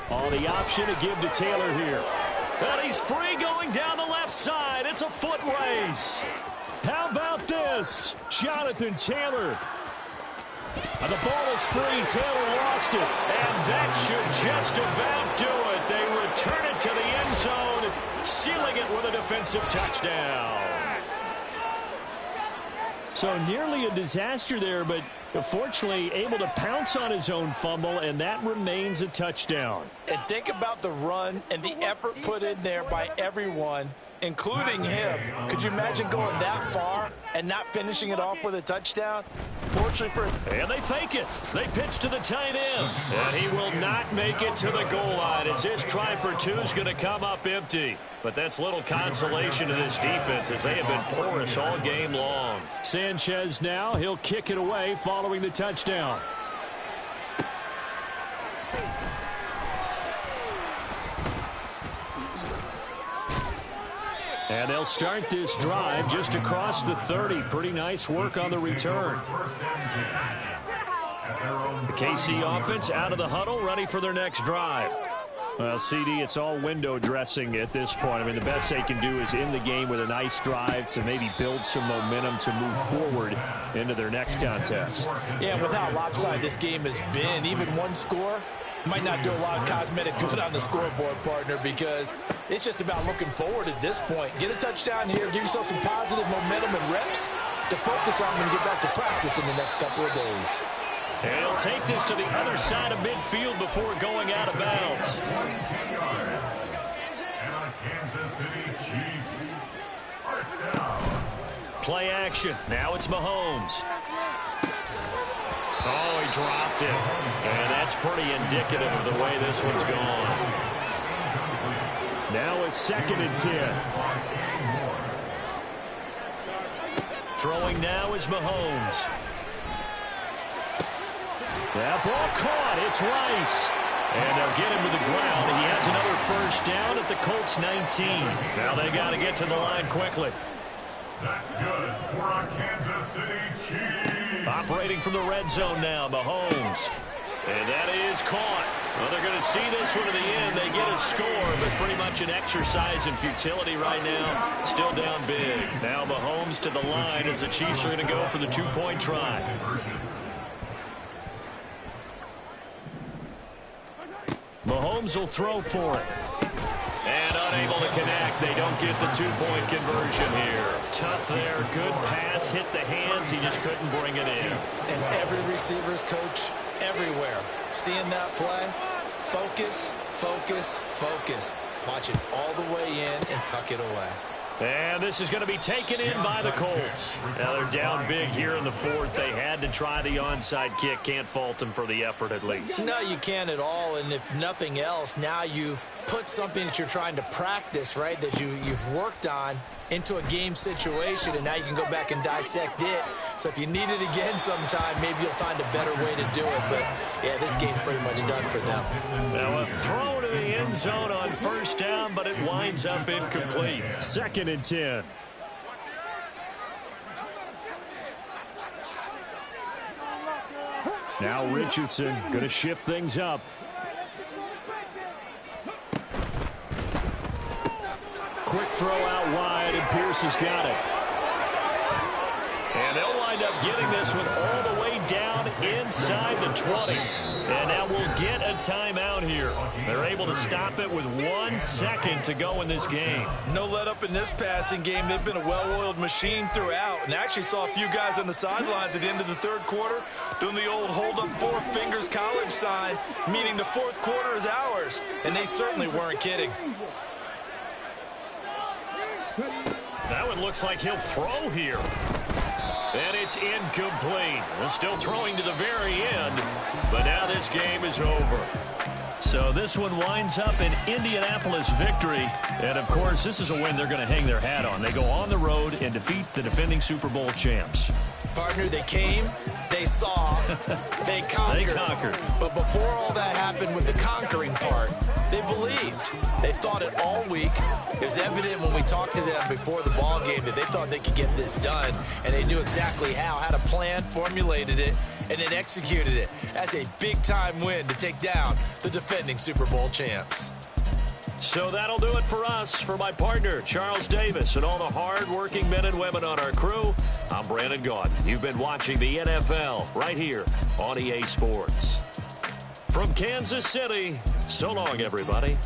Speaker 21: 8.
Speaker 2: On the option to give to Taylor here. And he's free going down the left side. It's a foot race. How about this? Jonathan Taylor. And the ball is free. Taylor lost it. And that should just about do it. They return it to the end zone, sealing it with a defensive touchdown. So nearly a disaster there, but fortunately able to pounce on his own fumble, and that remains a touchdown.
Speaker 1: And think about the run and the effort put in there by everyone, including him. Could you imagine going that far and not finishing it off with a touchdown? Fortunately for...
Speaker 2: And they fake it. They pitch to the tight end. And he will not make it to the goal line as his try for 2 is going to come up empty. But that's little consolation to this defense as they have been porous all game long. Sanchez now. He'll kick it away following the touchdown. And they'll start this drive just across the 30. Pretty nice work on the return. The KC offense out of the huddle, ready for their next drive. Well, CD, it's all window dressing at this point. I mean, the best they can do is in the game with a nice drive to maybe build some momentum to move forward into their next contest.
Speaker 1: Yeah, with how lopsided this game has been, even one score might not do a lot of cosmetic good on the scoreboard, partner, because it's just about looking forward at this point. Get a touchdown here, give yourself some positive momentum and reps to focus on when you get back to practice in the next couple of days.
Speaker 2: And he'll take this to the other side of midfield before going out of bounds. Play action. Now it's Mahomes. Oh, he dropped it. And that's pretty indicative of the way this one's gone. Now it's 2nd and 10. Throwing now is Mahomes. That ball caught. It's Rice. And they'll get him to the ground. He has another first down at the Colts 19. Now they got to get to the line quickly.
Speaker 21: That's good for a Kansas City Chiefs.
Speaker 2: Operating from the red zone now, Mahomes. And that is caught. Well, they're going to see this one to the end. They get a score, but pretty much an exercise in futility right now. Still down big. Now Mahomes to the line as the Chiefs are going to go for the 2-point try. Mahomes will throw for it. And unable to connect. They don't get the 2-point conversion here. Tough there. Good pass. Hit the hands. He just couldn't bring it in.
Speaker 1: And every receiver's coach everywhere. Seeing that play, focus, focus, focus. Watch it all the way in and tuck it away.
Speaker 2: And this is going to be taken in by the Colts. Now they're down big here in the 4th. They had to try the onside kick. Can't fault them for the effort at least.
Speaker 1: No, you can't at all. And if nothing else, now you've put something that you're trying to practice, right, that you've worked on into a game situation, and now you can go back and dissect it. So if you need it again sometime, maybe you'll find a better way to do it. But, yeah, this game's pretty much done for them.
Speaker 2: Now a throw to the end zone on first down, but it winds up incomplete. 2nd and 10. Now Richardson going to shift things up. Quick throw out wide, and Pierce has got it. And they'll wind up getting this one all the way down inside the 20. And now we'll get a timeout here. They're able to stop it with 1 second to go in this game.
Speaker 1: No let up in this passing game. They've been a well-oiled machine throughout. And actually saw a few guys on the sidelines at the end of the 3rd quarter doing the old hold up 4 fingers college sign, meaning the 4th quarter is ours. And they certainly weren't kidding.
Speaker 2: That one looks like he'll throw here. And it's incomplete. Well, still throwing to the very end, but now this game is over. So this one winds up an Indianapolis victory. And, of course, this is a win they're going to hang their hat on. They go on the road and defeat the defending Super Bowl champs.
Speaker 1: Partner, they came, they saw, they conquered.
Speaker 2: They conquered.
Speaker 1: But before all that happened with the conquering part, they believed. They thought it all week. It was evident when we talked to them before the ball game that they thought they could get this done, and they knew exactly how, had a plan, formulated it, and then executed it. That's a big-time win to take down the defending Super Bowl champs.
Speaker 2: So that'll do it for us. For my partner, Charles Davis, and all the hard-working men and women on our crew, I'm Brandon Gaudin. You've been watching the NFL right here on EA Sports. From Kansas City, so long, everybody.